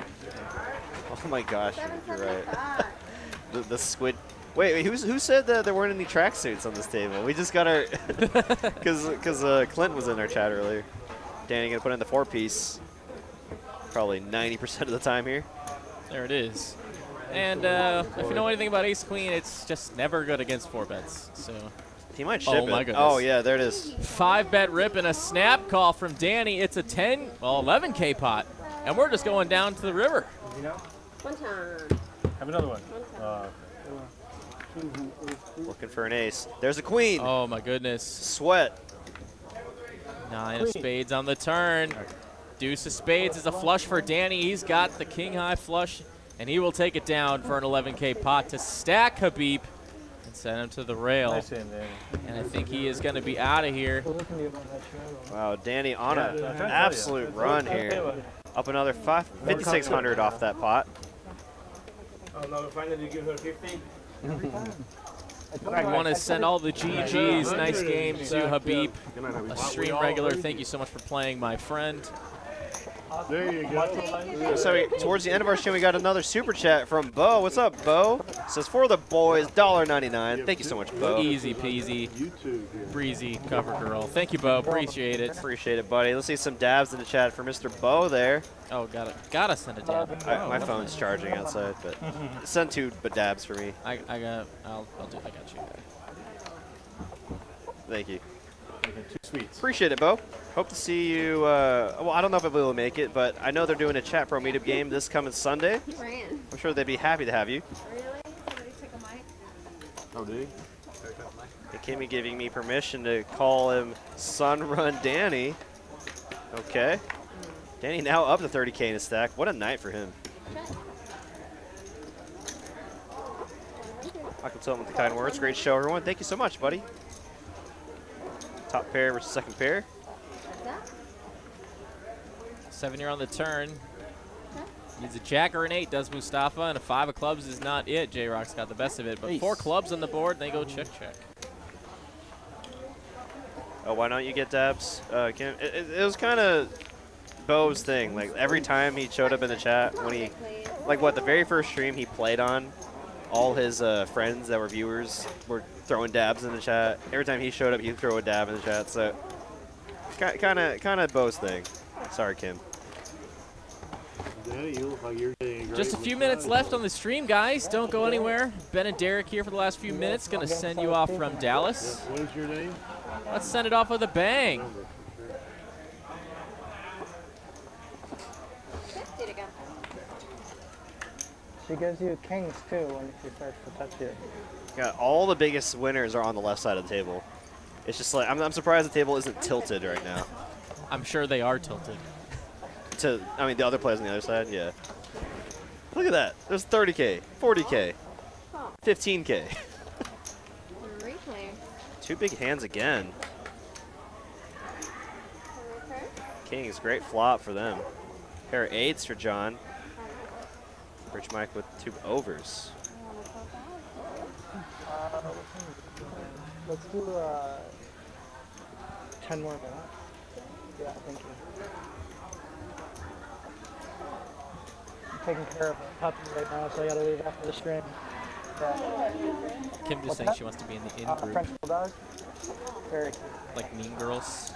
Oh my gosh, you're right. the squid. Wait, who said that there weren't any tracksuits on this table? We just got our because Clint was in our chat earlier. Danny gonna put in the 4-piece, probably 90% of the time here. There it is. And if you know anything about ace queen, it's just never good against 4-bets. So. He might ship Oh my it. goodness. Oh yeah, there it is. 5-bet rip and a snap call from Danny. It's a 11K pot, and we're just going down to the river. One time. Have another one. Looking for an ace. There's a queen. Oh my goodness. Sweat. 9 of spades on the turn. Deuce of spades is a flush for Danny. He's got the king high flush, and he will take it down for an 11K pot to stack Habib and send him to the rail. Nice hand, Danny. And I think he is going to be out of here. Wow, Danny on an absolute run here. Up another 5,600 off that pot. Oh no, finally give her 50. I want to send all the GGs. Nice game to Habib, a stream regular. Thank you so much for playing, my friend. There you go. So towards the end of our stream, we got another super chat from Bo. What's up, Bo? Says for the boys, $1.99. Thank you so much, Bo. Easy peasy, breezy cover girl. Thank you, Bo. Appreciate it. Appreciate it, buddy. Let's see some dabs in the chat for Mr. Bo there. Oh, gotta send a dab. My phone's charging outside, but send 2 dabs for me. I got you. Thank you. 2 sweets. Appreciate it, Bo. Hope to see you. Well, I don't know if I'll be able to make it, but I know they're doing a Chat Pro meetup game this coming Sunday. I'm sure they'd be happy to have you. Really? Somebody took a mic? Oh, did he? And Kimmy giving me permission to call him Sun Run Danny. Okay. Danny now up to 30K in his stack. What a night for him. Michael Tillman with the kind words. Great show, everyone. Thank you so much, buddy. Top pair versus second pair. 7 on the turn. Needs a jack or an 8, does Mustafa, and a 5 of clubs is not it. JRock's got the best of it, but 4 clubs on the board, and they go check. Oh, why don't you get dabs? Kim? It was kind of Bo's thing. Like, every time he showed up in the chat, when he, like, what, the very first stream he played on, all his friends that were viewers were throwing dabs in the chat. Every time he showed up, he'd throw a dab in the chat. So, kind of Bo's thing. Sorry, Kim. Danny, you look like you're getting a great Just a few minutes left on the stream, guys. Don't go anywhere. Ben and Derek here for the last few minutes. Going to send you off from Dallas. What is your name? Let's send it off with a bang. 50 to go. She gives you kings too when she starts to touch you. Yeah, all the biggest winners are on the left side of the table. It's just like, I'm surprised the table isn't tilted right now. I'm sure they are tilted. I mean, the other players on the other side, yeah. Look at that. There's 30K, 40K, 15K. 3 players. 2 big hands again. Kings, great flop for them. Pair of 8s for John. Rich Mike with 2 overs. Let's do 10 more minutes. Yeah, thank you. I'm taking care of a puppy right now, so I gotta leave after the stream. Yeah. Kim just saying she wants to be in the in group. French bulldog. Very cute. Like Mean Girls.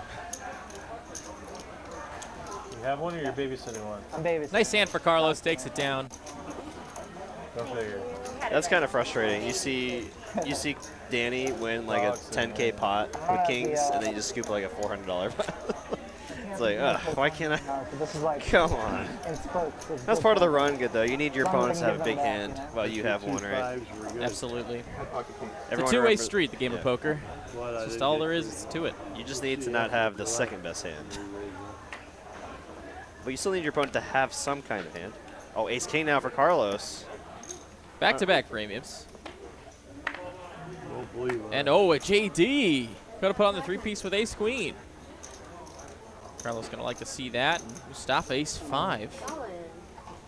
You have one or you're babysitting one? I'm babysitting. Nice hand for Carlos. Takes it down. Go figure. That's kind of frustrating. You see Danny win like a 10K pot with kings, and then you just scoop like a $400 pot. It's like, ugh, why can't I? This is like Come on. in spokes. That's part of the run good, though. You need your opponents to have a big hand while you have one, right? Absolutely. It's a Everyone two-way remember- street, the game of poker. It's just all there is to it. You just need to not have the second best hand. But you still need your opponent to have some kind of hand. Oh, ace-king now for Carlos. Back-to-back premiums. Don't believe it. And oh, a JD. Got to put on the 3-piece with ace-queen. Carlos going to like to see that. And Mustafa, ace-5.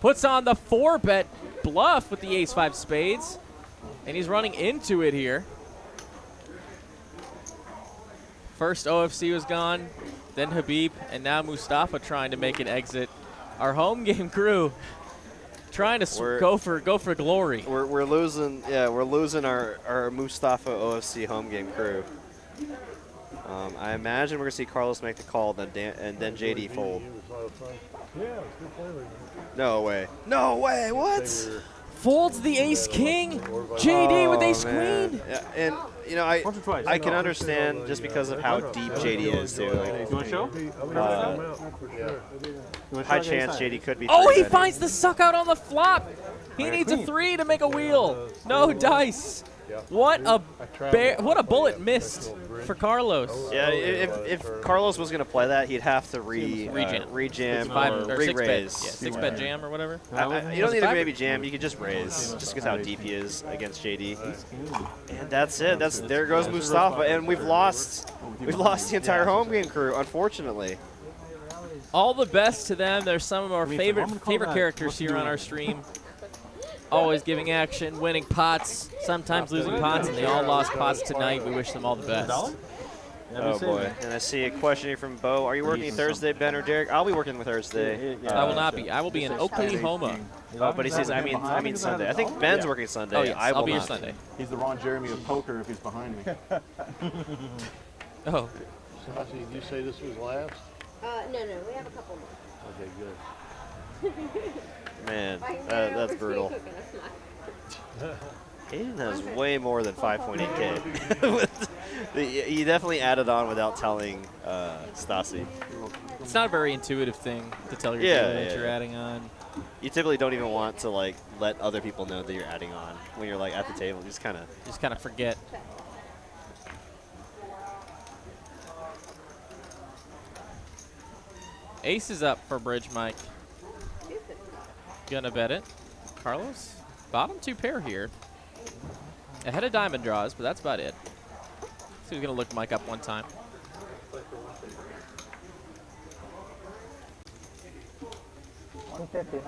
Puts on the 4-bet bluff with the ace-5 spades. And he's running into it here. First OFC was gone, then Habib, and now Mustafa trying to make an exit. Our home game crew trying to go for glory. We're losing, yeah, we're losing our Mustafa OFC home game crew. I imagine we're gonna see Carlos make the call, and then JD fold. No way. No way. What? Folds the ace-king. JD with ace-queen. Yeah, and you know, I can understand just because of how deep JD is too. Like, You want to show? high chance JD could be. Oh, he 3-betting. finds the suck out on the flop. He needs a 3 to make a wheel. No dice. What a bullet missed for Carlos. Yeah, if Carlos was gonna play that, he'd have to rejam or re-raise. Yeah, 6-bet jam or whatever. You don't need to maybe jam. You could just raise, just because how deep he is against JD. And that's it. There goes Mustafa, and we've lost the entire home game crew, unfortunately. All the best to them. They're some of our favorite characters here on our stream. Always giving action, winning pots, sometimes losing pots, and they all lost pots tonight. We wish them all the best. Oh boy! And I see a question here from Bo. Are you working Thursday, Ben or Derek? I'll be working with Thursday. I will not be. I will be in Oklahoma. Oh, but he says I mean Sunday. I think Ben's working Sunday. Oh yes, I'll be here not. Sunday. He's the Ron Jeremy of poker if he's behind me. Oh. Sasha, did you say this was last? No, we have a couple more. Okay, good. Man, that's brutal. Aiden has way more than 5.8K. He definitely added on without telling Stasi. It's not a very intuitive thing to tell your Yeah, game that yeah, you're yeah. adding on. You typically don't even want to like let other people know that you're adding on when you're like at the table. You just kind of forget. Ace is up for bridge, Mike. Gonna bet it. Carlos, bottom 2 pair here. Ahead of diamond draws, but that's about it. So he's gonna look Mike up one time.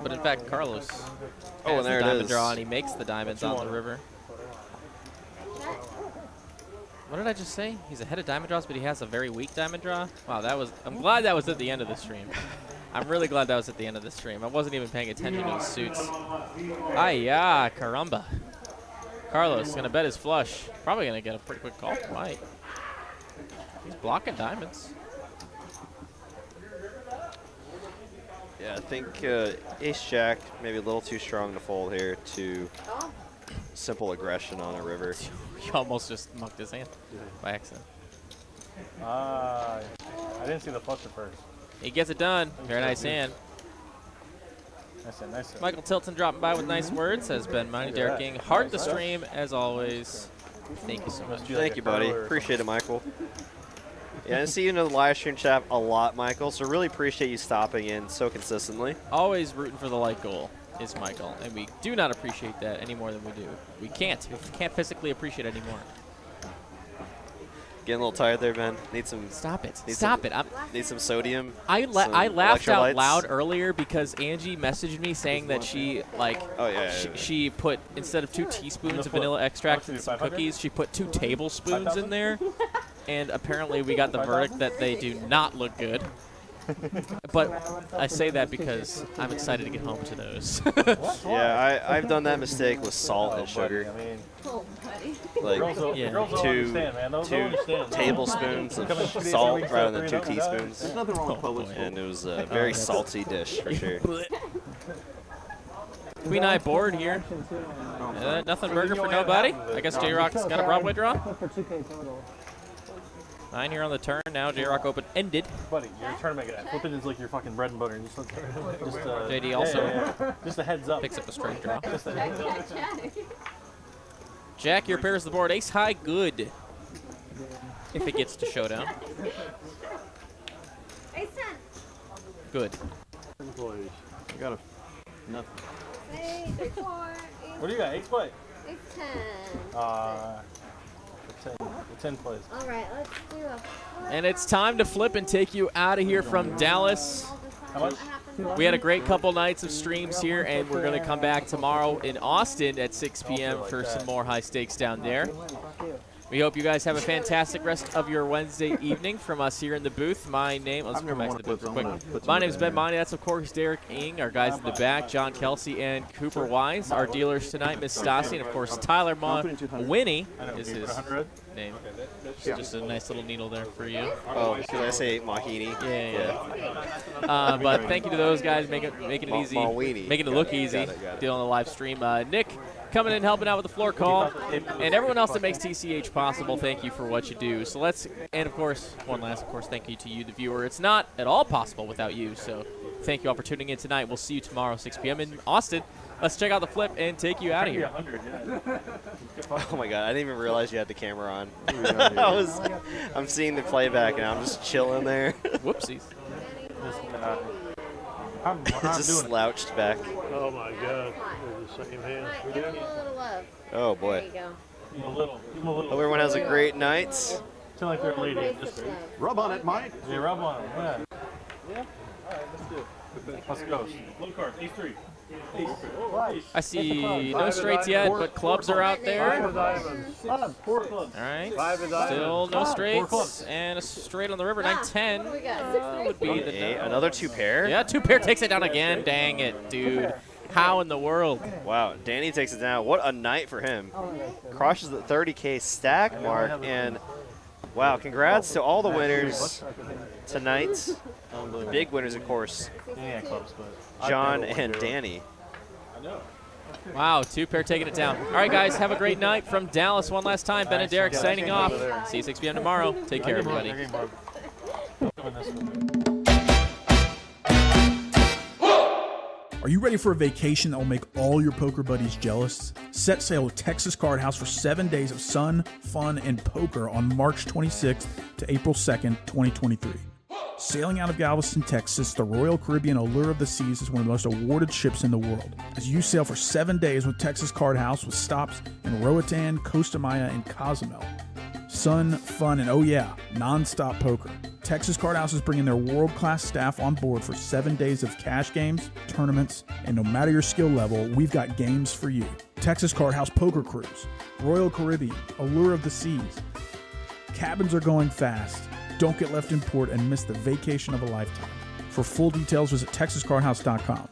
But in fact, Carlos has there the it diamond is. draw, and he makes the diamonds on the river. What did I just say? He's ahead of diamond draws, but he has a very weak diamond draw? Wow, I'm glad that was at the end of the stream. I'm really glad that was at the end of the stream. I wasn't even paying attention to his suits. Ay-ya, caramba. Carlos gonna bet his flush. Probably gonna get a pretty quick call from Mike. He's blocking diamonds. Yeah, I think ace-jack maybe a little too strong to fold here to simple aggression on a river. He almost just mucked his hand by accident. I didn't see the flush at first. He gets it done. Very nice hand. Nice. Michael Tilton dropping by with nice words. Has been Mighty Derek King. Heart the stream, as always. Thank you so much. Thank you, buddy. Appreciate it, Michael. Yeah, I see you in the live stream chat a lot, Michael, so really appreciate you stopping in so consistently. Always rooting for the light goal is Michael, and we do not appreciate that any more than we do. We can't. We can't physically appreciate it anymore. Getting a little tired there, Ben. Need some. Stop it. Need Stop some, it. Need some sodium. I some laughed out electrolytes. loud earlier because Angie messaged me saying that she she put, instead of 2 teaspoons of vanilla extract and some cookies, she put 2 tablespoons in there. And apparently we got the verdict that they do not look good. But I say that because I'm excited to get home to those. Yeah, I've done that mistake with salt and sugar. Like two tablespoons of salt rather than 2 teaspoons. There's nothing wrong with public school. And it was a very salty dish for sure. Queen Eye board here. Nothing burger for nobody. I guess JRock's got a Broadway draw. For 2K total. 9 here on the turn. Now JRock open ended. Buddy, you're a tournament guy. Flip it is like your fucking bread and butter. JD also just a heads up. Picks up a straight draw. Just a heads up. Jack, your pairs the board. Ace high, good. If it gets to showdown. Ace 10. Good. Employees. I got nothing. Ace 4. What do you got? Ace play. Ace 10. 10 plays. All right, let's do a. And it's time to flip and take you out of here from Dallas. How much? We had a great couple nights of streams here, and we're going to come back tomorrow in Austin at 6 p.m. for some more high stakes down there. We hope you guys have a fantastic rest of your Wednesday evening from us here in the booth. My name, let's go back to the booth real quick. My name is Ben Monty. That's, of course, Derek Ing, our guys in the back, John Kelsey and Cooper Wise. Our dealers tonight, Miss Stassi, and, of course, Tyler Winnie is his name. Just a nice little needle there for you. Oh, because I say Mahini. Yeah. But thank you to those guys making it easy, making it look easy, dealing on the live stream. Nick coming in, helping out with the floor call, and everyone else that makes TCH possible, thank you for what you do. So and of course, one last, of course, thank you to you, the viewer. It's not at all possible without you, so thank you all for tuning in tonight. We'll see you tomorrow, 6 p.m. in Austin. Let's check out the flip and take you out of here. Oh my God, I didn't even realize you had the camera on. I'm seeing the playback and I'm just chilling there. Whoopsies. Just slouched back. Oh my God, they're the same hand. Give him a little love. Oh boy. There you go. Give him a little. Hope everyone has a great night. Feel like they're a lady. Just Rub on it, Mike. yeah, rub on them. Yeah. Yeah. All right, let's do it. Let's go. Low card. Ace 3. I see no straights yet, but clubs are out there. Four clubs. All right. Still no straights. And a straight on the river. 9-10 would be the Okay, another 2 pair. Yeah, 2 pair takes it down again. Dang it, dude. How in the world? Wow, Danny takes it down. What a night for him. Crosses the 30K stack mark. And wow, congrats to all the winners tonight. The big winners, of course, John and Danny. Wow, 2 pair taking it down. All right, guys, have a great night from Dallas one last time. Ben and Derek signing off. See you 6 p.m. tomorrow. Take care, everybody. Are you ready for a vacation that will make all your poker buddies jealous? Set sail with Texas Card House for 7 days of sun, fun, and poker on March 26th to April 2nd, 2023. Sailing out of Galveston, Texas, the Royal Caribbean Allure of the Seas is one of the most awarded ships in the world. As you sail for 7 days with Texas Card House with stops in Roatan, Costa Maya, and Cozumel. Sun, fun, and oh yeah, non-stop poker. Texas Card House is bringing their world-class staff on board for 7 days of cash games, tournaments, and no matter your skill level, we've got games for you. Texas Card House Poker Cruise, Royal Caribbean, Allure of the Seas. Cabins are going fast. Don't get left in port and miss the vacation of a lifetime. For full details, visit TexasCardHouse.com.